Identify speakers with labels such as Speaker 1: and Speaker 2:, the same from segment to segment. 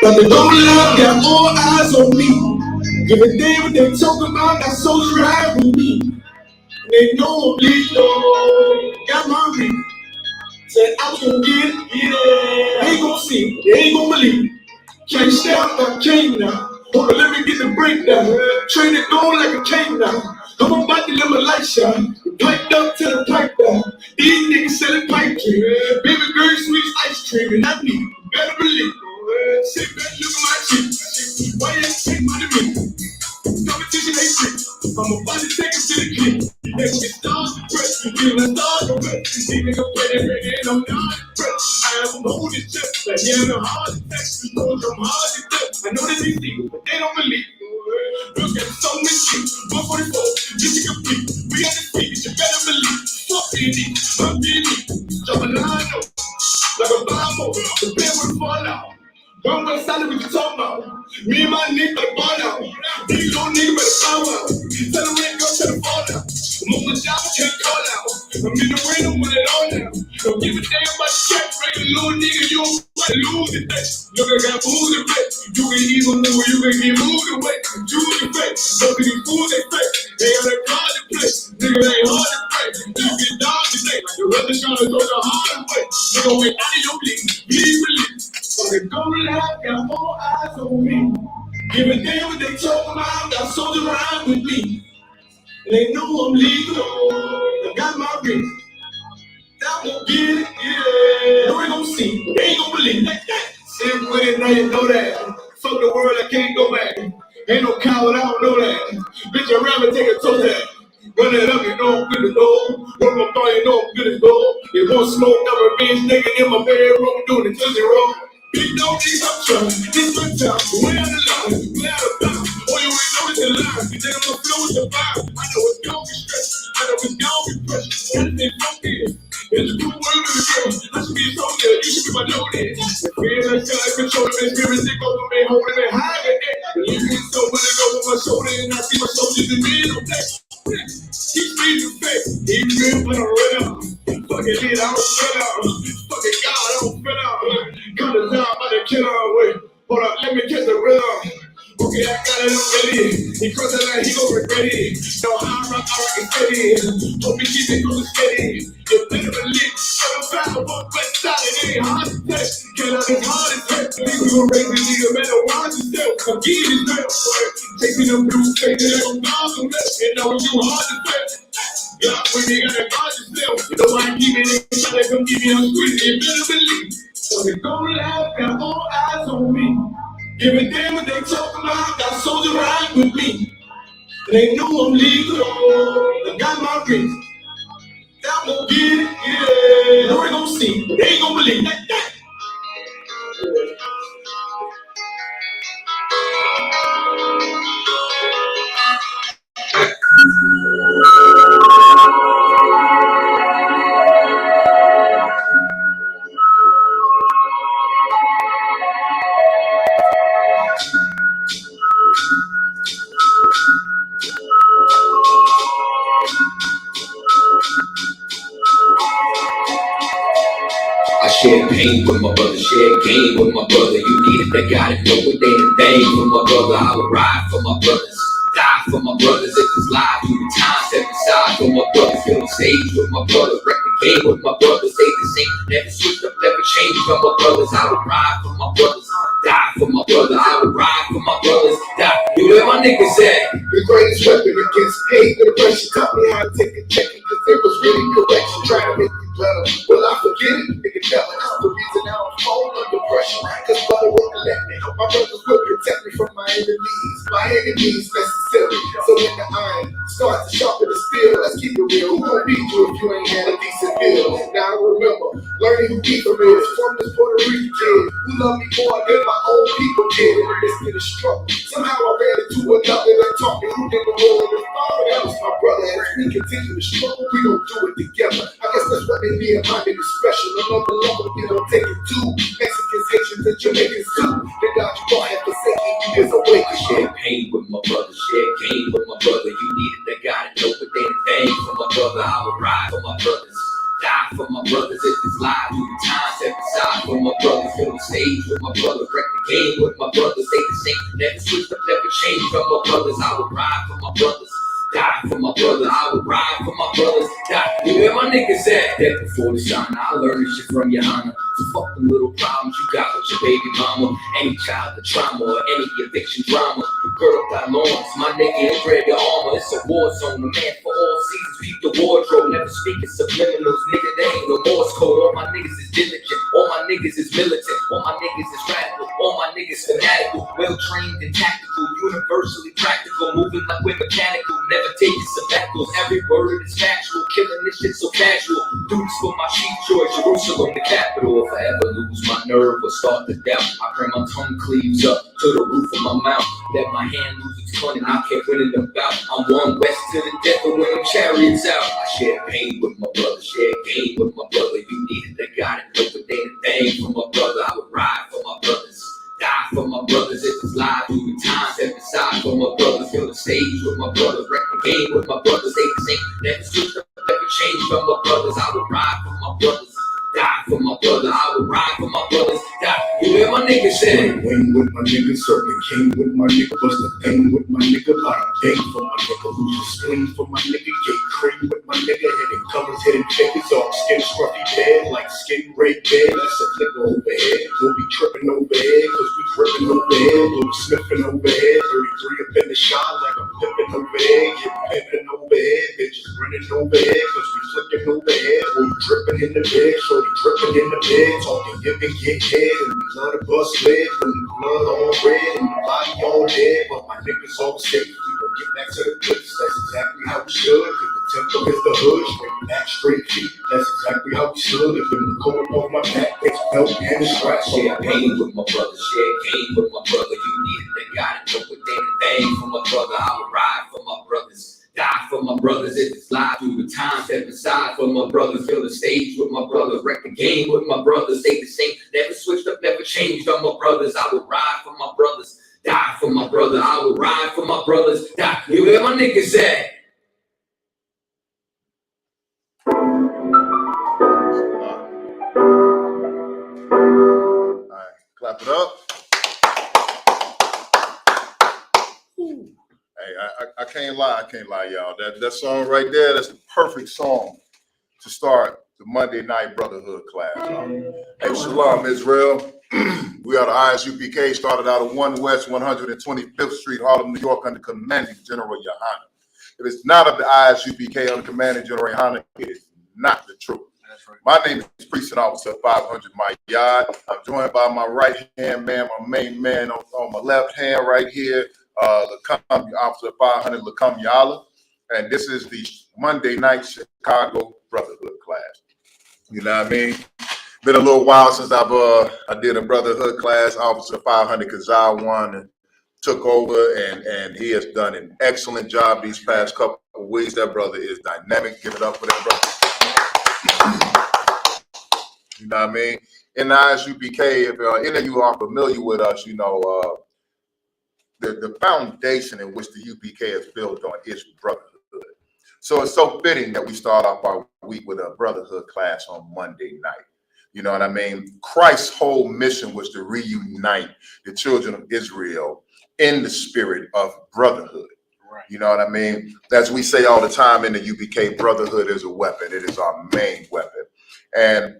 Speaker 1: But the whole love got more eyes on me. Give a damn what they talk about, got soldiers ride with me. They know I'm lethal, got my reason. Said I was gonna get it, yeah. They ain't gonna see it, they ain't gonna believe it. Can't stop, I came now. Hold on, let me get the breakdown. Train it going like a king now. I'm about to live my life shine. Piped up to the pipe down. These niggas selling pipe dream. Baby girl, sweet ice cream, and I need you. Better believe. Sit back, look at my cheek. Why you take money to me? Competition ain't free. I'm about to take it to the king. They gon' get stars to press. Feel the stars to press. See nigga ready, and I'm not impressed. I have them holding chest. Like yeah, I'm hard to text. You know I'm hard to text. I know that they see, but they don't believe. Girls got so many sheets. 144, just to compete. We at the peak, you better believe. Fuck BD, I'm BD. Drop a line up, like a bomb. The bed would fall out. One way solid, what you talking about? Me and my nigga better ball out. These little niggas better bow out. Tell the ring, go to the fall out. I'm on the job, I can't call out. I'm in the ring, I'm with it all now. Don't give a damn about the check, break a little nigga, you don't fight, lose it, day. Look, I got moves in play. You can even move, you can get moved away. Choose your face, don't be these fools, they fake. They got that card to play, nigga, they hard to play. You get down today, like the weather trying to throw the hard way. Nigga, wait out of your league, please believe. So they gon' laugh, got more eyes on me. Give a damn what they talk about, got soldiers around with me. They know I'm legal, I got my reason. That won't get it, yeah. No, they gon' see, they ain't gon' believe that. Sit with it, now you know that. Fuck the world, I can't go back. Ain't no coward, I don't know that. Bitch, I'd rather take a toe tap. Run it up, you know I'm good to go. Run my bar, you know I'm good to go. You won't smoke, never bitch, nigga in my bedroom doing the Tootsie Roll. Big dog, these I'm trying. This my time, way out of line, way out of bounds. All you ain't know is the line. Then I'm gonna flow with the vibe. I know it's gonna be stressed. I know it's gonna be pressure. Gotta stay focused. It's a good word of the girl. I should be a soldier. You should be my loaded. The fear that I control the spirit, sick over me, holding me high with it. Believe me, so when it goes on my shoulder, and I see my soldiers in me, no flex. Keep me in the face. Keep me in the rhythm. Fucking it, I don't feel out. Fucking God, I don't feel out. Cut it down by the killer way. Hold up, let me catch the rhythm. Okay, I got it already. He crossed the line, he gon' regret it. No high rock, I rock it steady. Hope he keep it going steady. You better believe. I'm found on west side, it ain't hard to test. Get out as hard as heck. Nigga gon' raise the nigga, better watch yourself. I'm getting his best work. Taking them blue faces, they gon' bounce on that. And now it's too hard to test. Yeah, when they gotta guard yourself. You know I keep it in, try to come give me a squeeze. You better believe. So they gon' laugh, got more eyes on me. Give a damn what they talk about, got soldiers ride with me. They know I'm legal, I got my reason. That won't get it, yeah. No, they gon' see, they ain't gon' believe that.
Speaker 2: I share pain with my brother, share gain with my brother. You need it, I got it, no, it ain't a thing for my brother. I will ride for my brothers, die for my brothers. If it's live through the time, step aside for my brothers. Get on stage with my brothers, wreck the game with my brothers. Stay the same, never switch up, never change for my brothers. I will ride for my brothers, die for my brothers. I will ride for my brothers, die. You where my niggas at?
Speaker 1: The greatest weapon against hate and oppression. Taught me how to take a check, cause it was really correction. Trying to make me better, well I forget it, nigga never. The reason I don't fall under pressure, cause brother wouldn't let me. My brothers will protect me from my enemies necessary. So when the iron starts to sharpen the steel, let's keep it real. Who gon' beat you if you ain't had a decent meal? Now I remember, learning who people is from this Puerto Rican kid who love me more than my own people did. And it's been a struggle. Somehow I ran into another that taught me who did the will of the Father. That was my brother. As we continue to struggle, we gon' do it together. I guess that's what they mean. My niggas special. Another level, we don't take it too. Mexicans, Haitians, and Jamaicans too. They got you all have forsaken you is awake.
Speaker 2: Share pain with my brother, share gain with my brother. You need it, I got it, no, it ain't a thing for my brother. I will ride for my brothers, Die for my brothers if it's live. Do the time, step aside for my brothers. Fill the stage with my brothers. Wreck the game with my brothers. Stay the same. Never switch up, never change from my brothers. I will ride for my brothers. Die for my brothers. I will ride for my brothers. Die. You where my niggas at? That before the shine. I learned this shit from your Hana. So fuck the little problems you got with your baby mama. Any child the trauma or any eviction drama. Gird up thy loins, my nigga, and grab your armor. It's a war zone, a man for all seasons. Peep the wardrobe, never speaking subliminals. Nigga, there ain't no Morse code. All my niggas is diligent. All my niggas is militant. All my niggas is radical. All my niggas fanatical. Well trained and tactical. Universally practical. Moving like we're mechanical. Never taking sabbaticals. Every word is factual. Killing this shit so casual. Do this for my sheep, George, Jerusalem, the capital. If I ever lose my nerve or start to doubt, I pray my tongue cleaves up to the roof of my mouth. Let my hand lose its cunning, I can't win in the bout. I'm one west to the death of when them chariots out. I share pain with my brother, share gain with my brother. You need it, I got it, liquidate a thing for my brother. I would ride for my brothers, die for my brothers. If it's live, do the time, step aside for my brothers. Fill the stage with my brothers, wreck the game with my brothers. They the same, never switch up, never change from my brothers. I would ride for my brothers. Die for my brother, I would ride for my brothers. Die, you hear my niggas say?
Speaker 1: Win with my nigga, circle king with my nigga, bust the thing with my nigga, buy a thing for my nigga, lose the spleen for my nigga, get cream with my nigga, hitting colors, hitting checkers, all skin scruffy bed, like skin red bed, that's a nigga overhead, we'll be tripping overhead, cause we gripping overhead, we'll be sniffing overhead, 33 up in the shot like I'm pimping overhead, get pimping overhead, bitches running overhead, cause we flicking overhead, we'll be dripping in the bed, so dripping in the bed, talking give and get head, and we love to bust legs, when the blood all red, and the body all dead, but my niggas all safe, we gon' get back to the place, that's exactly how we should, cause the temple is the hood, straight back, straight feet, that's exactly how we should, if in the corner of my back, it's belt and the scratch,
Speaker 2: Share pain with my brother, share gain with my brother. You need it, they got it, liquidate a thing for my brother. I would ride for my brothers. Die for my brothers if it's live. Through the time, step aside for my brothers. Fill the stage with my brothers. Wreck the game with my brothers. Stay the same. Never switched up, never changed on my brothers. I would ride for my brothers. Die for my brother. I would ride for my brothers. Die. You hear my niggas at?
Speaker 3: All right, clap it up. Hey, I can't lie, y'all. That song right there, that's the perfect song to start the Monday night Brotherhood class. Hey, Shalom, Israel. We are the Isupk, started out of 1 West 125th Street, Harlem, New York, under Commanding General Yohana. If it's not of the Isupk under Commanding General Yohana, it is not the truth. That's right. My name is Priest and Officer 500 My Yard. I'm joined by my right hand man, my main man on my left hand right here, Officer 500 Lakam Yala. And this is the Monday night Chicago Brotherhood class. You know what I mean? Been a little while since I did a Brotherhood class. Officer 500 Kazal won and took over, and he has done an excellent job these past couple of weeks. That brother is dynamic. Give it up for that brother. You know what I mean? In the Isupk, if any of you are familiar with us, you know, the foundation in which the UPK is built on is brotherhood. So it's so fitting that we start off our week with a brotherhood class on Monday night. You know what I mean? Christ's whole mission was to reunite the children of Israel in the spirit of brotherhood. Right. You know what I mean? As we say all the time in the UPK, brotherhood is a weapon. It is our main weapon. And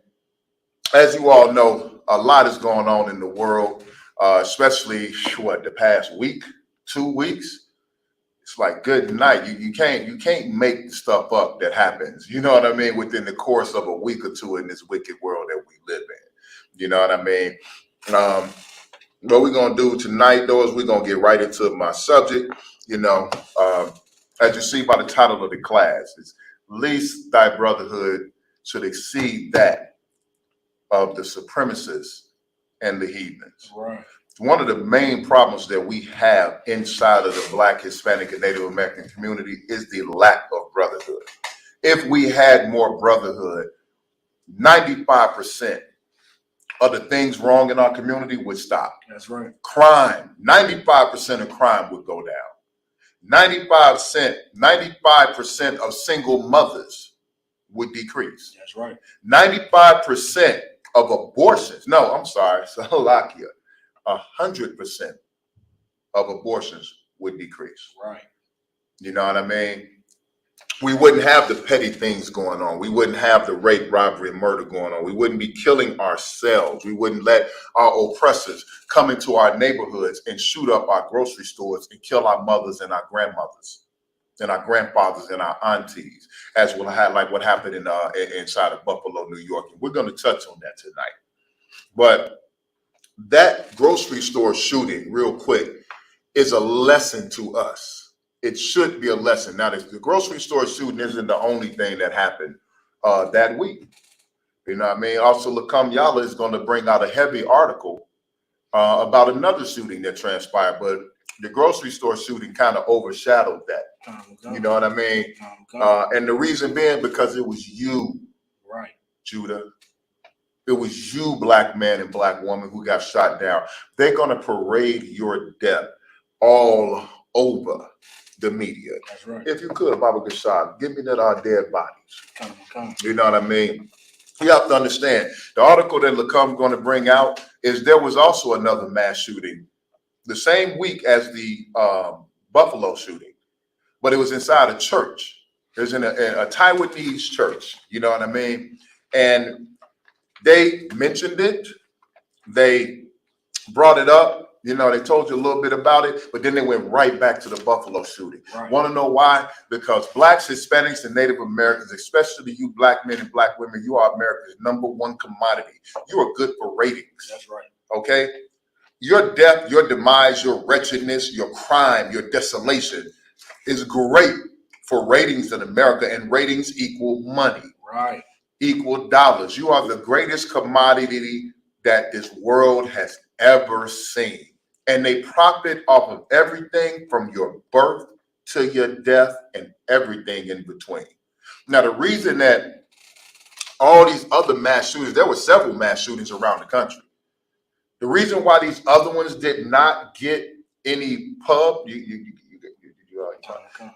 Speaker 3: as you all know, a lot is going on in the world, especially the past week, 2 weeks. It's like good night. You can't make the stuff up that happens. You know what I mean? Within the course of a week or two in this wicked world that we live in. You know what I mean? What we're gonna do tonight, though, is we're gonna get right into my subject. You know, as you see by the title of the class, it's least thy brotherhood should exceed that of the supremacists and the heathens. Right. One of the main problems that we have inside of the Black, Hispanic, and Native American community is the lack of brotherhood. If we had more brotherhood, 95% of the things wrong in our community would stop. That's right. Crime, 95% of crime would go down. 95% of single mothers would decrease.
Speaker 1: That's right.
Speaker 3: 95% of abortions, no, I'm sorry, Slovakia, 100% of abortions would decrease.
Speaker 1: Right.
Speaker 3: You know what I mean? We wouldn't have the petty things going on. We wouldn't have the rape, robbery, and murder going on. We wouldn't be killing ourselves. We wouldn't let our oppressors come into our neighborhoods and shoot up our grocery stores and kill our mothers and our grandmothers and our grandfathers and our aunties, as we'll have like what happened in inside of Buffalo, New York. And we're going to touch on that tonight. But that grocery store shooting, real quick, is a lesson to us. It should be a lesson. Now, the grocery store shooting isn't the only thing that happened that week. You know what I mean? Also, Lakam Yala is going to bring out a heavy article about another shooting that transpired, but the grocery store shooting kind of overshadowed that. You know what I mean? And the reason being because it was you,
Speaker 1: right,
Speaker 3: Judah. It was you, black man and black woman, who got shot down. They're going to parade your death all over the media.
Speaker 1: That's right.
Speaker 3: If you could, Baba Gashad, give me that dead bodies. You know what I mean? You have to understand, the article that Lakam's going to bring out is there was also another mass shooting the same week as the Buffalo shooting, but it was inside a church. It was in a Taiwanese church. You know what I mean? And they mentioned it. They brought it up. You know, they told you a little bit about it, but then they went right back to the Buffalo shooting.
Speaker 1: Right.
Speaker 3: Want to know why? Because blacks, Hispanics, and Native Americans, especially you black men and black women, you are America's #1 commodity. You are good for ratings.
Speaker 1: That's right.
Speaker 3: Okay? Your death, your demise, your wretchedness, your crime, your desolation is great for ratings in America, and ratings equal money.
Speaker 1: Right.
Speaker 3: Equal dollars. You are the greatest commodity that this world has ever seen. And they profit off of everything from your birth to your death and everything in between. Now, the reason that all these other mass shootings, there were several mass shootings around the country. The reason why these other ones did not get any pub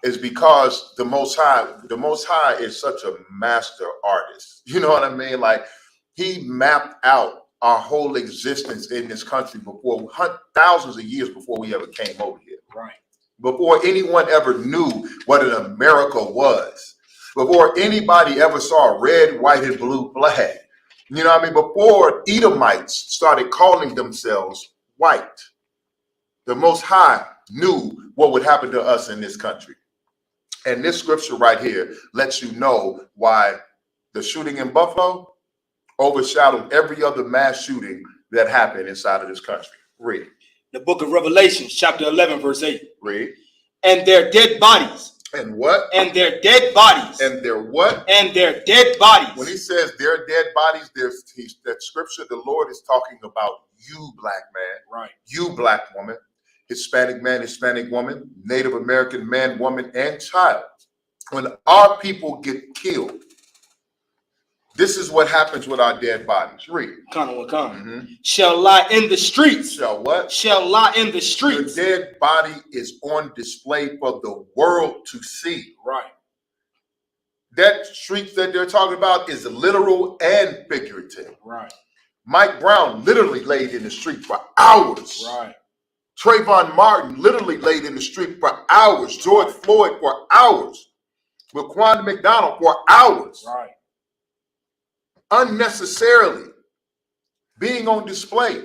Speaker 3: is because the Most High is such a master artist. You know what I mean? Like, he mapped out our whole existence in this country before thousands of years before we ever came over here.
Speaker 1: Right.
Speaker 3: Before anyone ever knew what an America was. Before anybody ever saw a red, white, and blue flag. You know what I mean? Before Edomites started calling themselves white. The Most High knew what would happen to us in this country. And this scripture right here lets you know why the shooting in Buffalo overshadowed every other mass shooting that happened inside of this country. Read.
Speaker 1: The book of Revelation, chapter 11, verse 8.
Speaker 3: Read.
Speaker 1: And their dead bodies.
Speaker 3: And what?
Speaker 1: And their dead bodies.
Speaker 3: And their what?
Speaker 1: And their dead bodies.
Speaker 3: When he says their dead bodies, that scripture, the Lord is talking about you, black man.
Speaker 1: Right.
Speaker 3: You, black woman. Hispanic man, Hispanic woman, Native American man, woman, and child. When our people get killed, this is what happens with our dead bodies. Read.
Speaker 1: Shall lie in the streets.
Speaker 3: Shall what?
Speaker 1: Shall lie in the streets.
Speaker 3: Your dead body is on display for the world to see.
Speaker 1: Right.
Speaker 3: That streets that they're talking about is literal and figurative.
Speaker 1: Right.
Speaker 3: Mike Brown literally laid in the street for hours.
Speaker 1: Right.
Speaker 3: Trayvon Martin literally laid in the street for hours. George Floyd for hours. Raquan McDonald for hours.
Speaker 1: Right.
Speaker 3: Unnecessarily being on display.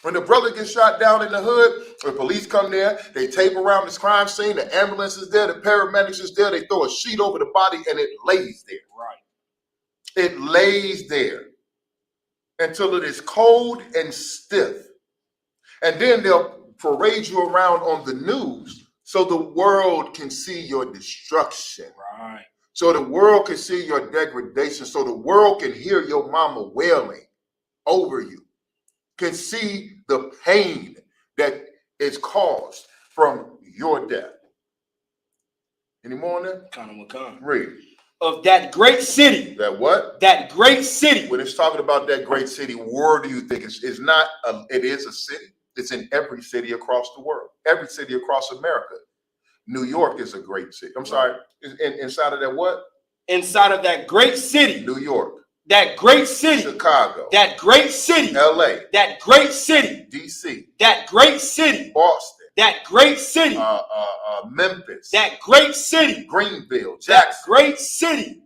Speaker 3: When the brother gets shot down in the hood, the police come there, they tape around this crime scene, the ambulance is there, the paramedics is there, they throw a sheet over the body and it lays there.
Speaker 1: Right.
Speaker 3: It lays there until it is cold and stiff. And then they'll parade you around on the news so the world can see your destruction.
Speaker 1: Right.
Speaker 3: So the world can see your degradation, so the world can hear your mama wailing over you, can see the pain that is caused from your death. Any more on that? Read.
Speaker 1: Of that great city.
Speaker 3: That what?
Speaker 1: That great city.
Speaker 3: When it's talking about that great city, where do you think it's not? It is a city. It's in every city across the world, every city across America. New York is a great city. I'm sorry. Inside of that what?
Speaker 1: inside of that great city,
Speaker 3: New York,
Speaker 1: that great city,
Speaker 3: Chicago,
Speaker 1: that great city,
Speaker 3: LA,
Speaker 1: that great city,
Speaker 3: DC,
Speaker 1: that great city,
Speaker 3: Boston,
Speaker 1: that great city,
Speaker 3: Memphis,
Speaker 1: that great city,
Speaker 3: Greenville,
Speaker 1: that
Speaker 3: Jackson,
Speaker 1: great city,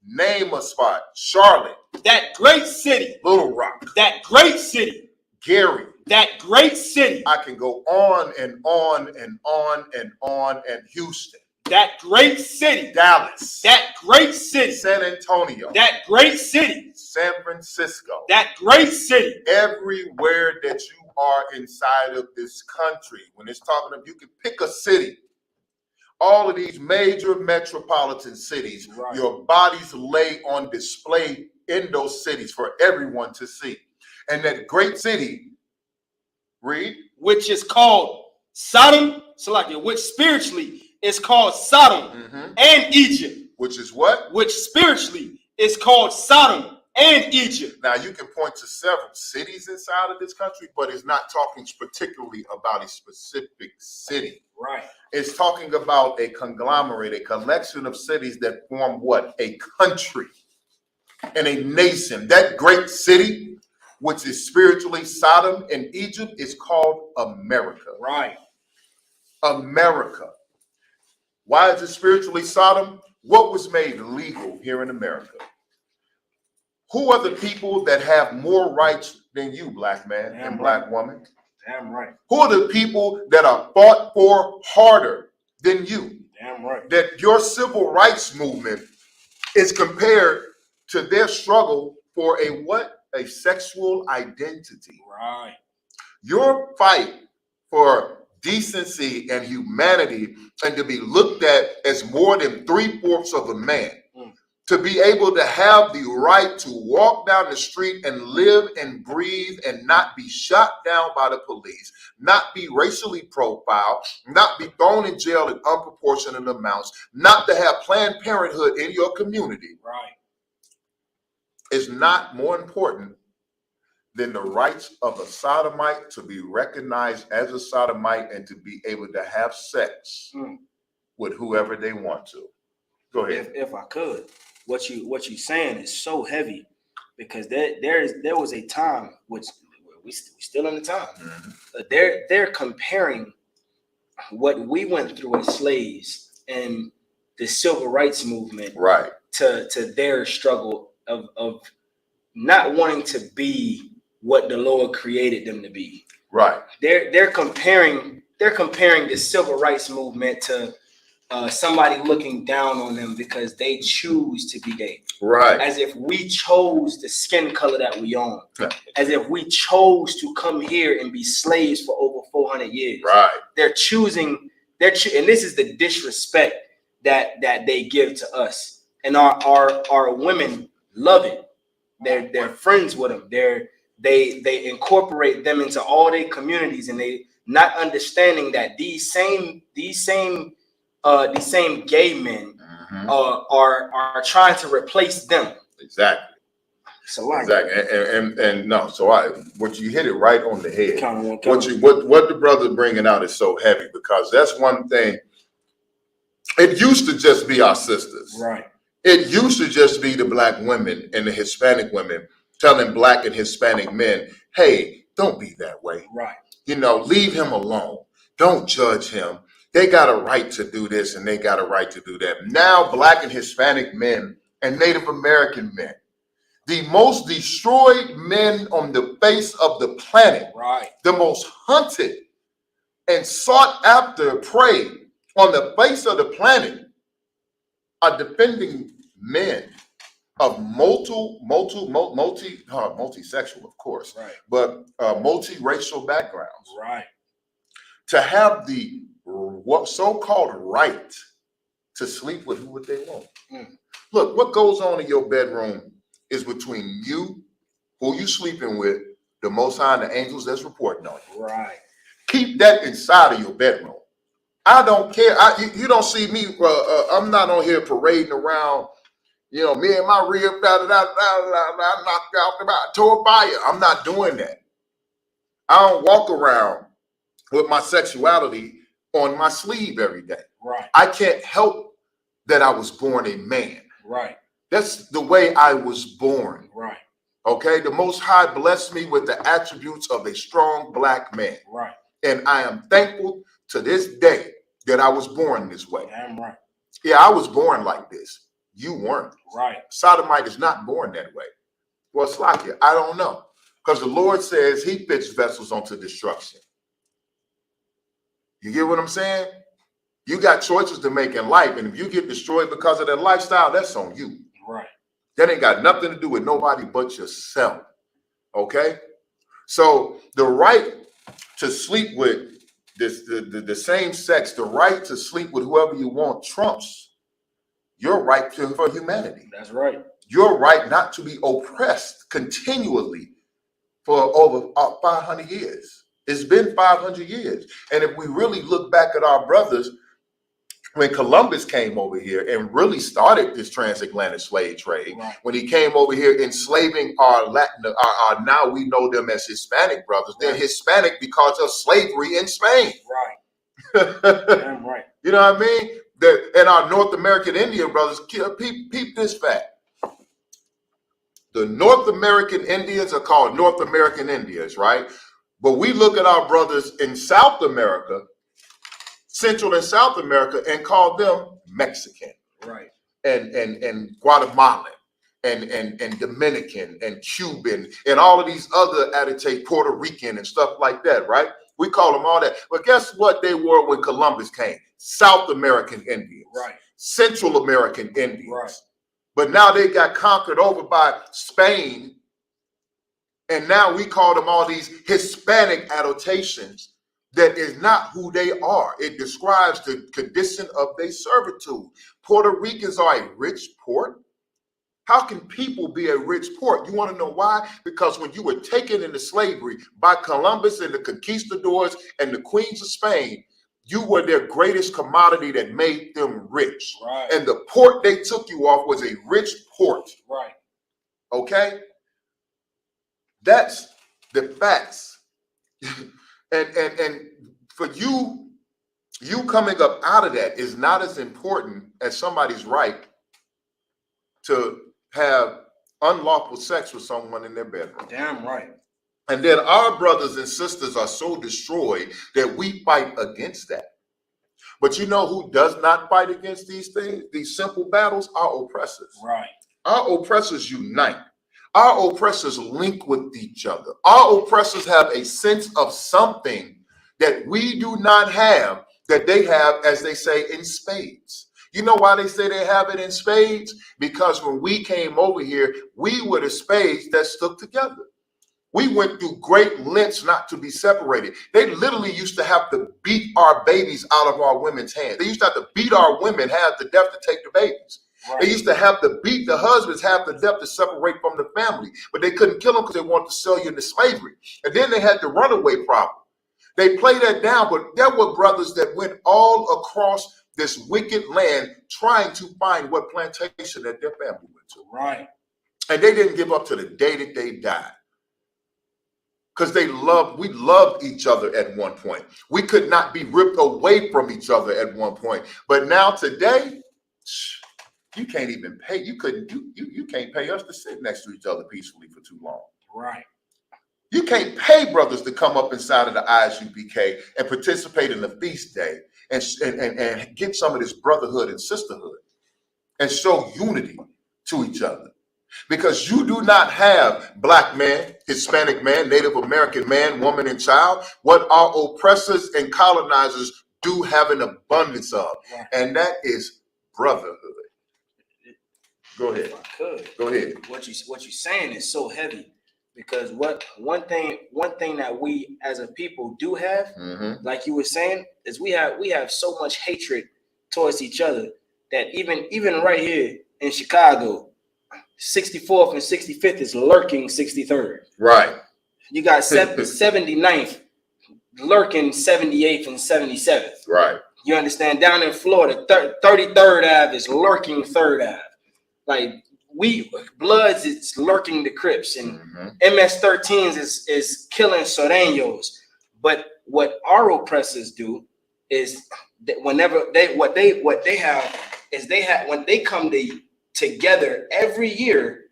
Speaker 3: name a spot, Charlotte,
Speaker 1: that great city,
Speaker 3: Little Rock,
Speaker 1: that great city,
Speaker 3: Gary.
Speaker 1: that great city,
Speaker 3: I can go on and on and on and on, and Houston,
Speaker 1: that great city,
Speaker 3: Dallas,
Speaker 1: that great city,
Speaker 3: San Antonio,
Speaker 1: that great city,
Speaker 3: San Francisco,
Speaker 1: that great city.
Speaker 3: everywhere that you are inside of this country. When it's talking of, you can pick a city. All of these major metropolitan cities,
Speaker 1: Right.
Speaker 3: your bodies lay on display in those cities for everyone to see. And that great city, read,
Speaker 1: which is called Sodom, Salakia, which spiritually is called Sodom and Egypt.
Speaker 3: Which is what?
Speaker 1: Which spiritually is called Sodom and Egypt.
Speaker 3: Now, you can point to several cities inside of this country, but it's not talking particularly about a specific city.
Speaker 1: Right.
Speaker 3: It's talking about a conglomerate, a collection of cities that form what? A country and a nation. That great city, which is spiritually Sodom and Egypt, is called America.
Speaker 1: Right.
Speaker 3: America. Why is it spiritually Sodom? What was made legal here in America? Who are the people that have more rights than you, black man and black woman?
Speaker 1: Damn right.
Speaker 3: Who are the people that are fought for harder than you?
Speaker 1: Damn right.
Speaker 3: That your civil rights movement is compared to their struggle for a what? A sexual identity.
Speaker 1: Right.
Speaker 3: Your fight for decency and humanity and to be looked at as more than 3/4 of a man, to be able to have the right to walk down the street and live and breathe and not be shot down by the police, not be racially profiled, not be thrown in jail in unproportionate amounts, not to have Planned Parenthood in your community,
Speaker 1: right,
Speaker 3: is not more important than the rights of a sodomite to be recognized as a sodomite and to be able to have sex with whoever they want to. Go ahead.
Speaker 1: If I could, what you saying is so heavy, because there was a time, which we still in the time, they're comparing what we went through as slaves and the civil rights movement,
Speaker 3: right,
Speaker 1: to their struggle of not wanting to be what the Lord created them to be.
Speaker 3: Right.
Speaker 1: They're comparing the civil rights movement to somebody looking down on them because they choose to be gay.
Speaker 3: Right.
Speaker 1: As if we chose the skin color that we own. As if we chose to come here and be slaves for over 400 years.
Speaker 3: Right.
Speaker 1: They're choosing, and this is the disrespect that they give to us. And our women love it. They're friends with them. They incorporate them into all their communities, and they not understanding that these same gay men are trying to replace them.
Speaker 3: Exactly.
Speaker 1: So
Speaker 3: exactly. And no, so what you hit it right on the head.
Speaker 1: Count
Speaker 3: What the brother bringing out is so heavy, because that's one thing. It used to just be our sisters.
Speaker 1: Right.
Speaker 3: It used to just be the black women and the Hispanic women telling black and Hispanic men, hey, don't be that way.
Speaker 1: Right.
Speaker 3: Leave him alone. Don't judge him. They got a right to do this and they got a right to do that. Now, black and Hispanic men and Native American men, the most destroyed men on the face of the planet,
Speaker 1: right,
Speaker 3: the most hunted and sought after prey on the face of the planet, are defending men of multisexual, of course,
Speaker 1: right,
Speaker 3: but multiracial backgrounds,
Speaker 1: right,
Speaker 3: to have the what so-called right to sleep with who they want. Look, what goes on in your bedroom is between you, who you sleeping with, the Most High, and the angels that's reporting on you.
Speaker 1: Right.
Speaker 3: Keep that inside of your bedroom. I don't care. You don't see me. I'm not on here parading around. Me and my rib, I knocked out, tore fire. I'm not doing that. I don't walk around with my sexuality on my sleeve every day.
Speaker 1: Right.
Speaker 3: I can't help that I was born a man.
Speaker 1: Right.
Speaker 3: That's the way I was born.
Speaker 1: Right.
Speaker 3: Okay. The Most High blessed me with the attributes of a strong black man.
Speaker 1: Right.
Speaker 3: And I am thankful to this day that I was born this way.
Speaker 1: Damn right.
Speaker 3: Yeah, I was born like this. You weren't.
Speaker 1: Right.
Speaker 3: Sodomite is not born that way. Well, it's like it. I don't know. Because the Lord says he fits vessels onto destruction. You get what I'm saying? You got choices to make in life. And if you get destroyed because of that lifestyle, that's on you.
Speaker 1: Right.
Speaker 3: That ain't got nothing to do with nobody but yourself. Okay? So the right to sleep with the same sex, the right to sleep with whoever you want trumps your right for humanity.
Speaker 1: That's right.
Speaker 3: Your right not to be oppressed continually for over 500 years. It's been 500 years. And if we really look back at our brothers, when Columbus came over here and really started this transatlantic slave trade,
Speaker 1: right.
Speaker 3: When he came over here enslaving our Latin, our now we know them as Hispanic brothers. They're Hispanic because of slavery in Spain.
Speaker 1: Right. Damn right.
Speaker 3: You know what I mean? And our North American Indian brothers, peep this fact. The North American Indians are called North American Indians, right? But we look at our brothers in South America, Central and South America, and call them Mexican,
Speaker 1: right?
Speaker 3: And Guatemalan, and Dominican, and Cuban, and all of these other attitudes, Puerto Rican, and stuff like that, right? We call them all that. But guess what they were when Columbus came? South American Indians,
Speaker 1: right?
Speaker 3: Central American Indians,
Speaker 1: right?
Speaker 3: But now they got conquered over by Spain, and now we call them all these Hispanic adaptations. That is not who they are. It describes the condition of their servitude. Puerto Ricans are a rich port. How can people be a rich port? You want to know why? Because when you were taken into slavery by Columbus and the conquistadors and the queens of Spain, you were their greatest commodity that made them rich.
Speaker 1: Right.
Speaker 3: And the port they took you off was a rich port.
Speaker 1: Right.
Speaker 3: Okay? That's the facts. And for you coming up out of that is not as important as somebody's right to have unlawful sex with someone in their bedroom.
Speaker 1: Damn right.
Speaker 3: And then our brothers and sisters are so destroyed that we fight against that. But you know who does not fight against these things, these simple battles? Our oppressors.
Speaker 1: Right.
Speaker 3: Our oppressors unite. Our oppressors link with each other. Our oppressors have a sense of something that we do not have, that they have, as they say, in spades. You know why they say they have it in spades? Because when we came over here, we were the spades that stuck together. We went through great lengths not to be separated. They literally used to have to beat our babies out of our women's hands. They used to have to beat our women half to death to take the babies. Right. They used to have to beat the husbands half to death to separate from the family. But they couldn't kill them because they wanted to sell you into slavery. And then they had the runaway problem. They played that down, but there were brothers that went all across this wicked land trying to find what plantation that their family went to.
Speaker 1: Right.
Speaker 3: And they didn't give up to the day that they died. Because we loved each other at one point. We could not be ripped away from each other at one point. But now today, you can't even pay. You can't pay us to sit next to each other peacefully for too long.
Speaker 1: Right.
Speaker 3: You can't pay brothers to come up inside of the Isupk and participate in the feast day and get some of this brotherhood and sisterhood and show unity to each other. Because you do not have black man, Hispanic man, Native American man, woman, and child. What our oppressors and colonizers do have an abundance of, and that is brotherhood. Go ahead.
Speaker 1: If I could.
Speaker 3: Go ahead.
Speaker 1: What you're saying is so heavy, because one thing that we as a people do have, like you were saying, is we have so much hatred towards each other that even right here in Chicago, 64th and 65th is lurking 63rd.
Speaker 3: Right.
Speaker 1: You got 79th lurking 78th and 77th.
Speaker 3: Right.
Speaker 1: You understand? Down in Florida, 33rd Ave is lurking 3rd Ave. Like Bloods is lurking the Crips, and MS-13s is killing Soreños. But what our oppressors do is that whenever when they come to together every year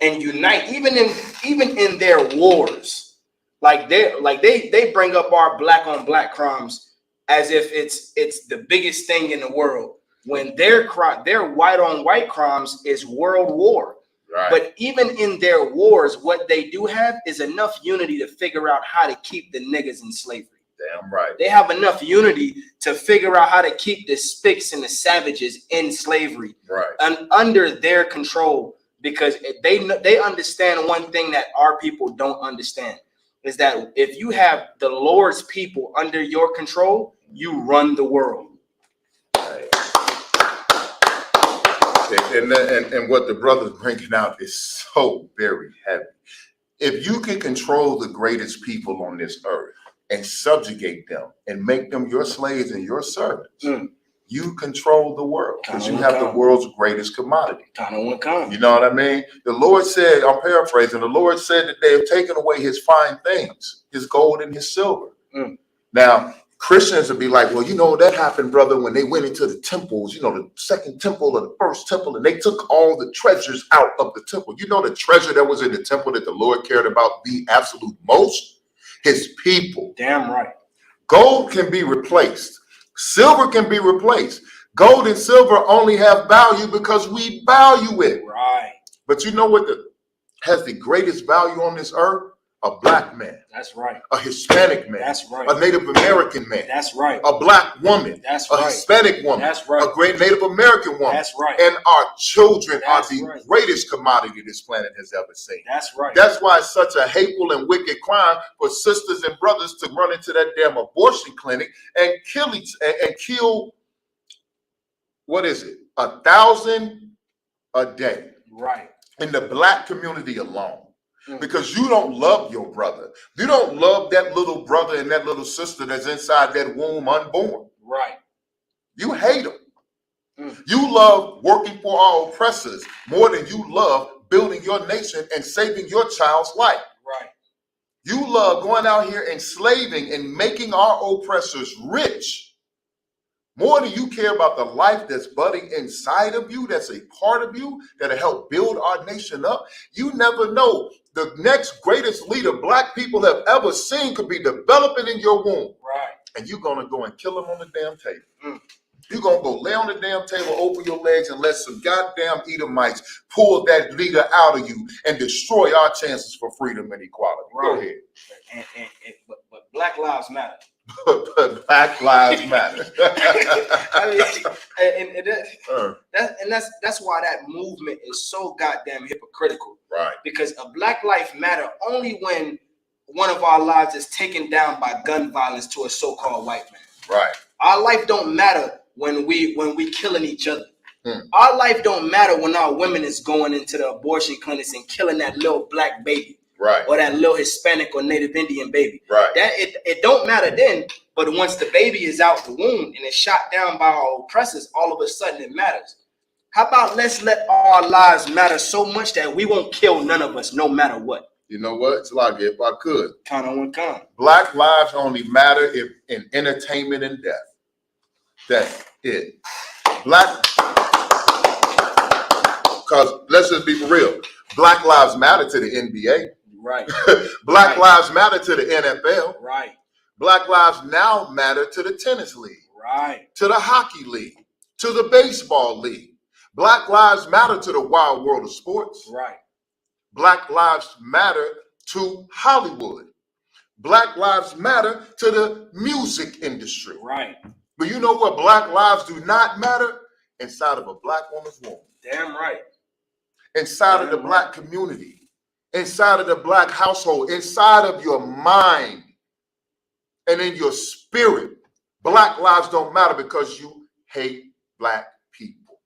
Speaker 1: and unite, even in their wars. Like they bring up our black on black crimes as if it's the biggest thing in the world, when their white on white crimes is world war. Right. But even in their wars, what they do have is enough unity to figure out how to keep the niggas in slavery.
Speaker 3: Damn right.
Speaker 1: They have enough unity to figure out how to keep the spics and the savages in slavery, right, and under their control, because they understand one thing that our people don't understand, is that if you have the Lord's people under your control, you run the world.
Speaker 3: Right. And what the brother's bringing out is so very heavy. If you can control the greatest people on this earth and subjugate them and make them your slaves and your servants, you control the world, because you have the world's greatest commodity. You know what I mean? The Lord said, I'm paraphrasing, the Lord said that they have taken away his fine things, his gold and his silver. Now, Christians would be like, well, you know, that happened, brother, when they went into the temples, you know, the second temple or the first temple, and they took all the treasures out of the temple. You know, the treasure that was in the temple that the Lord cared about the absolute most? His people.
Speaker 1: Damn right.
Speaker 3: Gold can be replaced. Silver can be replaced. Gold and silver only have value because we value it.
Speaker 1: Right.
Speaker 3: But you know what has the greatest value on this earth? A black man.
Speaker 1: That's right.
Speaker 3: A Hispanic man.
Speaker 1: That's right.
Speaker 3: A Native American man.
Speaker 1: That's right.
Speaker 3: A black woman.
Speaker 1: That's
Speaker 3: right. A Hispanic woman.
Speaker 1: That's right.
Speaker 3: A great Native American woman.
Speaker 1: That's right.
Speaker 3: And our children
Speaker 1: That's
Speaker 3: are the
Speaker 1: right.
Speaker 3: greatest commodity this planet has ever seen.
Speaker 1: That's right.
Speaker 3: That's why it's such a hateful and wicked crime for sisters and brothers to run into that damn abortion clinic and kill, what is it, 1,000 a day.
Speaker 1: Right.
Speaker 3: In the black community alone. Because you don't love your brother. You don't love that little brother and that little sister that's inside that womb unborn.
Speaker 1: Right.
Speaker 3: You hate them. You love working for our oppressors more than you love building your nation and saving your child's life.
Speaker 1: Right.
Speaker 3: You love going out here enslaving and making our oppressors rich more than you care about the life that's budding inside of you, that's a part of you, that'll help build our nation up. You never know. The next greatest leader black people have ever seen could be developing in your womb.
Speaker 1: Right.
Speaker 3: And you're going to go and kill him on the damn table. You're going to go lay on the damn table, open your legs, and let some goddamn Edomites pull that leader out of you and destroy our chances for freedom and equality. Right. Go ahead.
Speaker 1: But Black Lives Matter.
Speaker 3: But Black Lives Matter.
Speaker 1: That's why that movement is so goddamn hypocritical.
Speaker 3: Right.
Speaker 1: Because a Black Life Matter only when one of our lives is taken down by gun violence to a so-called white man.
Speaker 3: Right.
Speaker 1: Our life don't matter when we killing each other. Our life don't matter when our women is going into the abortion clinics and killing that little black baby.
Speaker 3: Right.
Speaker 1: Or that little Hispanic or Native Indian baby.
Speaker 3: Right.
Speaker 1: That it don't matter then, but once the baby is out the womb and it's shot down by our oppressors, all of a sudden it matters. How about let's let our lives matter so much that we won't kill none of us, no matter what.
Speaker 3: You know what? It's like, if I could.
Speaker 1: Black
Speaker 3: lives only matter if in entertainment and death. That's it. Because let's just be for real. Black lives matter to the NBA.
Speaker 1: Right.
Speaker 3: Black lives matter to the NFL.
Speaker 1: Right.
Speaker 3: Black lives now matter to the tennis league.
Speaker 1: Right.
Speaker 3: To the hockey league. To the baseball league. Black lives matter to the wild world of sports.
Speaker 1: Right.
Speaker 3: Black lives matter to Hollywood. Black lives matter to the music industry.
Speaker 1: Right.
Speaker 3: But you know what black lives do not matter? Inside of a black woman's womb.
Speaker 1: Damn right.
Speaker 3: Inside of the black community. Inside of the black household. Inside of your mind. And in your spirit. Black lives don't matter because you hate black people.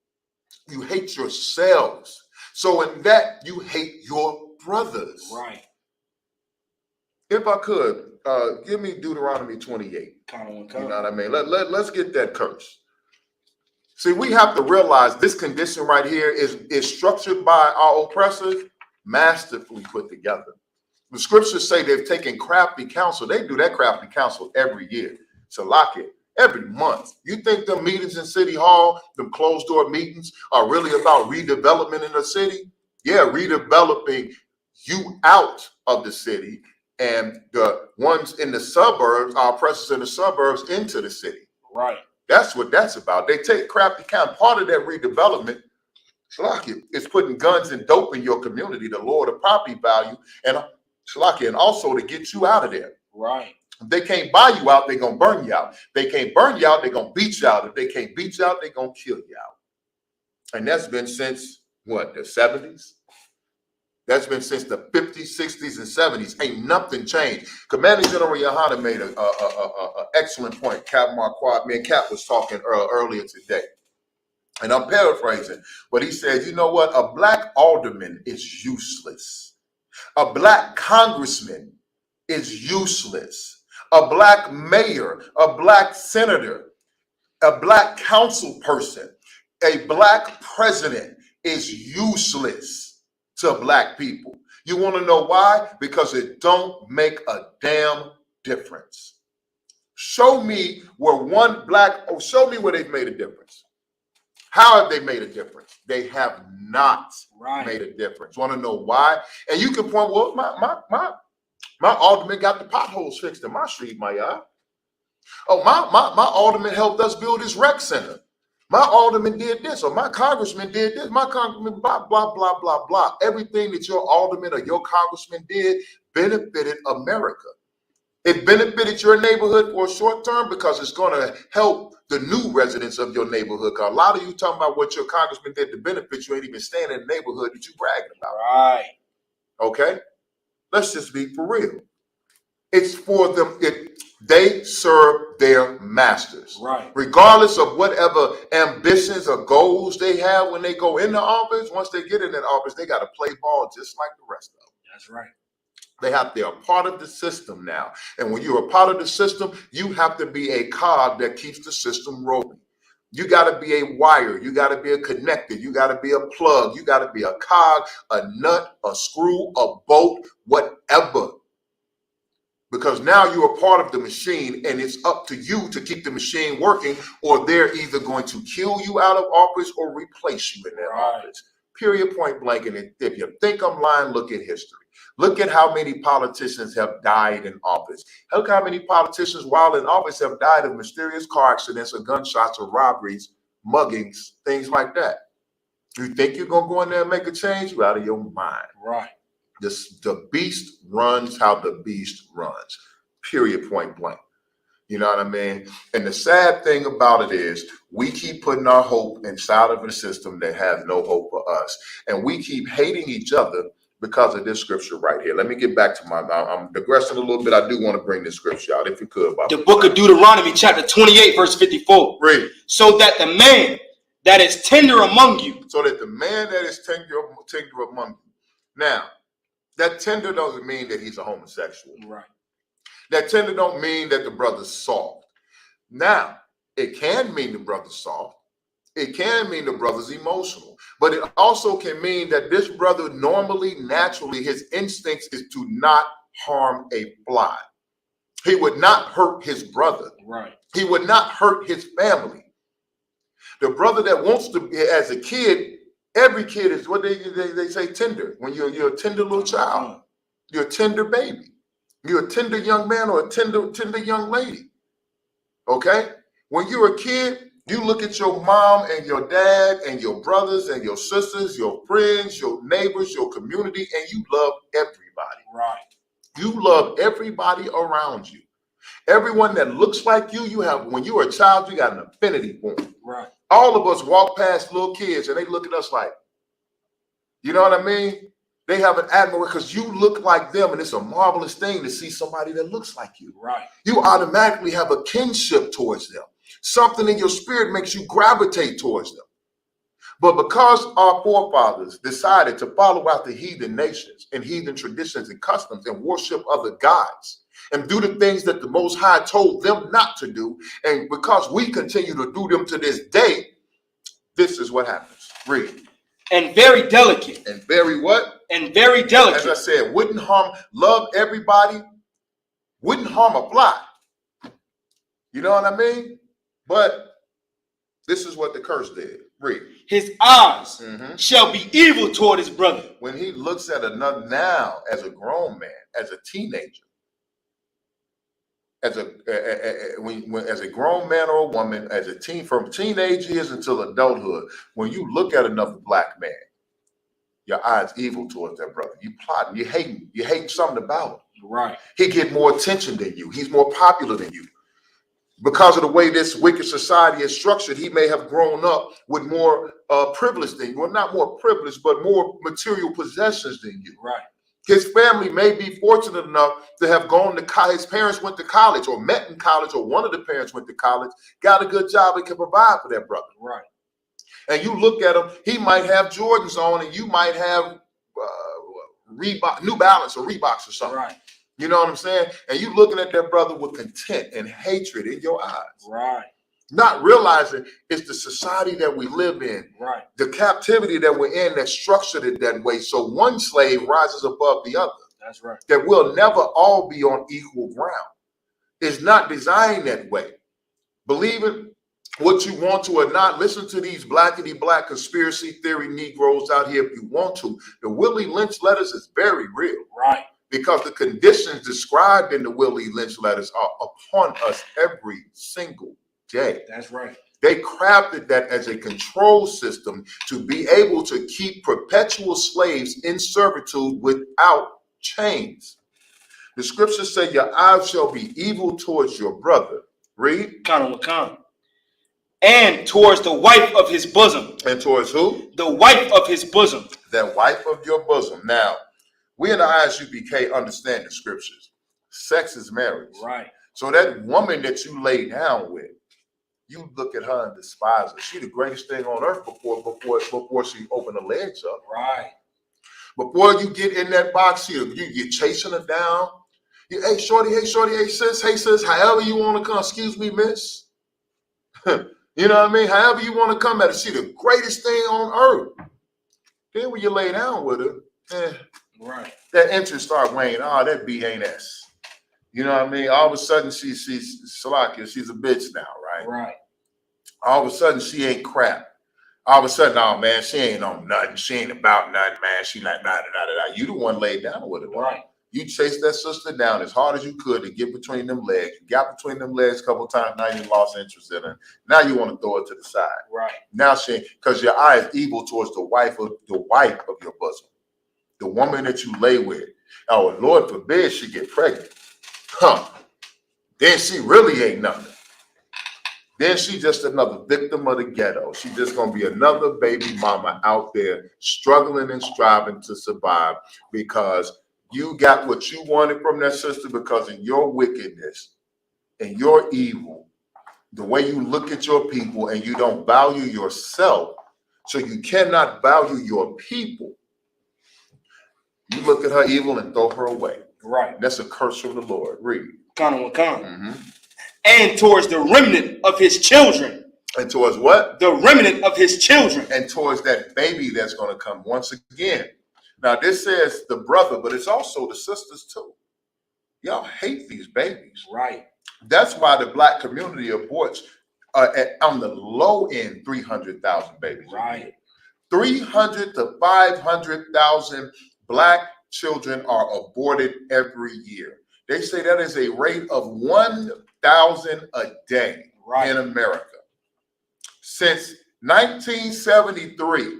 Speaker 3: You hate yourselves. So in that, you hate your brothers.
Speaker 1: Right.
Speaker 3: If I could, give me Deuteronomy 28. You know what I mean? Let's get that curse. See, we have to realize this condition right here is structured by our oppressors, masterfully put together. The scriptures say they've taken crafty counsel. They do that crafty counsel every year. So lock it. every month. You think the meetings in City Hall, them closed door meetings, are really about redevelopment in the city? Yeah, redeveloping you out of the city, and the ones in the suburbs, our oppressors in the suburbs, into the city.
Speaker 1: Right.
Speaker 3: That's what that's about. They take crafty count. Part of that redevelopment, Shalaki, is putting guns and dope in your community to lower the property value, and Shalaki, and also to get you out of there.
Speaker 1: Right.
Speaker 3: If they can't buy you out, they're gonna burn you out. If they can't burn you out, they're gonna beat you out. If they can't beat you out, they're gonna kill you out. And that's been since what, the 70s? That's been since the 50s, 60s, and 70s. Ain't nothing changed. Commander General Yohana made an excellent point. Cap Marquardt, me and Cap was talking earlier today. And I'm paraphrasing, but he said, you know what? A black alderman is useless. A black congressman is useless. A black mayor, a black senator, a black council person, a black president is useless to black people. You want to know why? Because it don't make a damn difference. Show me where show me where they've made a difference. How have they made a difference? They have not made a difference. Want to know why? And you can point, well, my alderman got the potholes fixed in my street, my y'all. Oh, my alderman helped us build this rec center. My alderman did this, or my congressman did this. My congressman, blah, blah, blah, blah, blah. Everything that your alderman or your congressman did benefited America. It benefited your neighborhood for a short term because it's going to help the new residents of your neighborhood. Because a lot of you talking about what your congressman did to benefit you ain't even staying in the neighborhood that you bragging about.
Speaker 1: Right.
Speaker 3: Okay? Let's just be for real. It's for them. They serve their masters.
Speaker 1: Right.
Speaker 3: Regardless of whatever ambitions or goals they have when they go into office, once they get in that office, they got to play ball just like the rest of them.
Speaker 1: That's right.
Speaker 3: They're a part of the system now. And when you're a part of the system, you have to be a cog that keeps the system rolling. You got to be a wire. You got to be a connector. You got to be a plug. You got to be a cog, a nut, a screw, a bolt, whatever. Because now you're a part of the machine, and it's up to you to keep the machine working, or they're either going to kill you out of office or replace you in that office. Period, point blank. And if you think I'm lying, look at history. Look at how many politicians have died in office. Look how many politicians while in office have died of mysterious car accidents or gunshots or robberies, muggings, things like that. You think you're going to go in there and make a change? You're out of your mind.
Speaker 1: Right.
Speaker 3: The beast runs how the beast runs. Period, point blank. You know what I mean? And the sad thing about it is we keep putting our hope inside of a system that has no hope for us. And we keep hating each other because of this scripture right here. Let me get back to I'm digressing a little bit. I do want to bring this scripture out, if you could.
Speaker 1: The book of Deuteronomy, chapter 28, verse 54.
Speaker 3: Read.
Speaker 1: So that the man that is tender among you.
Speaker 3: So that the man that is tender among you. Now, that tender doesn't mean that he's a homosexual.
Speaker 1: Right.
Speaker 3: That tender don't mean that the brother's soft. Now, it can mean the brother's soft. It can mean the brother's emotional. But it also can mean that this brother normally, naturally, his instincts is to not harm a fly. He would not hurt his brother.
Speaker 1: Right.
Speaker 3: He would not hurt his family. The brother that wants to, as a kid, every kid is what they say tender. When you're a tender little child, you're a tender baby. You're a tender young man or a tender young lady. Okay? When you're a kid, you look at your mom and your dad and your brothers and your sisters, your friends, your neighbors, your community, and you love everybody.
Speaker 1: Right.
Speaker 3: You love everybody around you. Everyone that looks like you, when you're a child, you got an affinity for them.
Speaker 1: Right.
Speaker 3: All of us walk past little kids and they look at us like, you know what I mean? They have an admiration because you look like them, and it's a marvelous thing to see somebody that looks like you.
Speaker 1: Right.
Speaker 3: You automatically have a kinship towards them. Something in your spirit makes you gravitate towards them. But because our forefathers decided to follow out the heathen nations and heathen traditions and customs and worship other gods and do the things that the Most High told them not to do, and because we continue to do them to this day, this is what happens. Read.
Speaker 1: And very delicate.
Speaker 3: And very what?
Speaker 1: And very delicate.
Speaker 3: As I said, wouldn't harm, love everybody, wouldn't harm a fly. You know what I mean? But this is what the curse did. Read.
Speaker 1: His eyes shall be evil toward his brother.
Speaker 3: When he looks at another now as a grown man, as a teenager, as a grown man or a woman, as a teen, from teenage years until adulthood, when you look at another black man, your eyes evil towards that brother. You plotting, you hating something about him.
Speaker 1: Right.
Speaker 3: He get more attention than you. He's more popular than you. Because of the way this wicked society is structured, he may have grown up with more privilege than you. Well, not more privilege, but more material possessions than you.
Speaker 1: Right.
Speaker 3: His family may be fortunate enough to have gone to college. His parents went to college or met in college, or one of the parents went to college, got a good job and can provide for that brother.
Speaker 1: Right.
Speaker 3: And you look at him, he might have Jordans on and you might have Reebok, New Balance or Reeboks or something.
Speaker 1: Right.
Speaker 3: You know what I'm saying? And you looking at that brother with contempt and hatred in your eyes.
Speaker 1: Right.
Speaker 3: Not realizing it's the society that we live in.
Speaker 1: Right.
Speaker 3: The captivity that we're in that structured it that way. So one slave rises above the other.
Speaker 1: That's right.
Speaker 3: That we'll never all be on equal ground. It's not designed that way. Believe it what you want to or not. Listen to these blackity black conspiracy theory Negroes out here if you want to. The Willie Lynch letters is very real.
Speaker 1: Right.
Speaker 3: Because the conditions described in the Willie Lynch letters are upon us every single day.
Speaker 1: That's right.
Speaker 3: They crafted that as a control system to be able to keep perpetual slaves in servitude without chains. The scriptures say your eyes shall be evil towards your brother. Read.
Speaker 1: And towards the wife of his bosom.
Speaker 3: And towards who?
Speaker 1: The wife of his bosom.
Speaker 3: That wife of your bosom. Now, we in the ISUPK understand the scriptures. Sex is marriage.
Speaker 1: Right.
Speaker 3: So that woman that you lay down with, you look at her and despise her. She the greatest thing on earth before she opened her legs up.
Speaker 1: Right.
Speaker 3: Before you get in that box here, you're chasing her down. Hey shorty, hey sis, however you want to come. Excuse me, miss. You know what I mean? However you want to come at her. She the greatest thing on earth. Then when you lay down with her,
Speaker 1: right,
Speaker 3: that interest start waning. Oh, that B ain't S. You know what I mean? All of a sudden, she's Salakia, she's a bitch now, right?
Speaker 1: Right.
Speaker 3: All of a sudden, she ain't crap. All of a sudden, oh man, she ain't on nothing. She ain't about nothing, man. She like da. You the one laid down with her, right? You chased that sister down as hard as you could to get between them legs. You got between them legs a couple times. Now you lost interest in her. Now you want to throw her to the side.
Speaker 1: Right.
Speaker 3: Now because your eye is evil towards the wife of your bosom, the woman that you lay with. Oh, Lord forbid she get pregnant. Then she really ain't nothing. Then she just another victim of the ghetto. She just gonna be another baby mama out there struggling and striving to survive because you got what you wanted from that sister because of your wickedness and your evil, the way you look at your people and you don't value yourself, so you cannot value your people. You look at her evil and throw her away.
Speaker 1: Right.
Speaker 3: That's a curse from the Lord. Read.
Speaker 1: And towards the remnant of his children.
Speaker 3: And towards what?
Speaker 1: The remnant of his children.
Speaker 3: And towards that baby that's going to come once again. Now, this says the brother, but it's also the sisters too. Y'all hate these babies.
Speaker 1: Right.
Speaker 3: That's why the black community aborts on the low end 300,000 babies.
Speaker 1: Right. 300
Speaker 3: to 500,000 black children are aborted every year. They say that is a rate of 1,000 a day in America. Since 1973,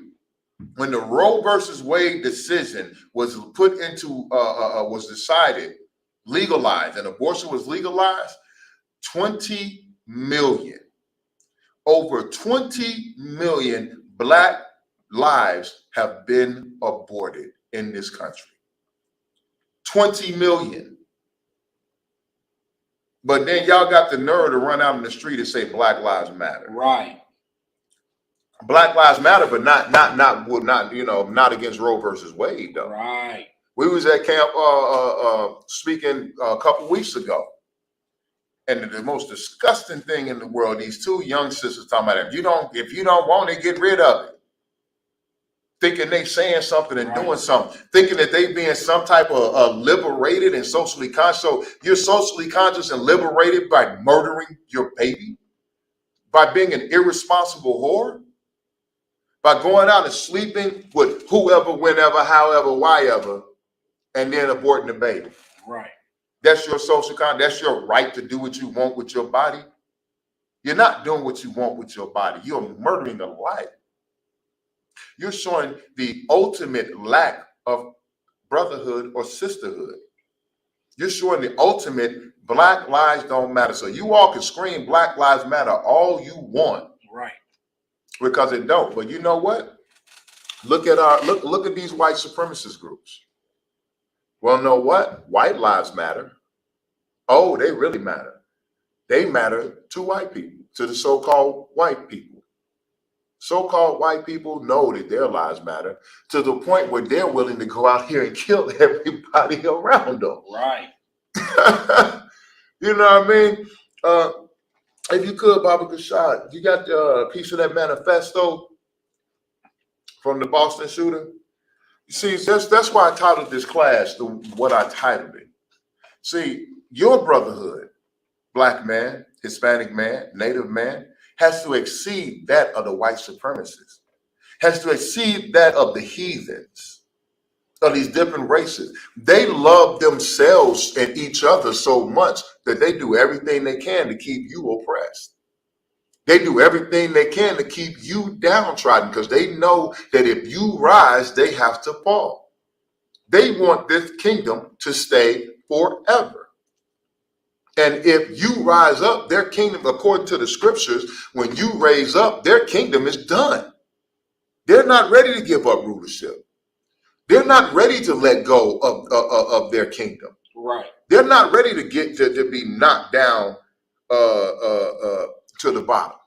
Speaker 3: when the Roe versus Wade decision was put into, was decided, legalized, and abortion was legalized, 20 million, over 20 million black lives have been aborted in this country. 20 million. But then y'all got the nerve to run out in the street and say Black Lives Matter.
Speaker 1: Right.
Speaker 3: Black Lives Matter, but not against Roe versus Wade, though.
Speaker 1: Right.
Speaker 3: We was at camp speaking a couple weeks ago. And the most disgusting thing in the world, these two young sisters talking about if you don't want it, get rid of it. Thinking they saying something and doing something, thinking that they being some type of liberated and socially conscious. So you're socially conscious and liberated by murdering your baby. By being an irresponsible whore? By going out and sleeping with whoever, whenever, however, why ever, and then aborting the baby?
Speaker 1: Right.
Speaker 3: That's your social contract. That's your right to do what you want with your body. You're not doing what you want with your body. You're murdering a life. You're showing the ultimate lack of brotherhood or sisterhood. You're showing the ultimate Black lives don't matter. So you all can scream Black Lives Matter all you want.
Speaker 1: Right.
Speaker 3: Because it don't. But you know what? Look at these white supremacist groups. Well, know what? White lives matter. Oh, they really matter. They matter to white people, to the so-called white people. So-called white people know that their lives matter to the point where they're willing to go out here and kill everybody around them.
Speaker 1: Right.
Speaker 3: You know what I mean? If you could, Baba Kashad, you got the piece of that manifesto from the Boston shooter? You see, that's why I titled this class what I titled it. See, your brotherhood, Black man, Hispanic man, Native man, has to exceed that of the white supremacists, has to exceed that of the heathens, of these different races. They love themselves and each other so much that they do everything they can to keep you oppressed. They do everything they can to keep you downtrodden because they know that if you rise, they have to fall. They want this kingdom to stay forever. And if you rise up, their kingdom, according to the scriptures, when you raise up, their kingdom is done. They're not ready to give up rulership. They're not ready to let go of their kingdom.
Speaker 1: Right.
Speaker 3: They're not ready to get to be knocked down to the bottom.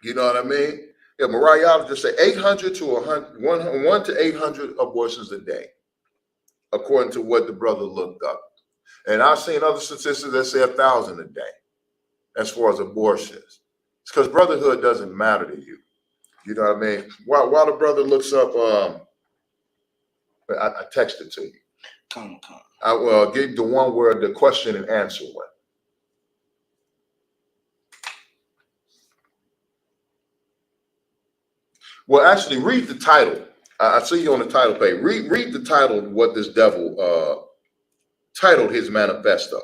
Speaker 3: You know what I mean? Yeah, Mariah just say 800 to 1 to 800 abortions a day, according to what the brother looked up. And I've seen other statistics that say 1,000 a day as far as abortions. It's because brotherhood doesn't matter to you. You know what I mean? While the brother looks up, I texted to you.
Speaker 1: Come.
Speaker 3: I will give the one where the question and answer went. Well, actually, read the title. I see you on the title page. Read the title of what this devil titled his manifesto.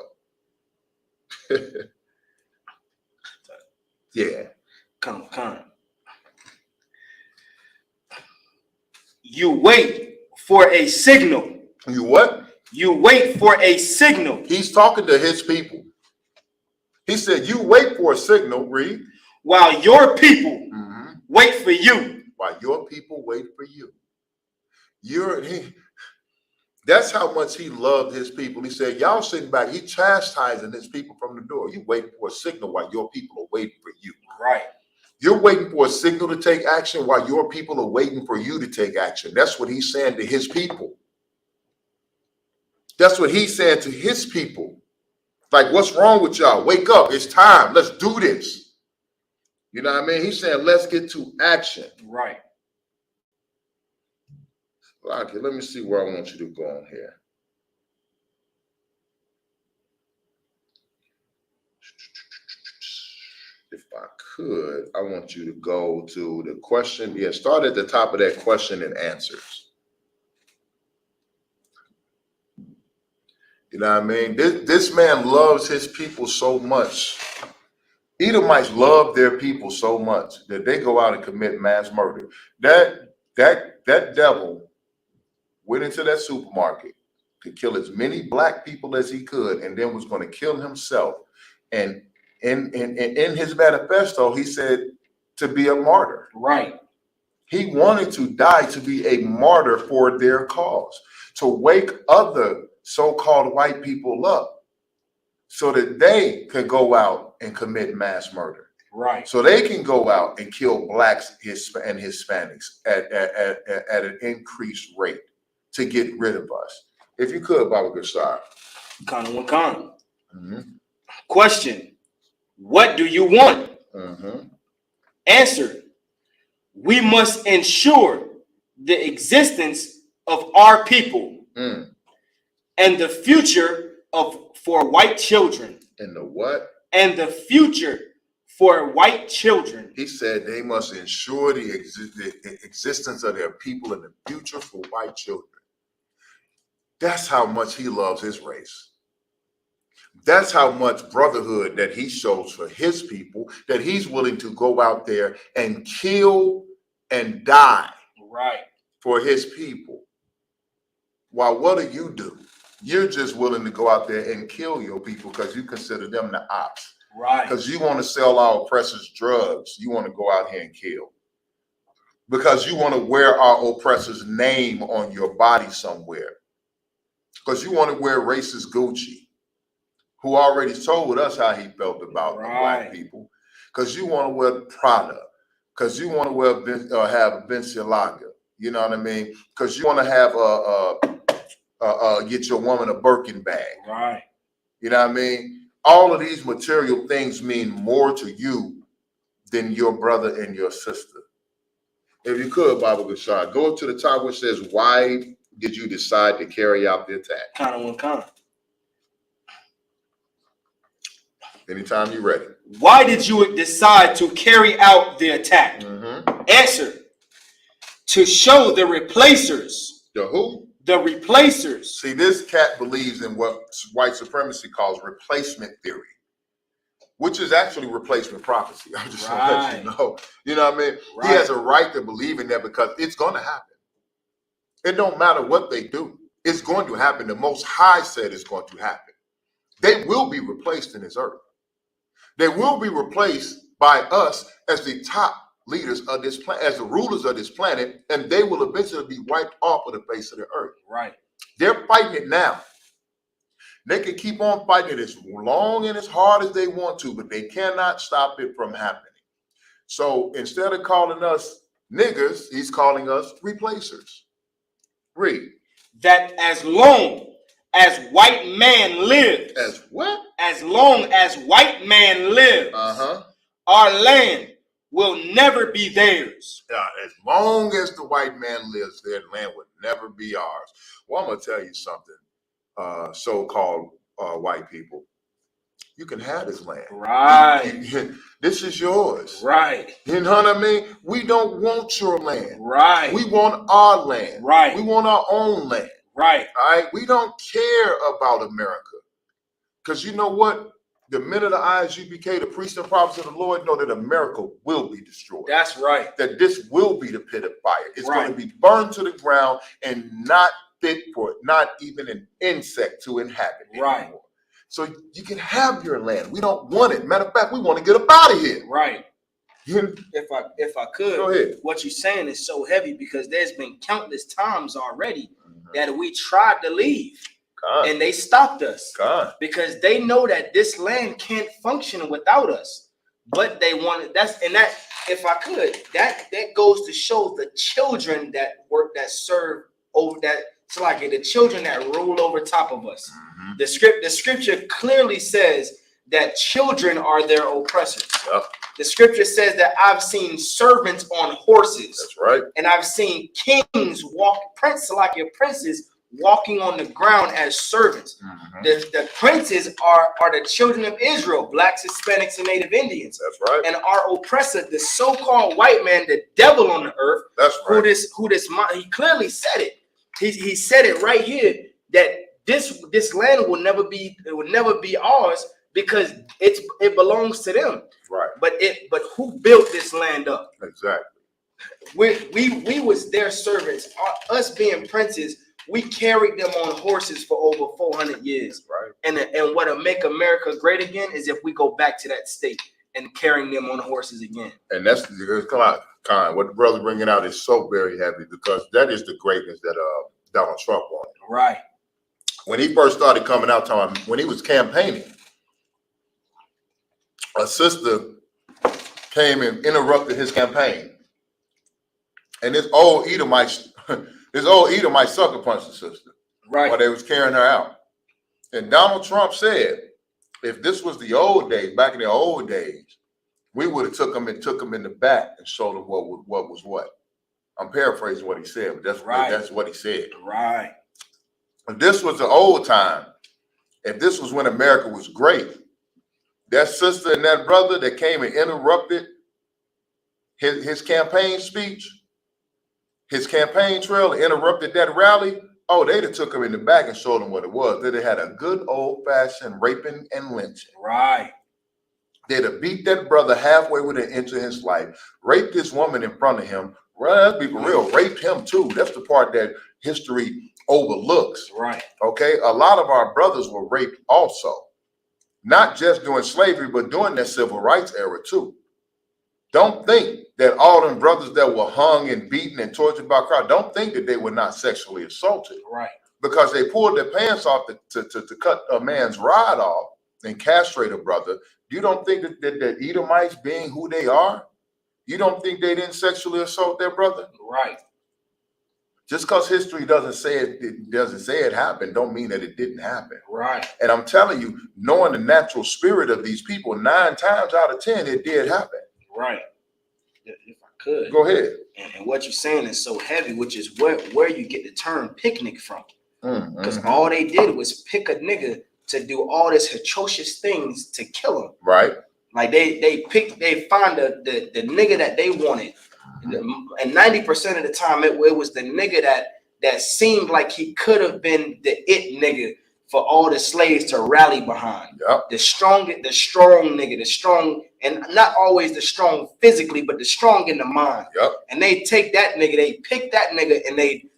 Speaker 3: Yeah.
Speaker 1: Come. You wait for a signal.
Speaker 3: You what?
Speaker 1: You wait for a signal.
Speaker 3: He's talking to his people. He said, you wait for a signal, read.
Speaker 1: While your people wait for you.
Speaker 3: While your people wait for you. That's how much he loved his people. He said, y'all sitting back, he chastising his people from the door. You waiting for a signal while your people are waiting for you.
Speaker 1: Right.
Speaker 3: You're waiting for a signal to take action while your people are waiting for you to take action. That's what he's saying to his people. That's what he's saying to his people. Like, what's wrong with y'all? Wake up. It's time. Let's do this. You know what I mean? He's saying, let's get to action.
Speaker 1: Right.
Speaker 3: Okay, let me see where I want you to go on here. If I could, I want you to go to the question. Yeah, start at the top of that question and answers. You know what I mean? This man loves his people so much. Edomites love their people so much that they go out and commit mass murder. That devil went into that supermarket to kill as many black people as he could, and then was going to kill himself. And in his manifesto, he said to be a martyr.
Speaker 1: Right.
Speaker 3: He wanted to die to be a martyr for their cause, to wake other so-called white people up so that they could go out and commit mass murder.
Speaker 1: Right.
Speaker 3: So they can go out and kill blacks and Hispanics at an increased rate to get rid of us. If you could, Baba Gashar.
Speaker 1: Khan. Question. What do you want? Answer. We must ensure the existence of our people and the future for white children.
Speaker 3: And the what?
Speaker 1: And the future for white children.
Speaker 3: He said they must ensure the existence of their people in the future for white children. That's how much he loves his race. That's how much brotherhood that he shows for his people, that he's willing to go out there and kill and die for his people. While what do? You're just willing to go out there and kill your people because you consider them the ops.
Speaker 1: Right.
Speaker 3: Because you want to sell our oppressors drugs. You want to go out here and kill. Because you want to wear our oppressor's name on your body somewhere. Because you want to wear racist Gucci, who already told us how he felt about the black people. Because you want to wear Prada. Because you want to wear have Balenciaga. You know what I mean? Because you want to have get your woman a Birkin bag.
Speaker 1: Right.
Speaker 3: You know what I mean? All of these material things mean more to you than your brother and your sister. If you could, Baba Gashad, go up to the top which says, why did you decide to carry out the attack?
Speaker 1: Kind.
Speaker 3: Anytime you're ready.
Speaker 1: Why did you decide to carry out the attack? Answer. To show the replacers.
Speaker 3: The who?
Speaker 1: The replacers.
Speaker 3: See, this cat believes in what white supremacy calls replacement theory, which is actually replacement prophecy. I'm just going to let you know. You know what I mean? Right. He has a right to believe in that because it's going to happen. It don't matter what they do. It's going to happen. The Most High said it's going to happen. They will be replaced in this earth. They will be replaced by us as the top leaders of this planet, as the rulers of this planet, and they will eventually be wiped off of the face of the earth.
Speaker 1: Right.
Speaker 3: They're fighting it now. They can keep on fighting it as long and as hard as they want to, but they cannot stop it from happening. So instead of calling us niggers, he's calling us replacers. Read.
Speaker 1: That as long as white man lives.
Speaker 3: As what?
Speaker 1: As long as white man lives. Our land will never be theirs.
Speaker 3: As long as the white man lives, their land would never be ours. Well, I'm going to tell you something, so-called white people. You can have this land.
Speaker 1: Right.
Speaker 3: This is yours.
Speaker 1: Right.
Speaker 3: You know what I mean? We don't want your land.
Speaker 1: Right.
Speaker 3: We want our land.
Speaker 1: Right.
Speaker 3: We want our own land.
Speaker 1: Right.
Speaker 3: All right? We don't care about America. Because you know what? The men of the Isupk, the priests and prophets of the Lord, know that America will be destroyed.
Speaker 1: That's right.
Speaker 3: That this will be the pit of fire. It's going to be burned to the ground and not fit for not even an insect to inhabit anymore. So you can have your land. We don't want it. Matter of fact, we want to get up out of here.
Speaker 1: Right. If I could,
Speaker 3: go ahead.
Speaker 1: What you're saying is so heavy because there's been countless times already that we tried to leave. And they stopped us because they know that this land can't function without us. But they wanted if I could, that goes to show the children that serve over that. It's like the children that rule over top of us. The scripture clearly says that children are their oppressors. The scripture says that I've seen servants on horses.
Speaker 3: That's right.
Speaker 1: And I've seen kings princes walking on the ground as servants. The princes are the children of Israel, blacks, Hispanics, and Native Indians.
Speaker 3: That's right.
Speaker 1: And our oppressor, the so-called white man, the devil on the earth,
Speaker 3: that's right.
Speaker 1: He clearly said it. He said it right here that this land will never be ours because it belongs to them.
Speaker 3: Right.
Speaker 1: But who built this land up?
Speaker 3: Exactly.
Speaker 1: We was their servants. Us being princes, we carried them on horses for over 400 years.
Speaker 3: Right.
Speaker 1: And what'll make America great again is if we go back to that state and carrying them on horses again.
Speaker 3: And that's what the brother bringing out is so very heavy because that is the greatness that Donald Trump wanted.
Speaker 1: Right.
Speaker 3: When he first started coming out, when he was campaigning, a sister came and interrupted his campaign, and this old Edomite sucker punched the sister.
Speaker 1: Right.
Speaker 3: While they was carrying her out. And Donald Trump said, if this was the old days, back in the old days, we would have took him in the back and showed him what was what. I'm paraphrasing what he said, but that's right. That's what he said.
Speaker 1: Right.
Speaker 3: If this was the old time, if this was when America was great, that sister and that brother that came and interrupted his campaign speech, his campaign trail, interrupted that rally, oh, they'd have took him in the back and showed him what it was. They'd have had a good old-fashioned raping and lynching.
Speaker 1: Right.
Speaker 3: They'd have beat that brother halfway with an inch of his life, raped this woman in front of him. Well, let's be for real, raped him too. That's the part that history overlooks.
Speaker 1: Right.
Speaker 3: Okay, a lot of our brothers were raped also. Not just during slavery, but during that civil rights era too. Don't think that all them brothers that were hung and beaten and tortured by crowd, don't think that they were not sexually assaulted.
Speaker 1: Right.
Speaker 3: Because they pulled their pants off to cut a man's rod off and castrate a brother. You don't think that the Edomites, being who they are, you don't think they didn't sexually assault their brother?
Speaker 1: Right.
Speaker 3: Just because history doesn't say it happened, don't mean that it didn't happen.
Speaker 1: Right.
Speaker 3: And I'm telling you, knowing the natural spirit of these people, 9 times out of 10, it did happen.
Speaker 1: Right. If I could.
Speaker 3: Go ahead.
Speaker 1: And what you're saying is so heavy, which is where you get the term picnic from. Because all they did was pick a nigga to do all this atrocious things to kill him.
Speaker 3: Right.
Speaker 1: Like they find the nigga that they wanted. And 90% of the time it was the nigga that seemed like he could have been the it nigga for all the slaves to rally behind.
Speaker 3: Yep.
Speaker 1: The strong nigga, the strong, and not always the strong physically, but the strong in the mind.
Speaker 3: Yep.
Speaker 1: And they take that nigga, they pick that nigga, and they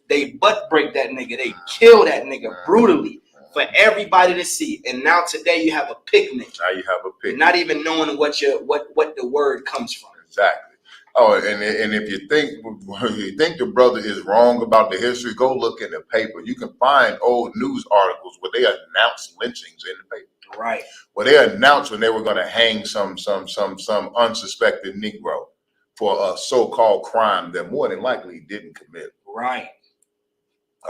Speaker 1: butt break that nigga, they kill that nigga brutally for everybody to see. And now today you have a picnic.
Speaker 3: Now you have a picnic.
Speaker 1: Not even knowing what the word comes from.
Speaker 3: Exactly. Oh, and if you think the brother is wrong about the history, go look in the paper. You can find old news articles where they announced lynchings in the paper.
Speaker 1: Right.
Speaker 3: Where they announced when they were going to hang some unsuspected Negro for a so-called crime that more than likely he didn't commit.
Speaker 1: Right.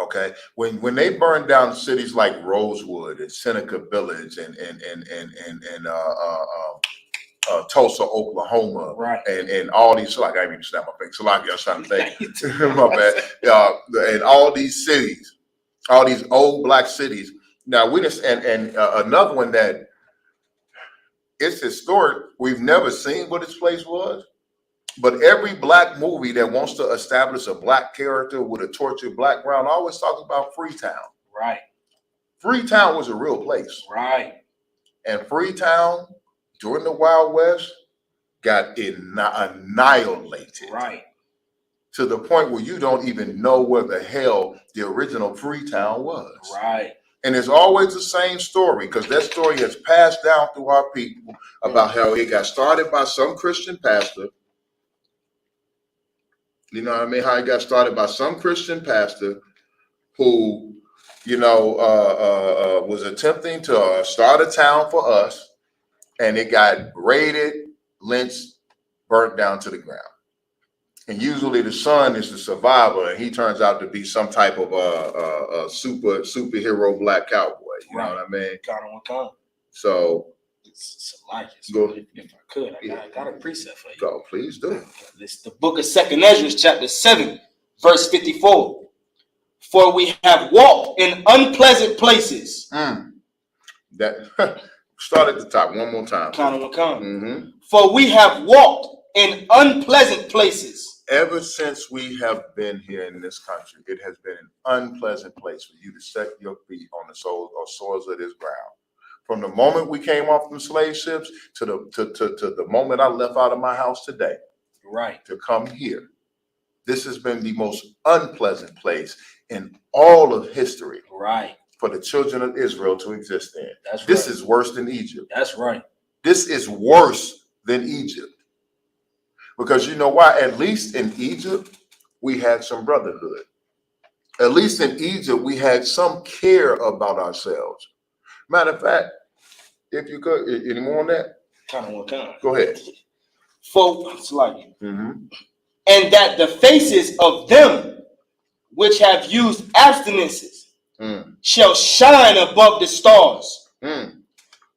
Speaker 3: Okay. When they burned down cities like Rosewood and Seneca Village and Tulsa, Oklahoma,
Speaker 1: right,
Speaker 3: and all these, like I even snap my face. So like I was trying to think, my bad. And all these cities, all these old black cities. Now we just and another one that it's historic. We've never seen what this place was, but every black movie that wants to establish a black character with a tortured background always talks about Freetown.
Speaker 1: Right.
Speaker 3: Freetown was a real place.
Speaker 1: Right.
Speaker 3: And Freetown, during the Wild West, got annihilated.
Speaker 1: Right.
Speaker 3: To the point where you don't even know where the hell the original Freetown was.
Speaker 1: Right.
Speaker 3: And it's always the same story, because that story has passed down through our people about how it got started by some Christian pastor. You know what I mean? How it got started by some Christian pastor who, was attempting to start a town for us. And it got raided, lynched, burnt down to the ground. And usually the son is the survivor, and he turns out to be some type of superhero black cowboy. You know what I mean? So
Speaker 1: it's like
Speaker 3: go.
Speaker 1: If I could, I got a precept for you.
Speaker 3: Go, please do.
Speaker 1: This the book of 2nd Ezra, chapter 7, verse 54. For we have walked in unpleasant places.
Speaker 3: That start at the top one more time.
Speaker 1: For we have walked in unpleasant places.
Speaker 3: Ever since we have been here in this country, it has been an unpleasant place for you to set your feet on the soils of this ground. From the moment we came off from slave ships to the moment I left out of my house today,
Speaker 1: right, to
Speaker 3: come here, this has been the most unpleasant place in all of history.
Speaker 1: Right.
Speaker 3: For the children of Israel to exist in.
Speaker 1: That's
Speaker 3: this
Speaker 1: right.
Speaker 3: is worse than Egypt.
Speaker 1: That's right.
Speaker 3: This is worse than Egypt. Because you know why? At least in Egypt, we had some brotherhood. At least in Egypt, we had some care about ourselves. Matter of fact, if you could, any more on that? Go ahead.
Speaker 1: For it's like and that the faces of them which have used abstinences shall shine above the stars,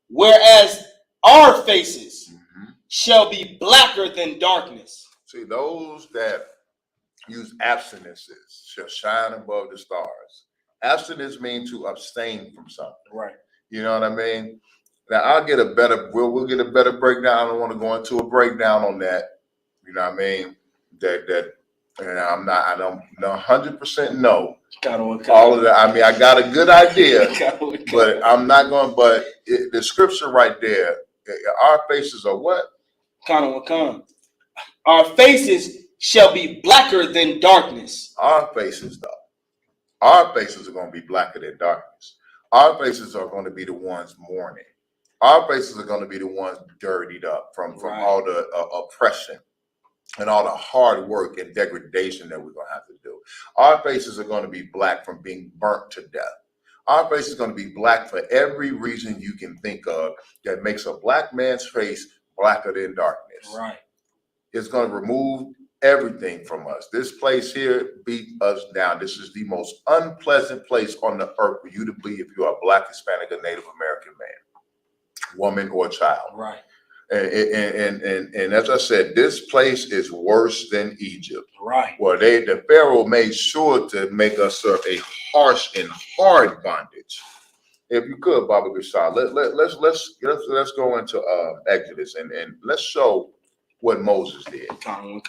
Speaker 1: whereas our faces shall be blacker than darkness.
Speaker 3: See, those that use abstinences shall shine above the stars. Abstinence means to abstain from something.
Speaker 1: Right.
Speaker 3: You know what I mean? Now I'll get a better. We'll get a better breakdown. I don't want to go into a breakdown on that. You know what I mean? That. And I'm not. I don't 100% know all of that. I mean, I got a good idea, but I'm not going. But the scripture right there, our faces are what?
Speaker 1: Our faces shall be blacker than darkness.
Speaker 3: Our faces, though. Our faces are going to be blacker than darkness. Our faces are going to be the ones mourning. Our faces are going to be the ones dirtied up from all the oppression and all the hard work and degradation that we're going to have to do. Our faces are going to be black from being burnt to death. Our face is going to be black for every reason you can think of that makes a black man's face blacker than darkness.
Speaker 1: Right.
Speaker 3: It's going to remove everything from us. This place here beat us down. This is the most unpleasant place on the earth for you to be if you are a Black, Hispanic, or Native American man, woman, or child.
Speaker 1: Right.
Speaker 3: And as I said, this place is worse than Egypt.
Speaker 1: Right.
Speaker 3: Well, the Pharaoh made sure to make us serve a harsh and hard bondage. If you could, Baba Gashar, let's go into Exodus and let's show what Moses did.
Speaker 1: Come.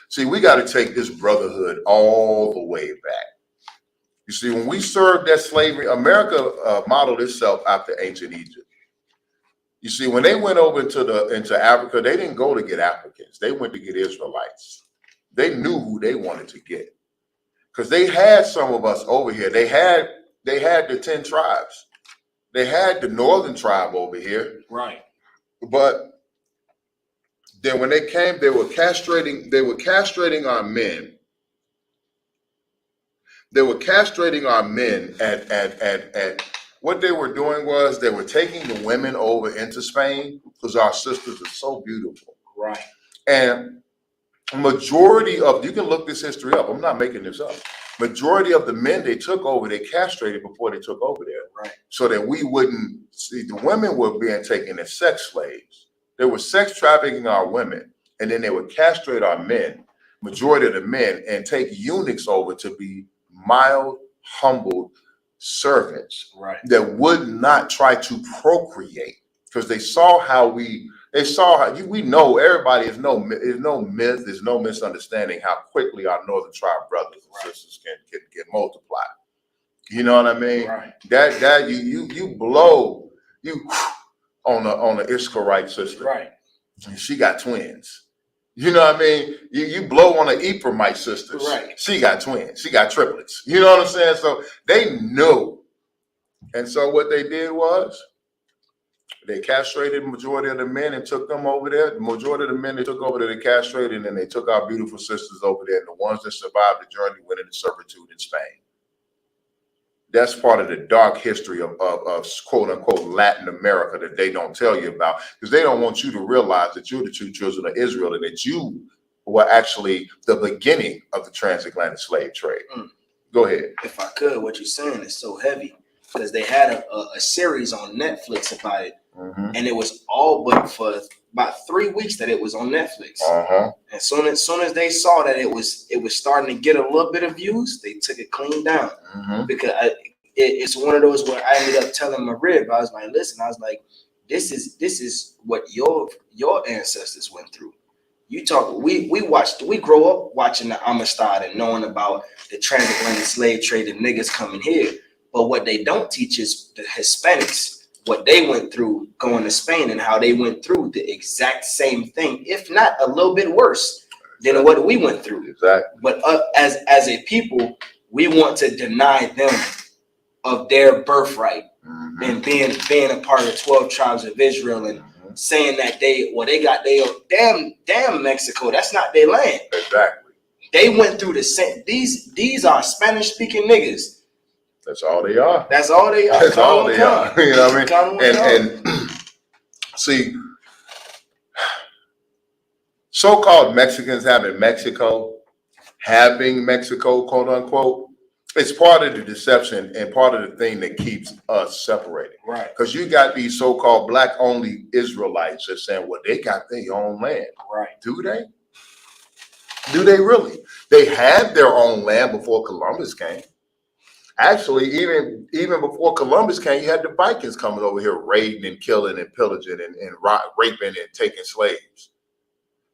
Speaker 3: See, we got to take this brotherhood all the way back. You see, when we served that slavery, America modeled itself after ancient Egypt. You see, when they went over into Africa, they didn't go to get Africans. They went to get Israelites. They knew who they wanted to get because they had some of us over here. They had the 10 tribes. They had the northern tribe over here.
Speaker 1: Right.
Speaker 3: But then when they came, they were castrating our men. They were castrating our men at what they were doing was they were taking the women over into Spain because our sisters are so beautiful.
Speaker 1: Right.
Speaker 3: And majority of, you can look this history up. I'm not making this up. Majority of the men they took over, they castrated before they took over there.
Speaker 1: Right.
Speaker 3: So that we wouldn't see, the women were being taken as sex slaves. They were sex trafficking our women, and then they would castrate our men, majority of the men, and take eunuchs over to be mild, humble servants.
Speaker 1: Right.
Speaker 3: That would not try to procreate because they saw how we know everybody is no myth, there's no misunderstanding how quickly our northern tribe brothers and sisters can multiply. You know what I mean?
Speaker 1: Right.
Speaker 3: That you blow on the Ishkarite sister.
Speaker 1: Right.
Speaker 3: And she got twins. You know what I mean? You blow on the Ephraimite sisters.
Speaker 1: Right.
Speaker 3: She got twins. She got triplets. You know what I'm saying? So they knew. And so what they did was they castrated the majority of the men and took them over there. The majority of the men they took over there, they castrated, and then they took our beautiful sisters over there. And the ones that survived the journey went into servitude in Spain. That's part of the dark history of quote unquote Latin America that they don't tell you about because they don't want you to realize that you're the true children of Israel and that you were actually the beginning of the transatlantic slave trade. Go ahead.
Speaker 1: If I could, what you're saying is so heavy because they had a series on Netflix about it, and it was all but for about 3 weeks that it was on Netflix. And soon as they saw that it was starting to get a little bit of views, they took it clean down because it's one of those where I ended up telling my rib, I was like, listen, I was like, this is what your ancestors went through. You talk, we grow up watching the Amistad and knowing about the transatlantic slave trade and niggas coming here. But what they don't teach is the Hispanics, what they went through going to Spain and how they went through the exact same thing, if not a little bit worse than what we went through.
Speaker 3: Exactly.
Speaker 1: But as a people, we want to deny them of their birthright and being a part of the 12 tribes of Israel and saying that they got their damn Mexico. That's not their land.
Speaker 3: Exactly.
Speaker 1: They went through the same. These are Spanish speaking niggas.
Speaker 3: That's all they are.
Speaker 1: That's all they are.
Speaker 3: That's all they are. You know what I mean? And see, so-called Mexicans having Mexico, quote unquote, it's part of the deception and part of the thing that keeps us separated.
Speaker 1: Right.
Speaker 3: Because you got these so-called black-only Israelites that saying, well, they got their own land.
Speaker 1: Right.
Speaker 3: Do they? Do they really? They had their own land before Columbus came. Actually, even before Columbus came, you had the Vikings coming over here raiding and killing and pillaging and raping and taking slaves.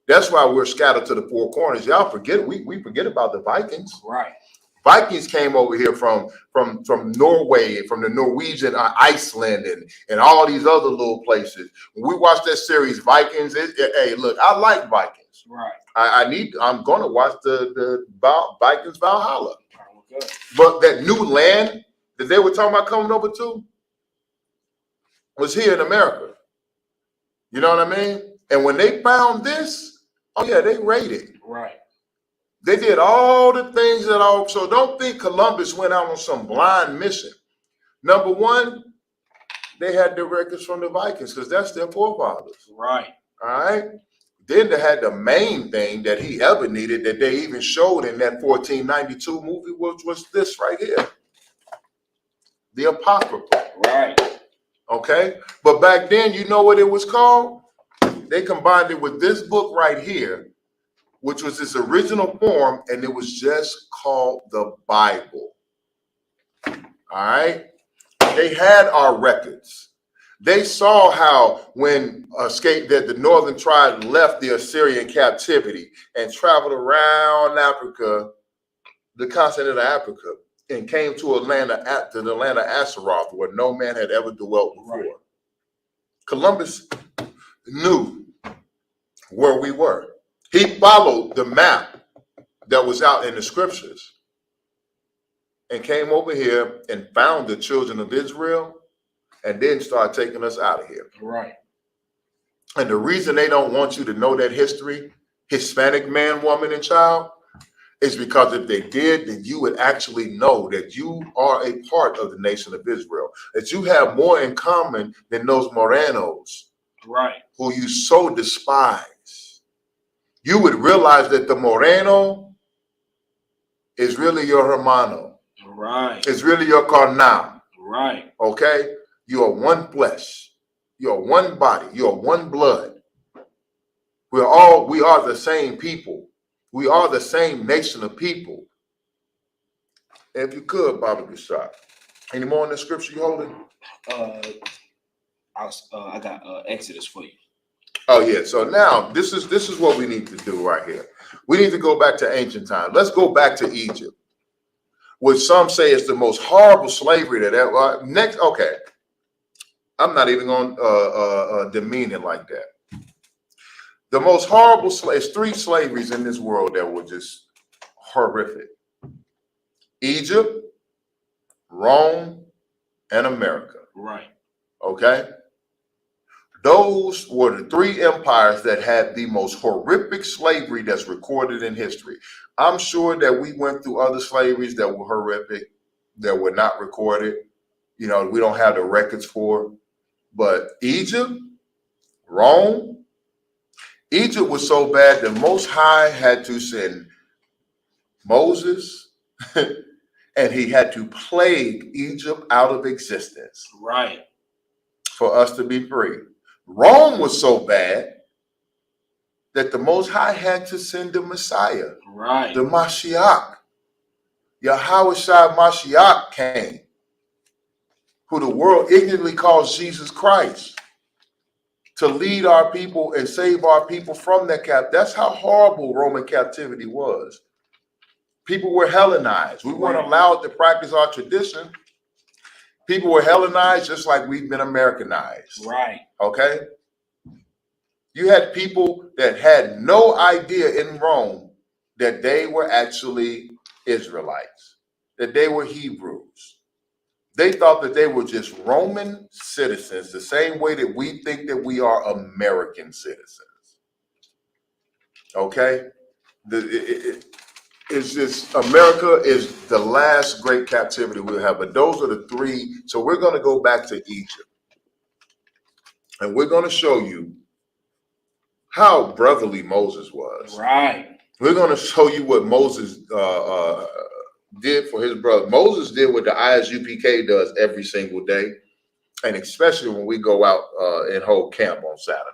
Speaker 3: That's why we're scattered to the four corners. Y'all forget, we forget about the Vikings.
Speaker 1: Right.
Speaker 3: Vikings came over here from Norway, from the Norwegian Iceland and all these other little places. When we watched that series Vikings, hey, look, I like Vikings.
Speaker 1: Right.
Speaker 3: I'm gonna watch the Vikings Valhalla.
Speaker 1: Okay.
Speaker 3: But that new land that they were talking about coming over to was here in America. You know what I mean? And when they found this, oh yeah, they raided.
Speaker 1: Right.
Speaker 3: They did all the things that all. So don't think Columbus went out on some blind mission. Number one, they had the records from the Vikings because that's their forefathers.
Speaker 1: Right.
Speaker 3: All right. Then they had the main thing that he ever needed that they even showed in that 1492 movie, which was this right here, the Apocrypha.
Speaker 1: Right.
Speaker 3: Okay. But back then, you know what it was called? They combined it with this book right here, which was its original form, and it was just called the Bible. All right. They had our records. They saw how when the northern tribe left the Assyrian captivity and traveled around Africa, the continent of Africa, and came to the land of Asaroth, where no man had ever dwelt before. Right. Columbus knew where we were. He followed the map that was out in the scriptures and came over here and found the children of Israel and then start taking us out of here.
Speaker 1: Right.
Speaker 3: And the reason they don't want you to know that history, Hispanic man, woman, and child, is because if they did, then you would actually know that you are a part of the nation of Israel, that you have more in common than those Morenos,
Speaker 1: right,
Speaker 3: who you so despise. You would realize that the Moreno is really your hermano.
Speaker 1: Right.
Speaker 3: It's really your carnal.
Speaker 1: Right.
Speaker 3: Okay? You are one flesh. You are one body. You are one blood. We are the same people. We are the same nation of people. If you could, Baba Gashad. Any more in the scripture you holding?
Speaker 1: I got Exodus for you.
Speaker 3: Oh yeah. So now this is what we need to do right here. We need to go back to ancient times. Let's go back to Egypt, which some say is the most horrible slavery that ever. Next, okay. I'm not even going to demean it like that. The most horrible slaves, three slaveries in this world that were just horrific. Egypt, Rome, and America.
Speaker 1: Right.
Speaker 3: Okay? Those were the three empires that had the most horrific slavery that's recorded in history. I'm sure that we went through other slaveries that were horrific, that were not recorded. You know, we don't have the records for. But Egypt, Rome, Egypt was so bad that Most High had to send Moses and he had to plague Egypt out of existence.
Speaker 1: Right.
Speaker 3: For us to be free. Rome was so bad that the Most High had to send the Messiah.
Speaker 1: Right.
Speaker 3: The Mashiach. Yahushua Mashiach came, who the world ignorantly calls Jesus Christ, to lead our people and save our people from that captivity. That's how horrible Roman captivity was. People were Hellenized. We weren't allowed to practice our tradition. People were Hellenized just like we've been Americanized.
Speaker 1: Right.
Speaker 3: Okay? You had people that had no idea in Rome that they were actually Israelites, that they were Hebrews. They thought that they were just Roman citizens, the same way that we think that we are American citizens. Okay? It's just, America is the last great captivity we'll have. But those are the three. So we're going to go back to Egypt. And we're going to show you how brotherly Moses was.
Speaker 1: Right.
Speaker 3: We're going to show you what Moses did for his brother. Moses did what the ISUPK does every single day, and especially when we go out and hold camp on Saturday.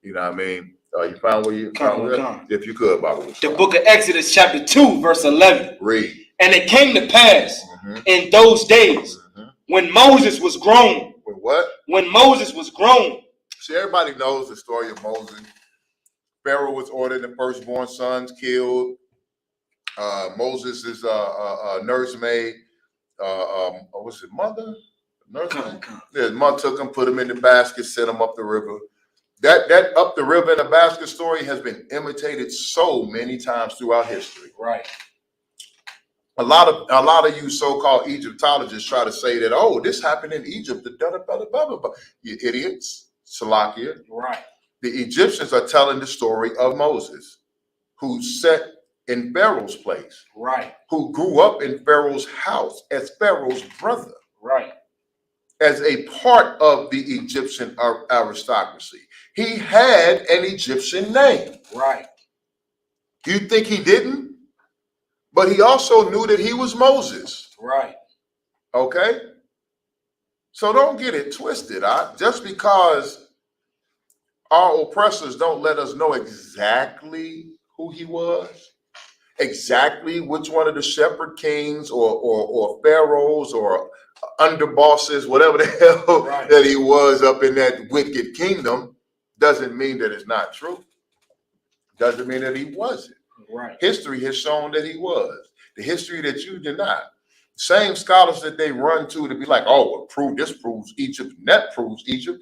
Speaker 3: You know what I mean? You found where you found it? If you could, Baba.
Speaker 1: The book of Exodus chapter 2 verse 11.
Speaker 3: Read.
Speaker 1: And it came to pass
Speaker 3: Mm-hmm.
Speaker 1: in those days
Speaker 3: Mm-hmm.
Speaker 1: when Moses was grown.
Speaker 3: With what?
Speaker 1: When Moses was grown.
Speaker 3: See, everybody knows the story of Moses. Pharaoh was ordered the firstborn sons killed. Moses' nursemaid, what's it, mother? Nursemaid? Yeah, his mother took him, put him in the basket, sent him up the river. That up the river in the basket story has been imitated so many times throughout history.
Speaker 1: Right.
Speaker 3: A lot of you so-called Egyptologists try to say that, oh, this happened in Egypt. You idiots, Salakia.
Speaker 1: Right.
Speaker 3: The Egyptians are telling the story of Moses, who sat in Pharaoh's place.
Speaker 1: Right.
Speaker 3: Who grew up in Pharaoh's house as Pharaoh's brother.
Speaker 1: Right.
Speaker 3: As a part of the Egyptian aristocracy. He had an Egyptian name.
Speaker 1: Right.
Speaker 3: You think he didn't? But he also knew that he was Moses.
Speaker 1: Right.
Speaker 3: Okay? So don't get it twisted. Just because our oppressors don't let us know exactly who he was, exactly which one of the shepherd kings or pharaohs or underbosses, whatever the hell
Speaker 1: right.
Speaker 3: that he was up in that wicked kingdom, doesn't mean that it's not true. Doesn't mean that he wasn't.
Speaker 1: Right.
Speaker 3: History has shown that he was. The history that you deny. Same scholars that they run to be like, oh, well, this proves Egypt, and that proves Egypt.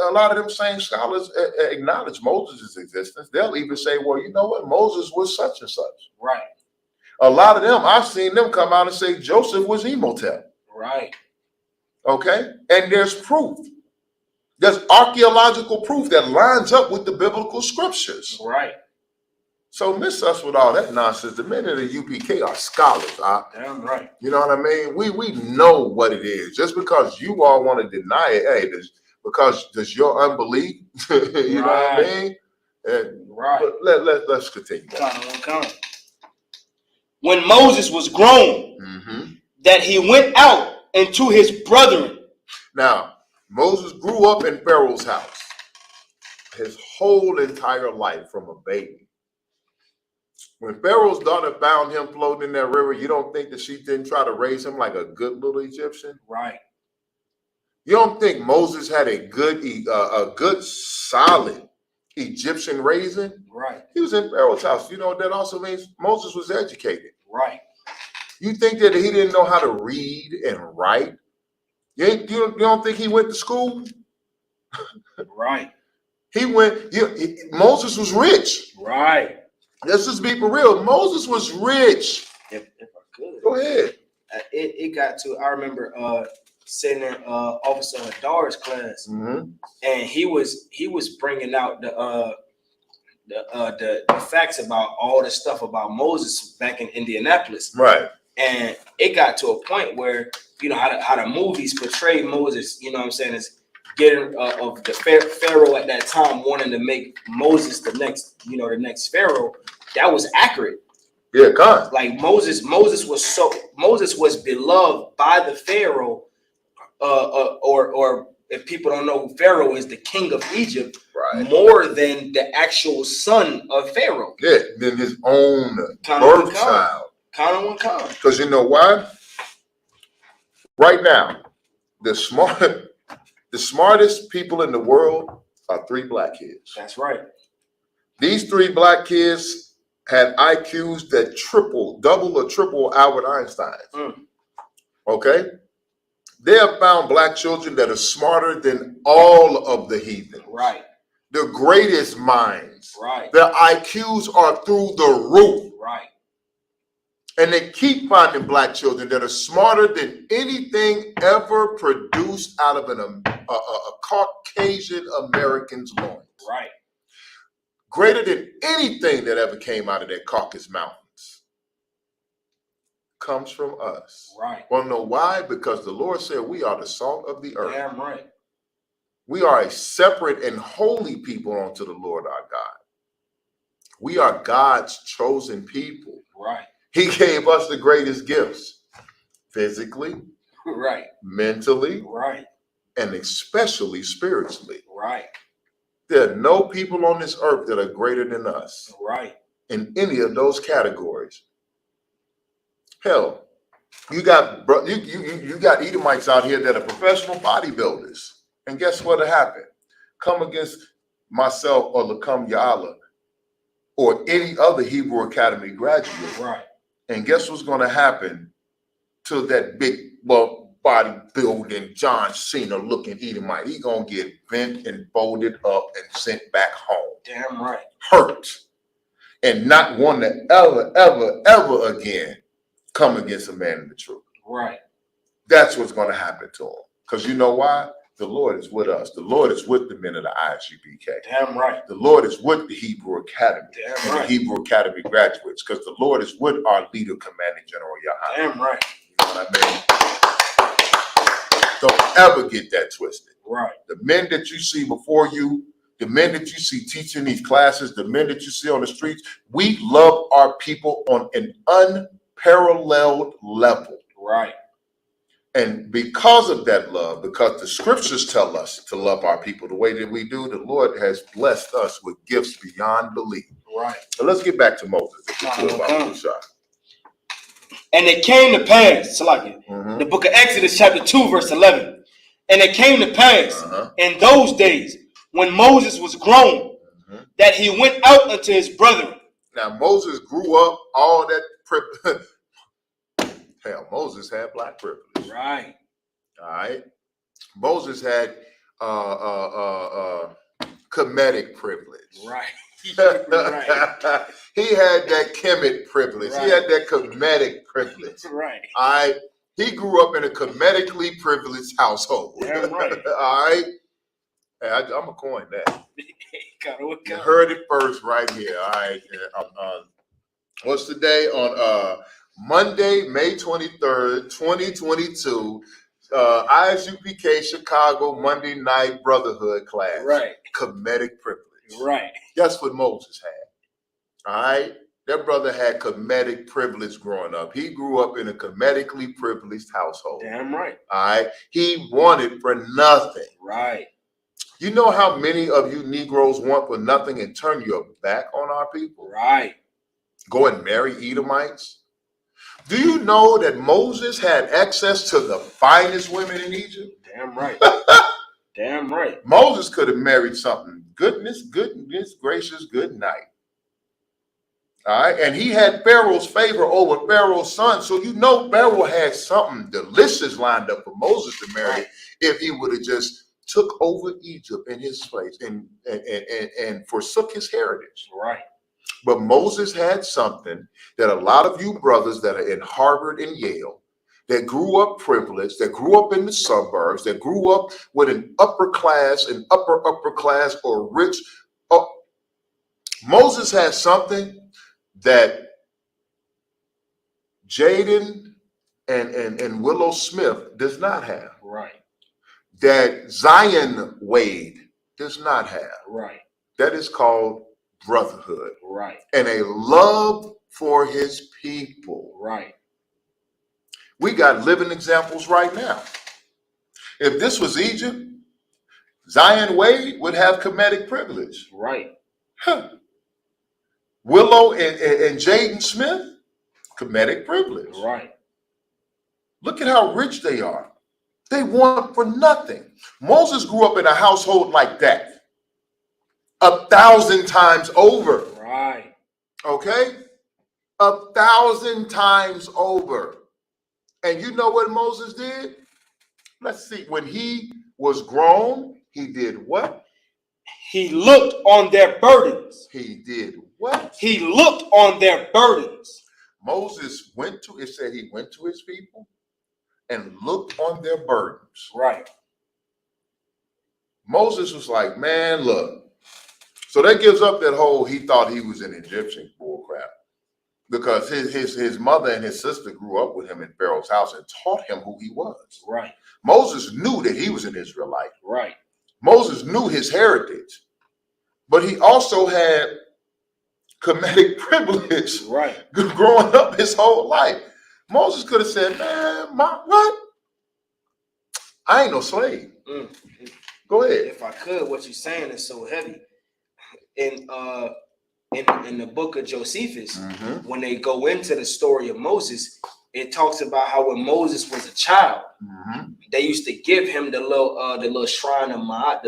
Speaker 3: A lot of them same scholars acknowledge Moses' existence. They'll even say, well, you know what? Moses was such and such.
Speaker 1: Right.
Speaker 3: A lot of them, I've seen them come out and say Joseph was Imhotep.
Speaker 1: Right.
Speaker 3: Okay? And there's proof. There's archaeological proof that lines up with the biblical scriptures.
Speaker 1: Right.
Speaker 3: So miss us with all that nonsense. The men of the UPK are scholars.
Speaker 1: Damn right.
Speaker 3: You know what I mean? We know what it is. Just because you all want to deny it, hey, does your unbelief, you know what I mean? And
Speaker 1: right.
Speaker 3: Let's continue.
Speaker 1: When Moses was grown, that he went out into his brethren.
Speaker 3: Now, Moses grew up in Pharaoh's house his whole entire life from a baby. When Pharaoh's daughter found him floating in that river, you don't think that she didn't try to raise him like a good little Egyptian?
Speaker 1: Right.
Speaker 3: You don't think Moses had a good, solid Egyptian raising?
Speaker 1: Right.
Speaker 3: He was in Pharaoh's house. You know, that also means Moses was educated.
Speaker 1: Right.
Speaker 3: You think that he didn't know how to read and write? You don't think he went to school?
Speaker 1: Right.
Speaker 3: Moses was rich.
Speaker 1: Right.
Speaker 3: Let's just be for real. Moses was rich.
Speaker 1: If I could.
Speaker 3: Go ahead.
Speaker 1: It got to, I remember sitting in Officer Hadar's class, and he was bringing out the facts about all the stuff about Moses back in Indianapolis.
Speaker 3: Right.
Speaker 1: And it got to a point where, you know, how the movies portray Moses, you know what I'm saying, is getting of the Pharaoh at that time wanting to make Moses the next Pharaoh. That was accurate.
Speaker 3: Yeah, God.
Speaker 1: Like Moses was beloved by the Pharaoh, or if people don't know who Pharaoh is, the king of Egypt,
Speaker 3: right,
Speaker 1: more than the actual son of Pharaoh.
Speaker 3: Yeah, than his own birth child. Because you know why? Right now, the smartest people in the world are 3 black kids.
Speaker 1: That's right.
Speaker 3: These 3 black kids had IQs that double or triple Albert Einstein's. Okay? They have found black children that are smarter than all of the heathens.
Speaker 1: Right.
Speaker 3: The greatest minds.
Speaker 1: Right.
Speaker 3: Their IQs are through the roof.
Speaker 1: Right.
Speaker 3: And they keep finding black children that are smarter than anything ever produced out of a Caucasian American's loins.
Speaker 1: Right.
Speaker 3: Greater than anything that ever came out of that Caucasus Mountains comes from us.
Speaker 1: Right.
Speaker 3: Want to know why? Because the Lord said we are the salt of the earth.
Speaker 1: Damn right.
Speaker 3: We are a separate and holy people unto the Lord our God. We are God's chosen people.
Speaker 1: Right.
Speaker 3: He gave us the greatest gifts, physically,
Speaker 1: right,
Speaker 3: mentally,
Speaker 1: right,
Speaker 3: and especially spiritually.
Speaker 1: Right.
Speaker 3: There are no people on this earth that are greater than us.
Speaker 1: Right.
Speaker 3: In any of those categories. Hell, you got you got Edomites out here that are professional bodybuilders, and guess what'll happen? Come against myself or Lakam Yala or any other Hebrew Academy graduate,
Speaker 1: Right.
Speaker 3: and guess what's going to happen to that big bodybuilding John Cena looking Edomite? He gonna get bent and folded up and sent back home.
Speaker 1: Damn right.
Speaker 3: Hurt, and not want to ever again come against a man in the truth.
Speaker 1: Right.
Speaker 3: That's what's going to happen to him. Because you know why? The Lord is with us. The Lord is with the men of the ISUPK.
Speaker 1: Damn right.
Speaker 3: The Lord is with the Hebrew Academy.
Speaker 1: Damn
Speaker 3: and
Speaker 1: right.
Speaker 3: the Hebrew Academy graduates. Because the Lord is with our leader, Commanding General Yahan.
Speaker 1: Damn right.
Speaker 3: You know what I mean? Don't ever get that twisted.
Speaker 1: Right.
Speaker 3: The men that you see before you, the men that you see teaching these classes, the men that you see on the streets, we love our people on an unparalleled level.
Speaker 1: Right.
Speaker 3: And because of that love, because the scriptures tell us to love our people the way that we do, the Lord has blessed us with gifts beyond belief.
Speaker 1: Right.
Speaker 3: So let's get back to Moses.
Speaker 1: And it came to pass, the book of Exodus chapter 2 verse 11. And it came to pass in those days when Moses was grown that he went out unto his brethren.
Speaker 3: Now Moses grew up all that privilege. Hell, Moses had black privilege.
Speaker 1: Right.
Speaker 3: All right. Moses had Kemetic privilege.
Speaker 1: Right.
Speaker 3: Right. He had that Kemet privilege. Right. He had that Kemetic privilege.
Speaker 1: Right.
Speaker 3: All right. He grew up in a Kemetically privileged household.
Speaker 1: Damn right.
Speaker 3: All right. Hey, I'm going to coin that.
Speaker 1: You
Speaker 3: heard it first right here. All right. What's the day? On Monday, May 23rd, 2022, ISUPK Chicago Monday night Brotherhood class.
Speaker 1: Right.
Speaker 3: Kemetic privilege.
Speaker 1: Right.
Speaker 3: That's what Moses had. All right. That brother had Kemetic privilege growing up. He grew up in a Kemetically privileged household.
Speaker 1: Damn right.
Speaker 3: All right. He wanted for nothing.
Speaker 1: Right.
Speaker 3: You know how many of you Negroes want for nothing and turn your back on our people?
Speaker 1: Right.
Speaker 3: Go and marry Edomites? Do you know that Moses had access to the finest women in Egypt?
Speaker 1: Damn right. Damn right.
Speaker 3: Moses could have married something. Goodness gracious, good night. All right. And he had Pharaoh's favor over Pharaoh's son. So you know Pharaoh had something delicious lined up for Moses to marry if he would have just took over Egypt in his place and forsook his heritage.
Speaker 1: Right.
Speaker 3: But Moses had something that a lot of you brothers that are in Harvard and Yale, that grew up privileged, that grew up in the suburbs, that grew up with an upper class or rich. Moses had something that Jaden and Willow Smith does not have.
Speaker 1: Right.
Speaker 3: That Zion Wade does not have.
Speaker 1: Right.
Speaker 3: That is called brotherhood.
Speaker 1: Right.
Speaker 3: And a love for his people.
Speaker 1: Right.
Speaker 3: We got living examples right now. If this was Egypt, Zion Wade would have Kemetic privilege.
Speaker 1: Right.
Speaker 3: Huh. Willow and Jaden Smith, Kemetic privilege.
Speaker 1: Right.
Speaker 3: Look at how rich they are. They want for nothing. Moses grew up in a household like that 1,000 times over.
Speaker 1: Right.
Speaker 3: Okay? 1,000 times over. And you know what Moses did? Let's see. When he was grown, he did what?
Speaker 1: He looked on their burdens.
Speaker 3: He did what?
Speaker 1: He looked on their burdens.
Speaker 3: Moses went to, it said he went to his people and looked on their burdens.
Speaker 1: Right.
Speaker 3: Moses was like, man, look. So that gives up that whole, he thought he was an Egyptian bullcrap. Because his mother and his sister grew up with him in Pharaoh's house and taught him who he was.
Speaker 1: Right.
Speaker 3: Moses knew that he was an Israelite.
Speaker 1: Right.
Speaker 3: Moses knew his heritage. But he also had Kemetic privilege.
Speaker 1: Right.
Speaker 3: Growing up his whole life. Moses could have said, man, what? I ain't no slave. Go ahead.
Speaker 1: If I could, what you're saying is so heavy. In the book of Josephus, when they go into the story of Moses, it talks about how when Moses was a child,
Speaker 3: Mm-hmm.
Speaker 1: they used to give him the little shrine of Ma'at,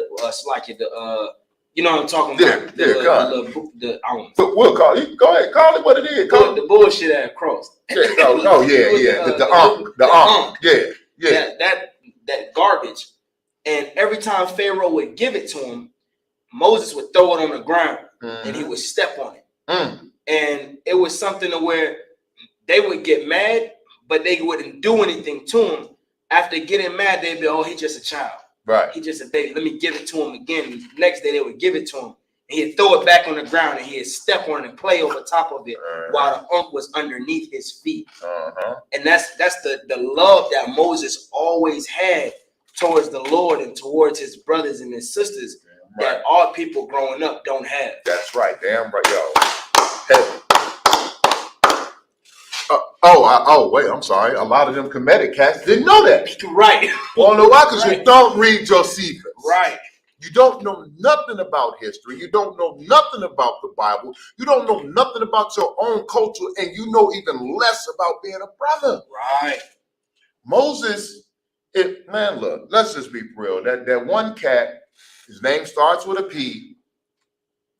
Speaker 1: you know what I'm talking about?
Speaker 3: But we'll call it. Go ahead, call it what it is. Call
Speaker 1: The bullshit at cross.
Speaker 3: Yeah. The Ankh. Yeah.
Speaker 1: That garbage. And every time Pharaoh would give it to him, Moses would throw it on the ground and he would step on it. And it was something to where they would get mad, but they wouldn't do anything to him. After getting mad, they'd be, oh, he's just a child.
Speaker 3: Right.
Speaker 1: He's just a baby. Let me give it to him again. The next day, they would give it to him. And he'd throw it back on the ground and he'd step on it and play over top of it while the Ankh was underneath his feet. And that's the love that Moses always had towards the Lord and towards his brothers and his sisters that all people growing up don't have.
Speaker 3: That's right. Damn right, yo. Heavy. Wait, I'm sorry. A lot of them Kemetic cats didn't know that.
Speaker 1: Right.
Speaker 3: Well, know why? Because you don't read Josephus.
Speaker 1: Right.
Speaker 3: You don't know nothing about history. You don't know nothing about the Bible. You don't know nothing about your own culture, and you know even less about being a brother.
Speaker 1: Right.
Speaker 3: Moses, man, look, let's just be real. That one cat, his name starts with a P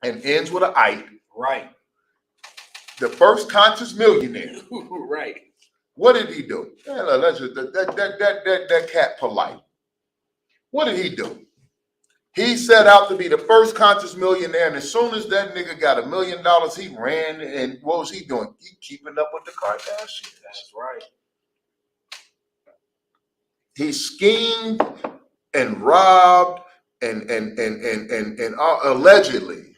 Speaker 3: and ends with an I.
Speaker 1: Right.
Speaker 3: The first conscious millionaire.
Speaker 1: Right.
Speaker 3: What did he do? Man, look, let's just that cat polite. What did he do? He set out to be the first conscious millionaire, and as soon as that nigga got $1 million, he ran. And what was he doing? He keeping up with the Kardashians.
Speaker 1: That's right.
Speaker 3: He schemed and robbed and allegedly,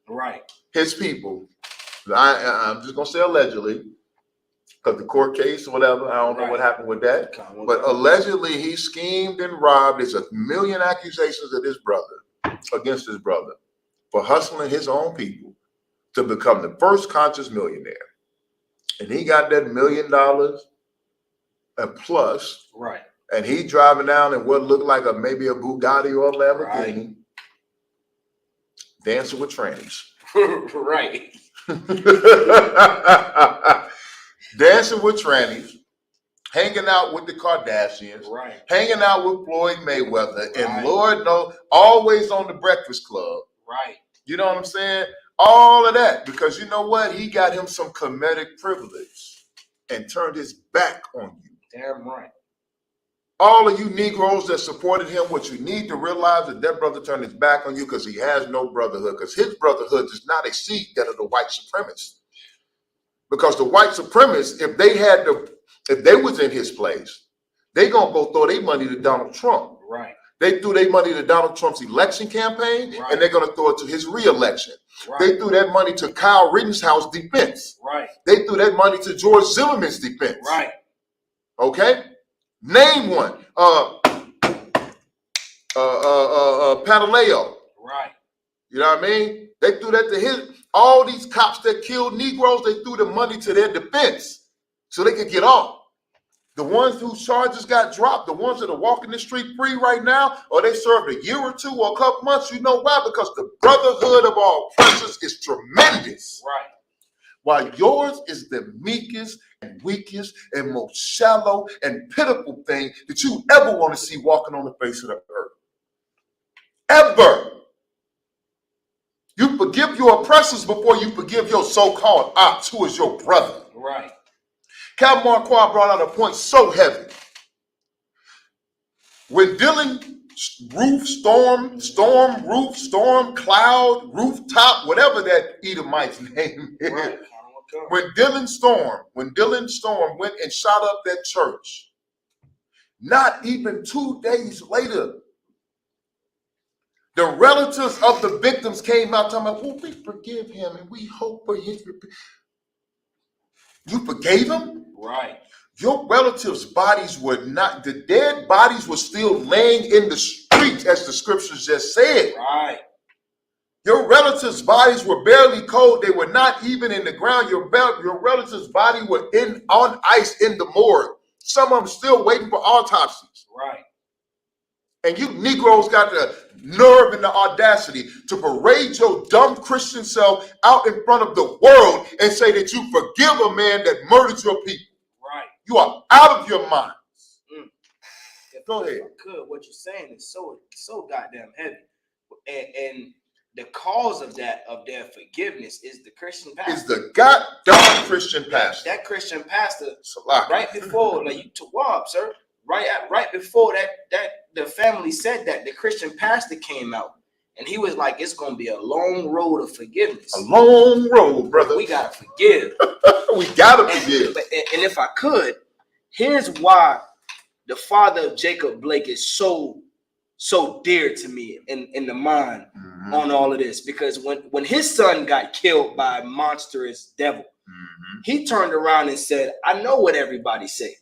Speaker 1: right,
Speaker 3: his people. I'm just gonna say allegedly, because the court case or whatever, I don't know what happened with that. But allegedly, he schemed and robbed. There's 1 million accusations of against his brother, for hustling his own people to become the first conscious millionaire. And he got that $1 million and plus.
Speaker 1: Right.
Speaker 3: And he driving down in what looked like maybe a Bugatti or a Lamborghini, dancing with trannies.
Speaker 1: Right.
Speaker 3: Dancing with trannies, hanging out with the Kardashians, hanging out with Floyd Mayweather, and Lord knows, always on the Breakfast Club.
Speaker 1: Right.
Speaker 3: You know what I'm saying? All of that, because you know what? He got him some Kemetic privilege and turned his back on you.
Speaker 1: Damn right.
Speaker 3: All of you Negroes that supported him, what you need to realize is that brother turned his back on you because he has no brotherhood, because his brotherhood does not exceed that of the white supremacists. Because the white supremacists, if they was in his place, they gonna go throw their money to Donald Trump.
Speaker 1: Right.
Speaker 3: They threw their money to Donald Trump's election campaign, and they're gonna throw it to his re-election. They threw that money to Kyle Rittenhouse's defense. They threw that money to George Zimmerman's defense. Okay? Name one. Pantaleo. You know what I mean? They threw that to all these cops that killed Negroes, they threw the money to their defense so they could get off. The ones whose charges got dropped, the ones that are walking the street free right now, or they served a year or two or a couple months, you know why? Because the brotherhood of our oppressors is tremendous. While yours is the meekest and weakest and most shallow and pitiful thing that you ever want to see walking on the face of the earth. Ever. You forgive your oppressors before you forgive your so-called ops, who is your brother. Cal Marquardt brought out a point so heavy. When Dylan Cloud, Rooftop, whatever that Edomite's name is. When Dylan Storm went and shot up that church, not even 2 days later, the relatives of the victims came out talking about, well, we forgive him and we hope for his repentance. You forgave him? Your relatives' bodies were not, the dead bodies were still laying in the streets, as the scriptures just said. Your relatives' bodies were barely cold. They were not even in the ground. Your relatives' body were on ice in the morgue. Some of them still waiting for autopsies. And you Negroes got the nerve and the audacity to parade your dumb Christian self out in front of the world and say that you forgive a man that murdered your people. You are out of your minds. Go ahead.
Speaker 1: If I could, what you're saying is so goddamn heavy, and the cause of their forgiveness is the Christian pastor.
Speaker 3: Is the goddamn Christian pastor.
Speaker 1: That Christian pastor,
Speaker 3: Salaki.
Speaker 1: right before, like you Tawab, sir, right before that the family said that, the Christian pastor came out and he was like, it's gonna be a long road of forgiveness.
Speaker 3: A long road, brother.
Speaker 1: We gotta forgive.
Speaker 3: We gotta forgive.
Speaker 1: And if I could, here's why the father of Jacob Blake is so dear to me in the mind on all of this, because when his son got killed by a monstrous devil, he turned around and said, I know what everybody say.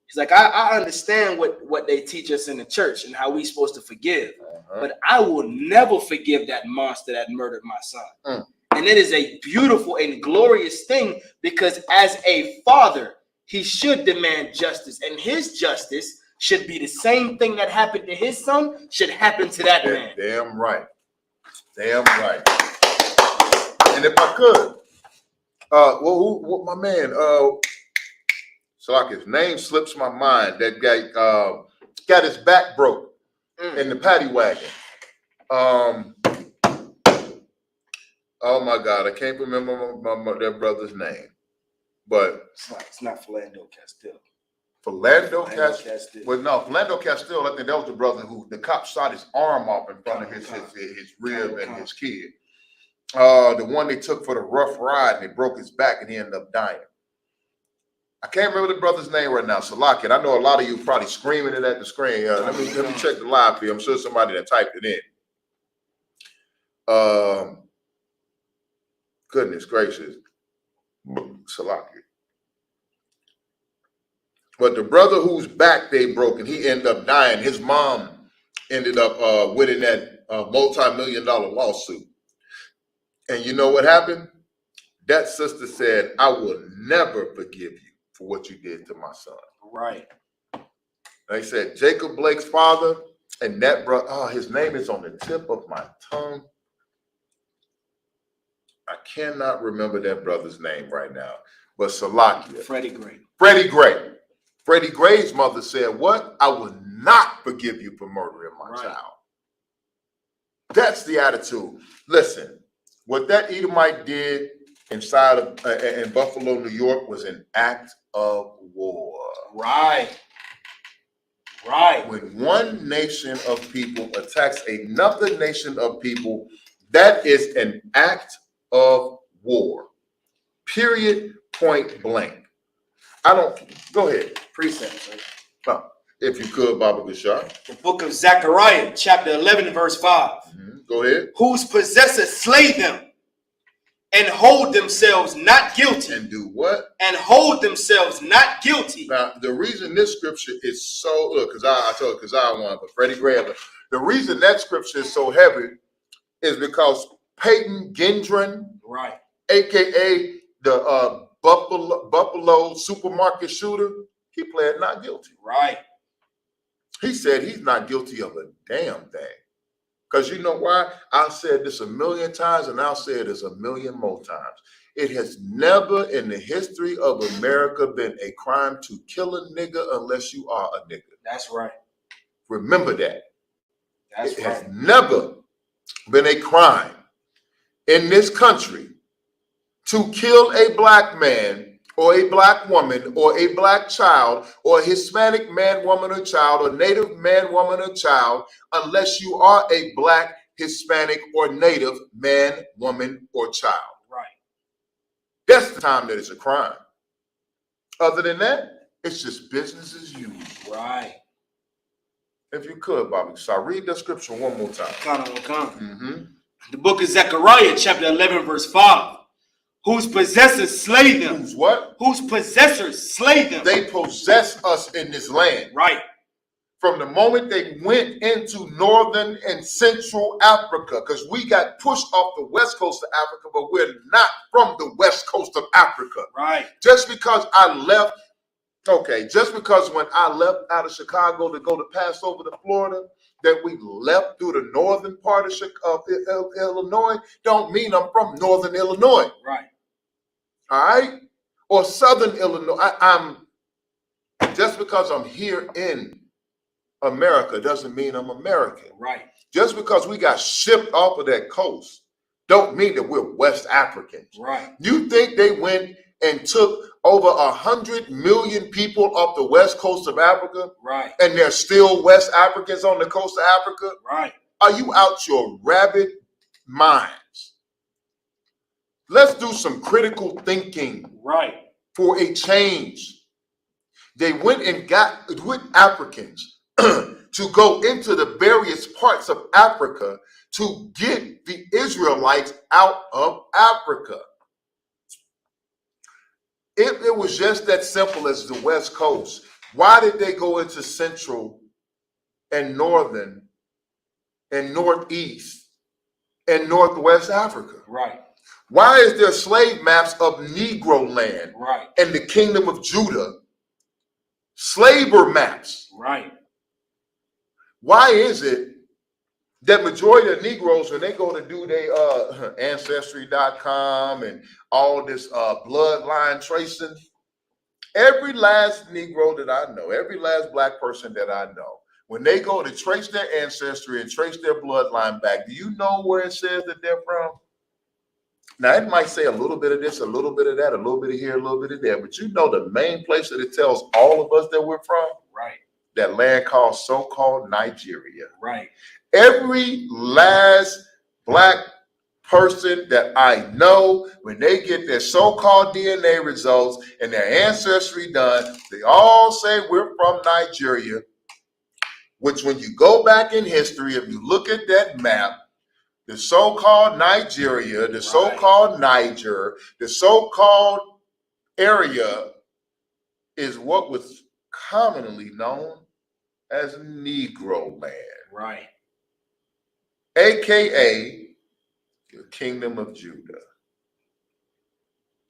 Speaker 1: He's like, I understand what they teach us in the church and how we supposed to forgive, but I will never forgive that monster that murdered my son. And it is a beautiful and glorious thing, because as a father, he should demand justice, and his justice should be the same thing that happened to his son should happen to that man.
Speaker 3: Damn right. Damn right. And if I could, what my man, so like his name slips my mind. That guy got his back broke in the paddy wagon. Oh my God, I can't remember their brother's name, but
Speaker 1: it's not Philando Castile.
Speaker 3: Philando Castile. Well, no, Philando Castile. I think that was the brother who the cop shot his arm off in front of his rib and his kid. The one they took for the rough ride and they broke his back and he ended up dying. I can't remember the brother's name right now. Salaki. I know a lot of you probably screaming it at the screen. Let me check the live feed. I'm sure somebody that typed it in. Goodness gracious, Salaki. But the brother whose back they broke and he ended up dying, his mom ended up winning that multi-million-dollar lawsuit. And you know what happened? That sister said, I will never forgive you for what you did to my son.
Speaker 1: Right.
Speaker 3: They said Jacob Blake's father and that brother, his name is on the tip of my tongue. I cannot remember that brother's name right now, but Salakia.
Speaker 1: Freddie Gray.
Speaker 3: Freddie Gray. Freddie Gray's mother said, what? I will not forgive you for murdering my child. That's the attitude. Listen, what that Edomite did inside of in Buffalo, New York was an act of war.
Speaker 1: Right.
Speaker 3: When one nation of people attacks another nation of people, that is an act of war. Period. Point blank. Go ahead.
Speaker 1: Precept,
Speaker 3: if you could, Baba Bashar.
Speaker 1: The book of Zechariah, chapter 11, verse 5.
Speaker 3: Go ahead.
Speaker 1: Whose possessors slay them and hold themselves not guilty.
Speaker 3: And do what?
Speaker 1: And hold themselves not guilty.
Speaker 3: Now, the reason this scripture is so, because I told you, because I want, but Freddie Gray, the reason that scripture is so heavy is because Peyton Gendron, a.k.a. the Buffalo supermarket shooter, he pled not guilty. He said he's not guilty of a damn thing. Because you know why? I've said this a million times and I'll say it as a million more times. It has never in the history of America been a crime to kill a nigga unless you are a nigga.
Speaker 1: That's right.
Speaker 3: Remember that.
Speaker 1: That's
Speaker 3: it has never been a crime in this country to kill a black man or a black woman or a black child or a Hispanic man, woman, or child or Native man, woman, or child unless you are a black, Hispanic, or Native man, woman, or child. That's the time that it's a crime. Other than that, it's just business as usual. If you could, Bobby, so I read the scripture one more time.
Speaker 1: The book of Zechariah, chapter 11, verse 5. Whose possessors slay them.
Speaker 3: Whose what?
Speaker 1: Whose possessors slay them.
Speaker 3: They possess us in this land. From the moment they went into northern and central Africa, because we got pushed off the west coast of Africa, but we're not from the west coast of Africa. Just because I left, just because when I left out of Chicago to go to pass over to Florida, that we left through the northern part of Illinois, don't mean I'm from northern Illinois. All right? Or southern Illinois. Just because I'm here in America doesn't mean I'm American.
Speaker 1: Right.
Speaker 3: Just because we got shipped off of that coast don't mean that we're West Africans.
Speaker 1: Right.
Speaker 3: You think they went and took over 100 million people off the west coast of Africa?
Speaker 1: Right.
Speaker 3: And there's still West Africans on the coast of Africa?
Speaker 1: Right.
Speaker 3: Are you out your rabid minds? Let's do some critical thinking.
Speaker 1: Right.
Speaker 3: For a change. They went and got with Africans to go into the various parts of Africa to get the Israelites out of Africa. If it was just that simple as the West Coast, why did they go into Central and Northern and Northeast and Northwest Africa?
Speaker 1: Right.
Speaker 3: Why is there slave maps of Negro land
Speaker 1: Right.
Speaker 3: and the kingdom of Judah? Slaver maps.
Speaker 1: Right.
Speaker 3: Why is it that majority of Negroes, when they go to do their ancestry.com and all this bloodline tracing, every last Negro that I know, every last black person that I know, when they go to trace their ancestry and trace their bloodline back, do you know where it says that they're from? Now, it might say a little bit of this, a little bit of that, a little bit of here, a little bit of there, but you know the main place that it tells all of us that we're from?
Speaker 1: Right.
Speaker 3: That land called so-called Nigeria.
Speaker 1: Right.
Speaker 3: Every last black person that I know, when they get their so-called DNA results and their ancestry done, they all say we're from Nigeria, which when you go back in history, if you look at that map, the so-called Nigeria, the so-called Niger, the so-called area is what was commonly known as Negro land.
Speaker 1: Right.
Speaker 3: AKA the kingdom of Judah.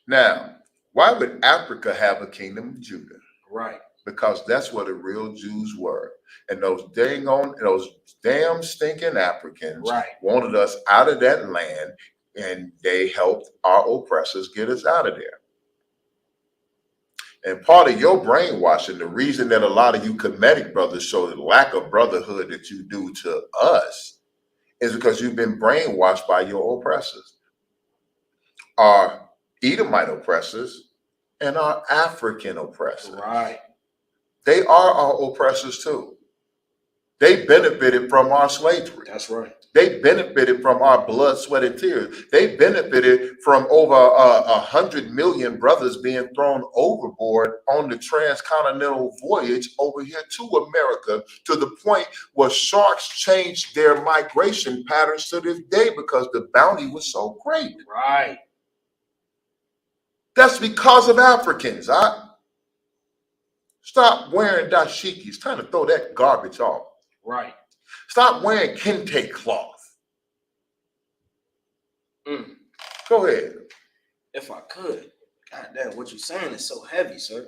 Speaker 3: Now, why would Africa have a kingdom of Judah?
Speaker 1: Right.
Speaker 3: Because that's what the real Jews were. And those damn stinking Africans wanted us out of that land, and they helped our oppressors get us out of there. And part of your brainwashing, the reason that a lot of you Kemetic brothers show the lack of brotherhood that you do to us, is because you've been brainwashed by your oppressors. Our Edomite oppressors and our African oppressors.
Speaker 1: Right.
Speaker 3: They are our oppressors too. They benefited from our slavery.
Speaker 1: That's right.
Speaker 3: They benefited from our blood, sweat, and tears. They benefited from over 100 million brothers being thrown overboard on the transcontinental voyage over here to America, to the point where sharks changed their migration patterns to this day because the bounty was so great.
Speaker 1: Right.
Speaker 3: That's because of Africans. Stop wearing dashiki. It's time to throw that garbage off.
Speaker 1: Right.
Speaker 3: Stop wearing kente cloth. Go ahead.
Speaker 4: If I could. God damn, what you're saying is so heavy, sir.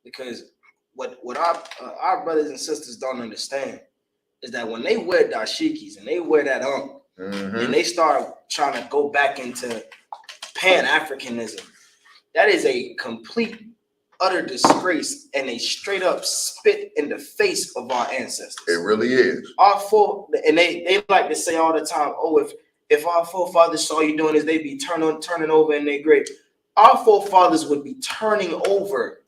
Speaker 4: Because what our brothers and sisters don't understand is that when they wear dashikis and they wear that and they start trying to go back into Pan-Africanism, that is a complete, utter disgrace and a straight up spit in the face of our ancestors.
Speaker 3: It really is.
Speaker 4: And they like to say all the time, oh, if our forefathers saw you doing this, they'd be turning over in their grave. Our forefathers would be turning over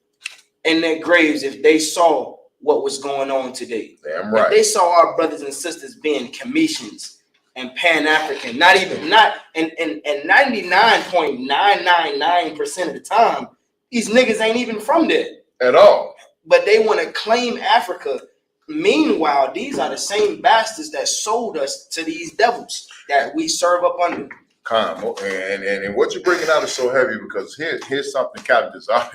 Speaker 4: in their graves if they saw what was going on today.
Speaker 3: Damn right.
Speaker 4: If they saw our brothers and sisters being Commissions and Pan-African, and 99.999% of the time, these niggas ain't even from there
Speaker 3: at all.
Speaker 4: But they want to claim Africa. Meanwhile, these are the same bastards that sold us to these devils that we serve up under.
Speaker 3: And what you're bringing out is so heavy, because here's something Captain Desire.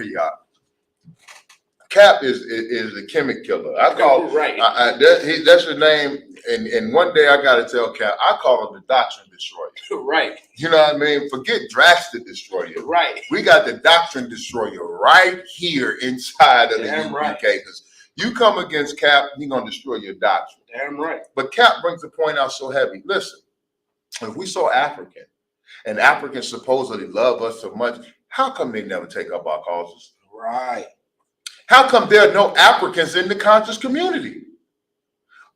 Speaker 3: Cap is a chemic killer. I call that's his name. And one day I gotta tell Cap, I call him the Doctrine Destroyer.
Speaker 4: Right.
Speaker 3: You know what I mean? Forget Drastic Destroyer.
Speaker 4: Right.
Speaker 3: We got the Doctrine Destroyer right here inside of the UPK. Because you come against Cap, he's gonna destroy your doctrine.
Speaker 4: Damn right.
Speaker 3: But Cap brings the point out so heavy. Listen, if we so African, and Africans supposedly love us so much, how come they never take up our causes?
Speaker 4: Right.
Speaker 3: How come there are no Africans in the conscious community?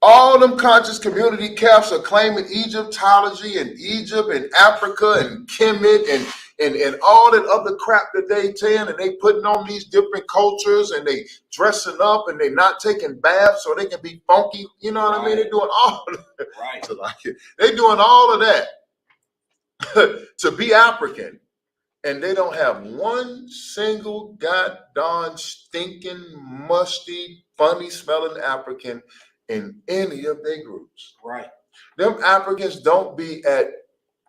Speaker 3: All them conscious community caps are claiming Egyptology and Egypt and Africa and Kemet and all that other crap that they tell, and they putting on these different cultures and they dressing up and they not taking baths so they can be funky. You know what I mean? They're doing all of that.
Speaker 4: Right.
Speaker 3: So like, they're doing all of that to be African. And they don't have one single goddamn stinking, musty, funny smelling African in any of their groups.
Speaker 4: Right.
Speaker 3: Them Africans don't be at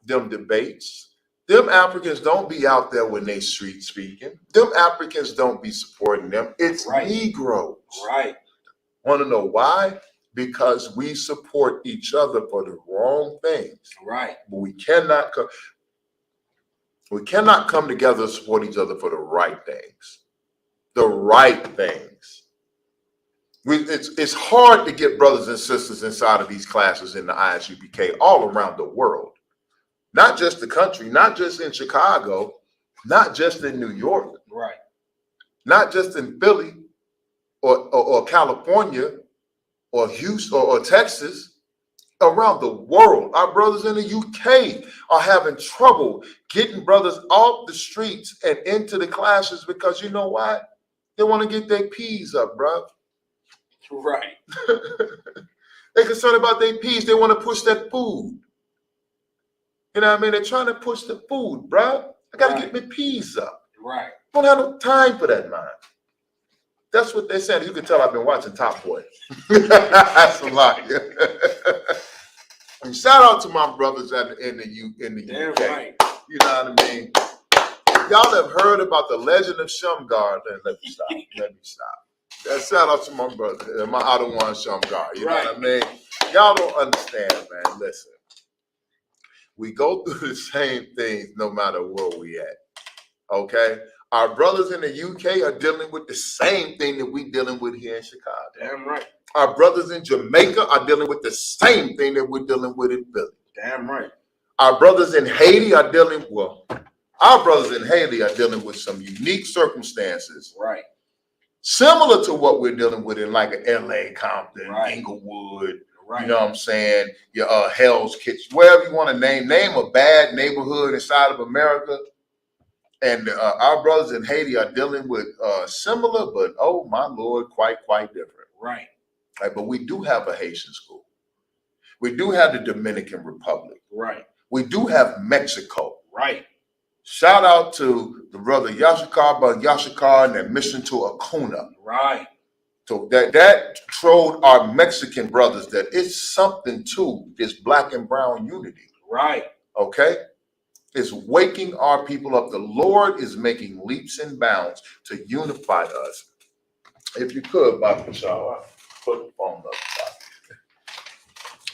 Speaker 3: them debates. Them Africans don't be out there when they street speaking. Them Africans don't be supporting them. It's Negroes.
Speaker 4: Right.
Speaker 3: Want to know why? Because we support each other for the wrong things.
Speaker 4: Right.
Speaker 3: But we cannot come together and support each other for the right things. The right things. It's hard to get brothers and sisters inside of these classes in the ISUPK all around the world. Not just the country, not just in Chicago, not just in New York.
Speaker 4: Right.
Speaker 3: Not just in Philly or California or Houston or Texas. Around the world, our brothers in the UK are having trouble getting brothers off the streets and into the classes because you know why? They want to get their peas up, bro.
Speaker 4: Right.
Speaker 3: They're concerned about their peas. They want to push that food. You know what I mean? They're trying to push the food, bro. I got to get my peas up.
Speaker 4: Right.
Speaker 3: I don't have no time for that, man. That's what they're saying. You can tell I've been watching Top Boy. That's a lie. And shout out to my brothers in the UK.
Speaker 4: Right.
Speaker 3: You know what I mean? Y'all have heard about the legend of Shamgar. Let me stop. Shout out to my brother, my Adawan Shamgar. You know what I mean? Y'all don't understand, man. Listen, we go through the same things no matter where we at. Okay? Our brothers in the UK are dealing with the same thing that we dealing with here in Chicago.
Speaker 4: Damn right.
Speaker 3: Our brothers in Jamaica are dealing with the same thing that we're dealing with in Philly.
Speaker 4: Damn right.
Speaker 3: Our brothers in Haiti are dealing with some unique circumstances.
Speaker 4: Right.
Speaker 3: Similar to what we're dealing with in like a LA, Compton,
Speaker 4: Right.
Speaker 3: Inglewood,
Speaker 4: Right.
Speaker 3: you know what I'm saying? Your Hell's Kitchen, wherever you want to name a bad neighborhood inside of America. And our brothers in Haiti are dealing with similar, but oh my Lord, quite different.
Speaker 4: Right.
Speaker 3: Right. But we do have a Haitian school. We do have the Dominican Republic.
Speaker 4: Right.
Speaker 3: We do have Mexico.
Speaker 4: Right.
Speaker 3: Shout out to the brother Yashikar and their mission to Acuna.
Speaker 4: Right.
Speaker 3: So that showed our Mexican brothers that it's something to this black and brown unity.
Speaker 4: Right.
Speaker 3: Okay? It's waking our people up. The Lord is making leaps and bounds to unify us. If you could, Bobby Shaw, put the phone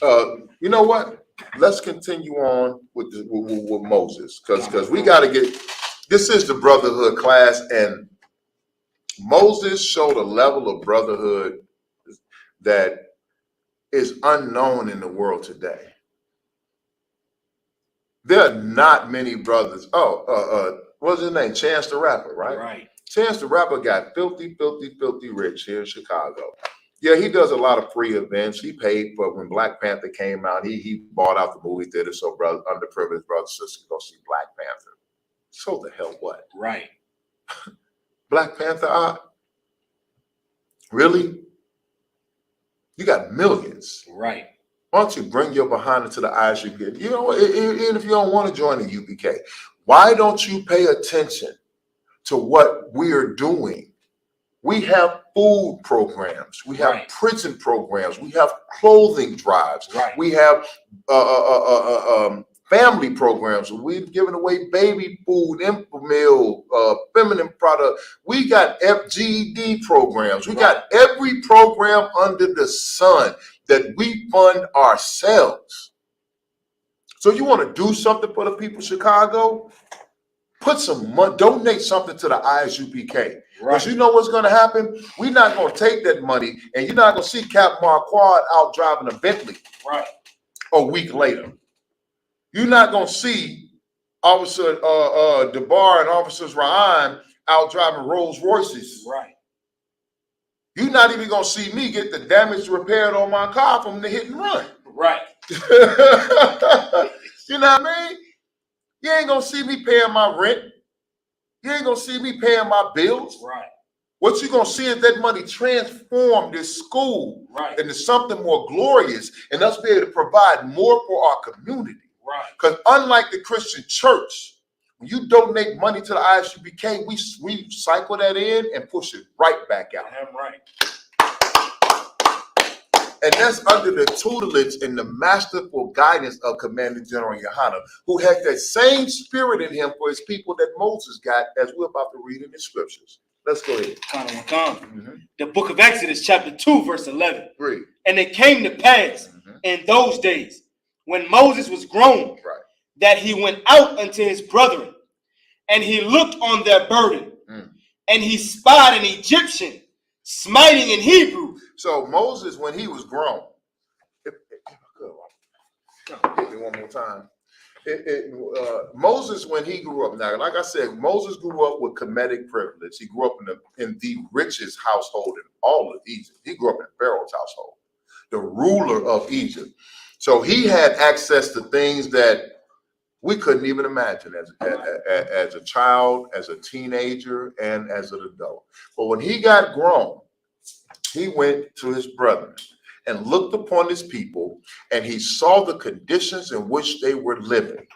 Speaker 3: up. You know what? Let's continue on with Moses, because we got to get. This is the Brotherhood class, and Moses showed a level of brotherhood that is unknown in the world today. There are not many brothers. What's his name? Chance the Rapper, right?
Speaker 4: Right.
Speaker 3: Chance the Rapper got filthy rich here in Chicago. Yeah, he does a lot of free events. He paid for when Black Panther came out. He bought out the movie theater so underprivileged brothers and sisters go see Black Panther. So the hell what?
Speaker 4: Right.
Speaker 3: Black Panther Really? You got millions.
Speaker 4: Right.
Speaker 3: Why don't you bring your behind into the ISUPK? You know, even if you don't want to join the UPK, why don't you pay attention to what we are doing? We have food programs. We have prison programs. We have clothing drives.
Speaker 4: Right.
Speaker 3: We have family programs. We've given away baby food, Infamil, feminine product. We got FGD programs. We got every program under the sun that we fund ourselves. So you want to do something for the people of Chicago? Put some money, donate something to the ISUPK. Because you know what's going to happen? We're not going to take that money, and you're not going to see Captain Marquardt out driving a Bentley a week later. You're not going to see Officer DeBar and Officers Ryan out driving Rolls Royces.
Speaker 4: Right.
Speaker 3: You're not even gonna see me get the damage repaired on my car from the hit and run.
Speaker 4: Right.
Speaker 3: You know what I mean? You ain't gonna see me paying my rent. You ain't gonna see me paying my bills.
Speaker 4: Right.
Speaker 3: What you're gonna see is that money transform this school into something more glorious, and us be able to provide more for our community.
Speaker 4: Right.
Speaker 3: Because unlike the Christian church, when you donate money to the ISUPK, we cycle that in and push it right back out.
Speaker 4: Damn right.
Speaker 3: And that's under the tutelage and the masterful guidance of Commander General Yohana, who has that same spirit in him for his people that Moses got, as we're about to read in the scriptures. Let's go ahead.
Speaker 4: The book of Exodus, chapter 2, verse 11.
Speaker 3: Read.
Speaker 4: And it came to pass in those days, when Moses was grown, that he went out unto his brethren, and he looked on their burden, and he spied an Egyptian smiting in Hebrew.
Speaker 3: So Moses, when he was grown, hit me one more time. Moses, when he grew up, now, like I said, Moses grew up with Kemetic privilege. He grew up in the richest household in all of Egypt. He grew up in Pharaoh's household, the ruler of Egypt. So he had access to things that we couldn't even imagine as a child, as a teenager, and as an adult. But when he got grown, he went to his brethren and looked upon his people, and he saw the conditions in which they were living.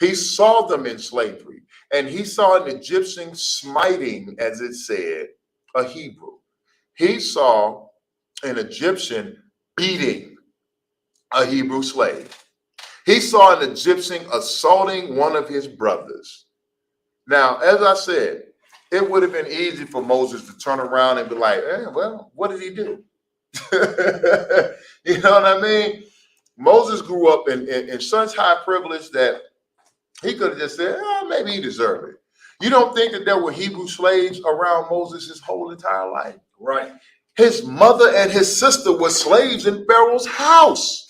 Speaker 3: He saw them in slavery, and he saw an Egyptian smiting, as it said, a Hebrew. He saw an Egyptian beating a Hebrew slave. He saw an Egyptian assaulting one of his brothers. Now, as I said, it would have been easy for Moses to turn around and be like, well, what did he do? You know what I mean? Moses grew up in such high privilege that he could have just said, maybe he deserved it. You don't think that there were Hebrew slaves around Moses his whole entire life?
Speaker 4: Right.
Speaker 3: His mother and his sister were slaves in Pharaoh's house,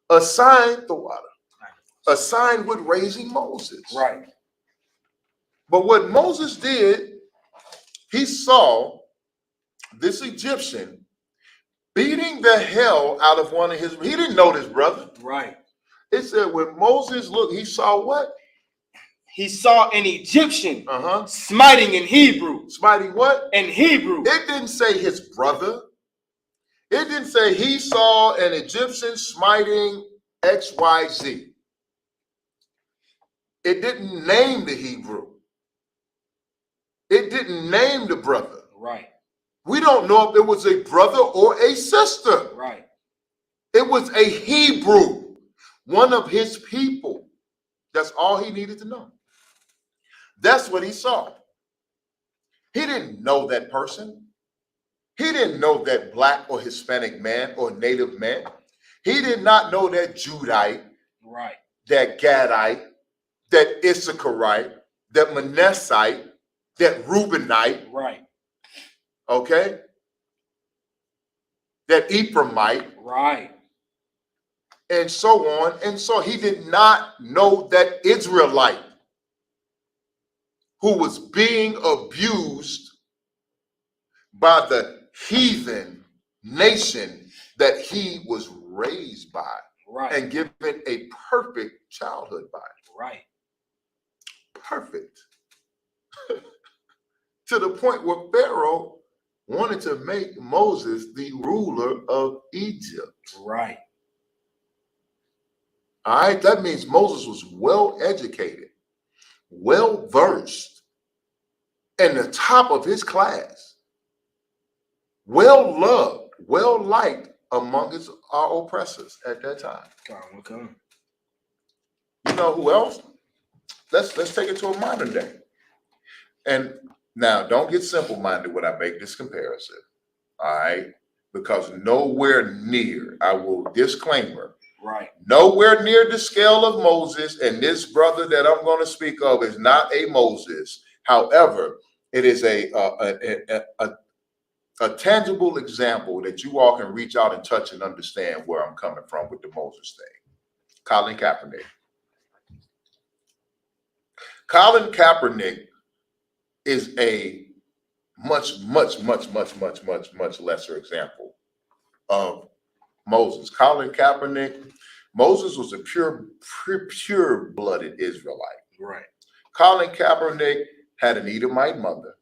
Speaker 3: assigned with raising Moses.
Speaker 4: Right.
Speaker 3: But what Moses did, he saw this Egyptian beating the hell out of one of his, he didn't know this brother.
Speaker 4: Right.
Speaker 3: It said when Moses looked, he saw what?
Speaker 4: He saw an Egyptian smiting in Hebrew.
Speaker 3: Smiting what?
Speaker 4: In Hebrew.
Speaker 3: It didn't say his brother. It didn't say he saw an Egyptian smiting XYZ. It didn't name the Hebrew. It didn't name the brother.
Speaker 4: Right.
Speaker 3: We don't know if it was a brother or a sister.
Speaker 4: Right.
Speaker 3: It was a Hebrew, one of his people. That's all he needed to know. That's what he saw. He didn't know that person. He didn't know that black or Hispanic man or native man. He did not know that Judite,
Speaker 4: right,
Speaker 3: that Gadite, that Issacharite, that Manassite, that Reubenite,
Speaker 4: right,
Speaker 3: okay, that Ephraimite,
Speaker 4: right,
Speaker 3: and so on. And so he did not know that Israelite who was being abused by the heathen nation that he was raised by,
Speaker 4: right,
Speaker 3: and given a perfect childhood by.
Speaker 4: Right.
Speaker 3: Perfect. To the point where Pharaoh wanted to make Moses the ruler of Egypt.
Speaker 4: Right.
Speaker 3: All right, that means Moses was well educated, well versed, and the top of his class, well loved, well liked among our oppressors at that time.
Speaker 4: Come.
Speaker 3: You know who else? Let's take it to a modern day. And now, don't get simple-minded when I make this comparison, all right? Because nowhere near, I will disclaimer,
Speaker 4: right,
Speaker 3: nowhere near the scale of Moses, and this brother that I'm going to speak of is not a Moses. However, it is a tangible example that you all can reach out and touch and understand where I'm coming from with the Moses thing. Colin Kaepernick. Colin Kaepernick is a much lesser example of Moses. Colin Kaepernick, Moses was a pure-blooded Israelite.
Speaker 4: Right.
Speaker 3: Colin Kaepernick had an Edomite mother,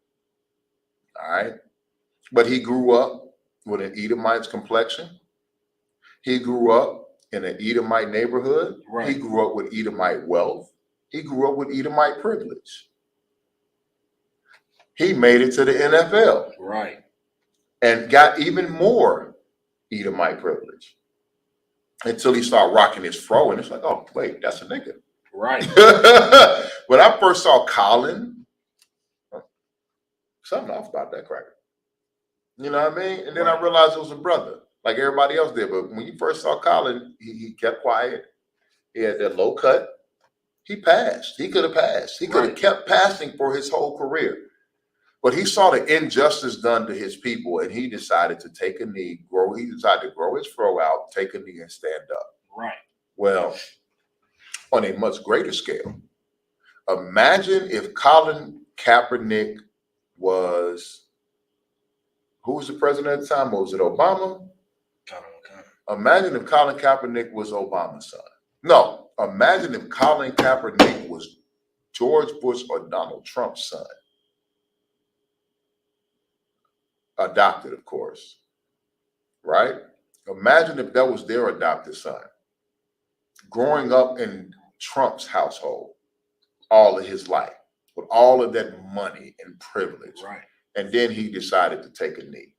Speaker 3: all right? But he grew up with an Edomite's complexion. He grew up in an Edomite neighborhood.
Speaker 4: Right.
Speaker 3: He grew up with Edomite wealth. He grew up with Edomite privilege. He made it to the NFL.
Speaker 4: Right.
Speaker 3: And got even more Edomite privilege until he started rocking his fro. And it's like, oh, wait, that's a nigga.
Speaker 4: Right.
Speaker 3: When I first saw Colin, something off about that cracker. You know what I mean? And then I realized it was a brother, like everybody else did. But when you first saw Colin, he kept quiet. He had that low cut. He passed. He could have passed. He could have kept passing for his whole career. But he saw the injustice done to his people, and he decided to take a knee, he decided to grow his fro out, take a knee, and stand up.
Speaker 4: Right.
Speaker 3: Well, on a much greater scale, imagine if Colin Kaepernick was, who was the president at the time? Was it Obama? Imagine if Colin Kaepernick was Obama's son. No, imagine if Colin Kaepernick was George Bush or Donald Trump's son. Adopted, of course, right? Imagine if that was their adopted son. Growing up in Trump's household all of his life with all of that money and privilege.
Speaker 4: Right.
Speaker 3: And then he decided to take a knee.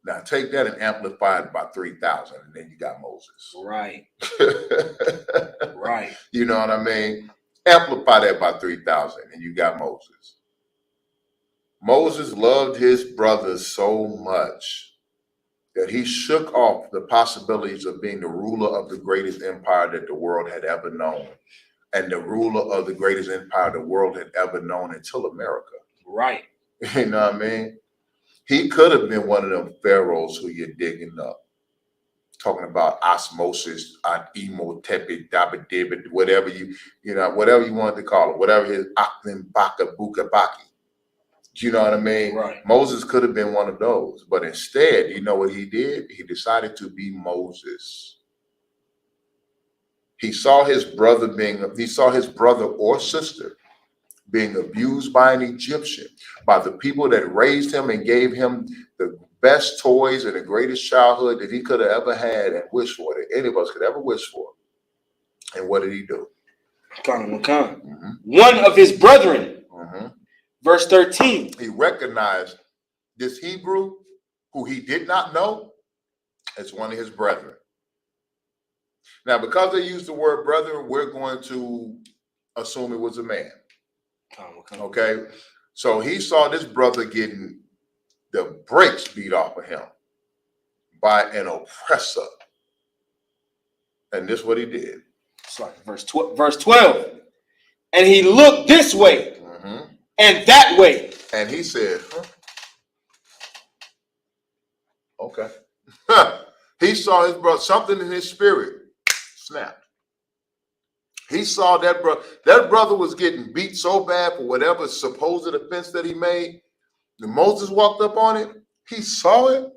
Speaker 3: Now take that and amplify it by 3,000, and then you got Moses.
Speaker 4: Right. Right.
Speaker 3: You know what I mean? Amplify that by 3,000, and you got Moses. Moses loved his brothers so much that he shook off the possibilities of being the ruler of the greatest empire that the world had ever known, and the ruler of the greatest empire the world had ever known until America.
Speaker 4: Right.
Speaker 3: You know what I mean? He could have been one of them pharaohs who you're digging up, talking about osmosis, emo, tepid, dabba, whatever whatever you wanted to call it, whatever his aklim, baka, buka, baki. You know what I mean?
Speaker 4: Right.
Speaker 3: Moses could have been one of those, but instead, you know what he did? He decided to be Moses. He saw his brother or sister being abused by an Egyptian, by the people that raised him and gave him the best toys and the greatest childhood that he could have ever had and wished for, that any of us could ever wish for. And what did he do?
Speaker 4: One of his brethren. Verse 13.
Speaker 3: He recognized this Hebrew who he did not know as one of his brethren. Now, because they used the word brother, we're going to assume it was a man. Okay? So he saw this brother getting the brakes beat off of him by an oppressor. And this is what he did.
Speaker 4: Sorry, verse 12. And he looked this way. And that way.
Speaker 3: And he said, okay. He saw his brother, something in his spirit snapped. He saw that brother. That brother was getting beat so bad for whatever supposed offense that he made. When Moses walked up on it, he saw it.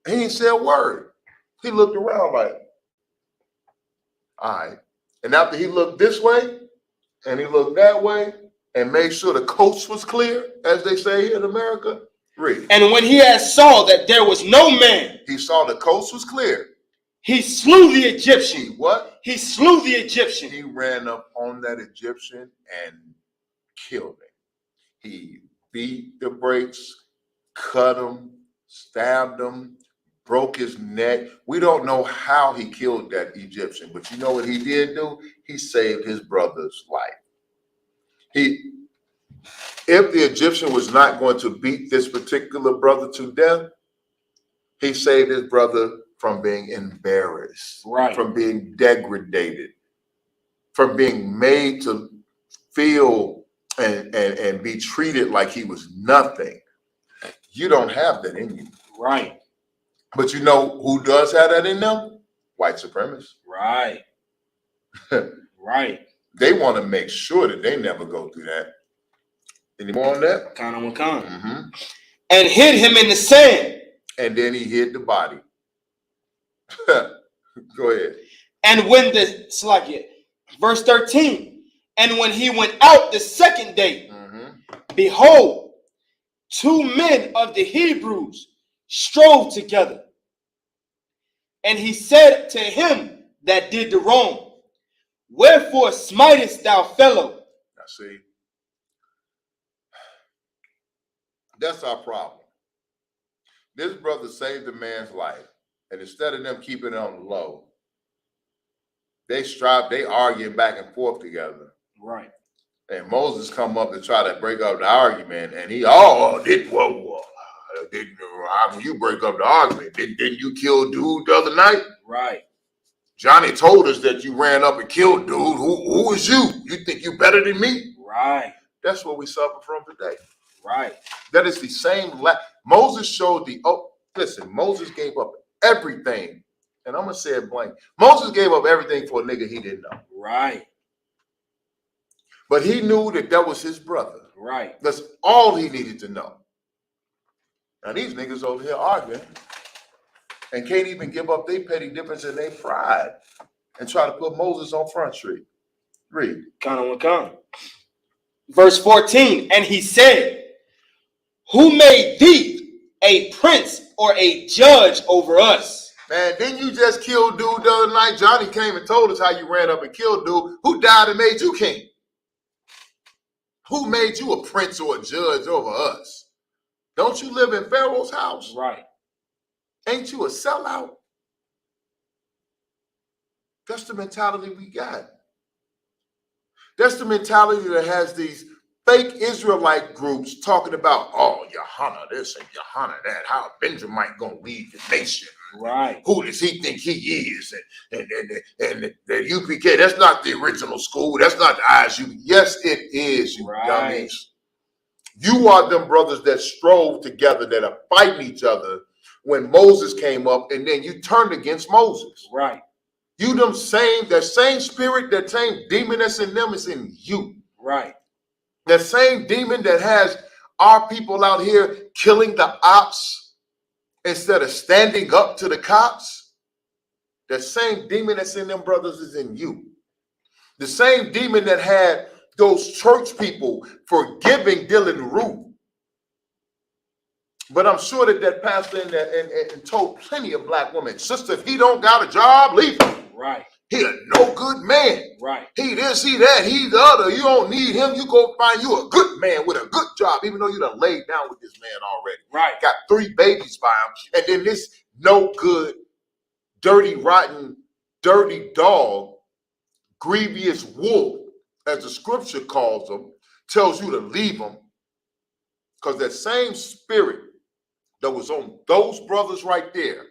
Speaker 3: He didn't say a word. He looked around like, all right. And after he looked this way and he looked that way, and made sure the coast was clear, as they say here in America. Read.
Speaker 4: And when he had saw that there was no man,
Speaker 3: he saw the coast was clear.
Speaker 4: He slew the Egyptian.
Speaker 3: What?
Speaker 4: He slew the Egyptian.
Speaker 3: He ran up on that Egyptian and killed him. He beat the brakes, cut him, stabbed him, broke his neck. We don't know how he killed that Egyptian, but you know what he did do? He saved his brother's life. If the Egyptian was not going to beat this particular brother to death, he saved his brother from being embarrassed, from being degraded, from being made to feel and be treated like he was nothing. You don't have that in you.
Speaker 4: Right.
Speaker 3: But you know who does have that in them? White supremacists.
Speaker 4: Right. Right.
Speaker 3: They want to make sure that they never go through that. Any more on that?
Speaker 4: Mm-hmm. And hid him in the sand.
Speaker 3: And then he hid the body. Go ahead.
Speaker 4: And when verse 13, and when he went out the second day, behold, 2 men of the Hebrews strove together. And he said to him that did the wrong, wherefore smitest thou fellow?
Speaker 3: Now see, that's our problem. This brother saved a man's life, and instead of them keeping it on the low, they arguing back and forth together.
Speaker 4: Right.
Speaker 3: And Moses come up to try to break up the argument, and he how can you break up the argument? Didn't you kill dude the other night?
Speaker 4: Right.
Speaker 3: Johnny told us that you ran up and killed dude. Who is you? You think you better than me?
Speaker 4: Right.
Speaker 3: That's what we suffer from today.
Speaker 4: Right.
Speaker 3: That is the same. Moses showed Moses gave up everything. And I'm going to say it blank. Moses gave up everything for a nigga he didn't know.
Speaker 4: Right.
Speaker 3: But he knew that was his brother.
Speaker 4: Right.
Speaker 3: That's all he needed to know. Now these niggas over here arguing and can't even give up their petty difference and their pride and try to put Moses on Front Street. Read.
Speaker 4: Verse 14, and he said, who made thee a prince or a judge over us?
Speaker 3: Man, didn't you just kill dude the other night? Johnny came and told us how you ran up and killed dude. Who died and made you king? Who made you a prince or a judge over us? Don't you live in Pharaoh's house?
Speaker 4: Right.
Speaker 3: Ain't you a sellout? That's the mentality we got. That's the mentality that has these fake Israelite groups talking about, oh, Yohana this and Yohana that, how Benjamin gonna lead the nation.
Speaker 4: Right.
Speaker 3: Who does he think he is? And the UPK, that's not the original school. That's not the Isupk. Yes, it is, you dummies. You are them brothers that strove together, that are fighting each other when Moses came up, and then you turned against Moses.
Speaker 4: Right.
Speaker 3: You that same spirit, that same demon that's in them is in you.
Speaker 4: Right.
Speaker 3: That same demon that has our people out here killing the ops instead of standing up to the cops. That same demon that's in them brothers is in you. The same demon that had those church people forgiving Dylan Roof. But I'm sure that pastor and told plenty of black women, sister, if he don't got a job, leave him.
Speaker 4: Right.
Speaker 3: He a no good man.
Speaker 4: Right.
Speaker 3: He this, he that, he the other. You don't need him. You go find you a good man with a good job, even though you done laid down with this man already.
Speaker 4: Right.
Speaker 3: Got 3 babies by him. And then this no good, dirty, rotten, dirty dog, grievous wolf, as the scripture calls him, tells you to leave him. Because that same spirit that was on those brothers right there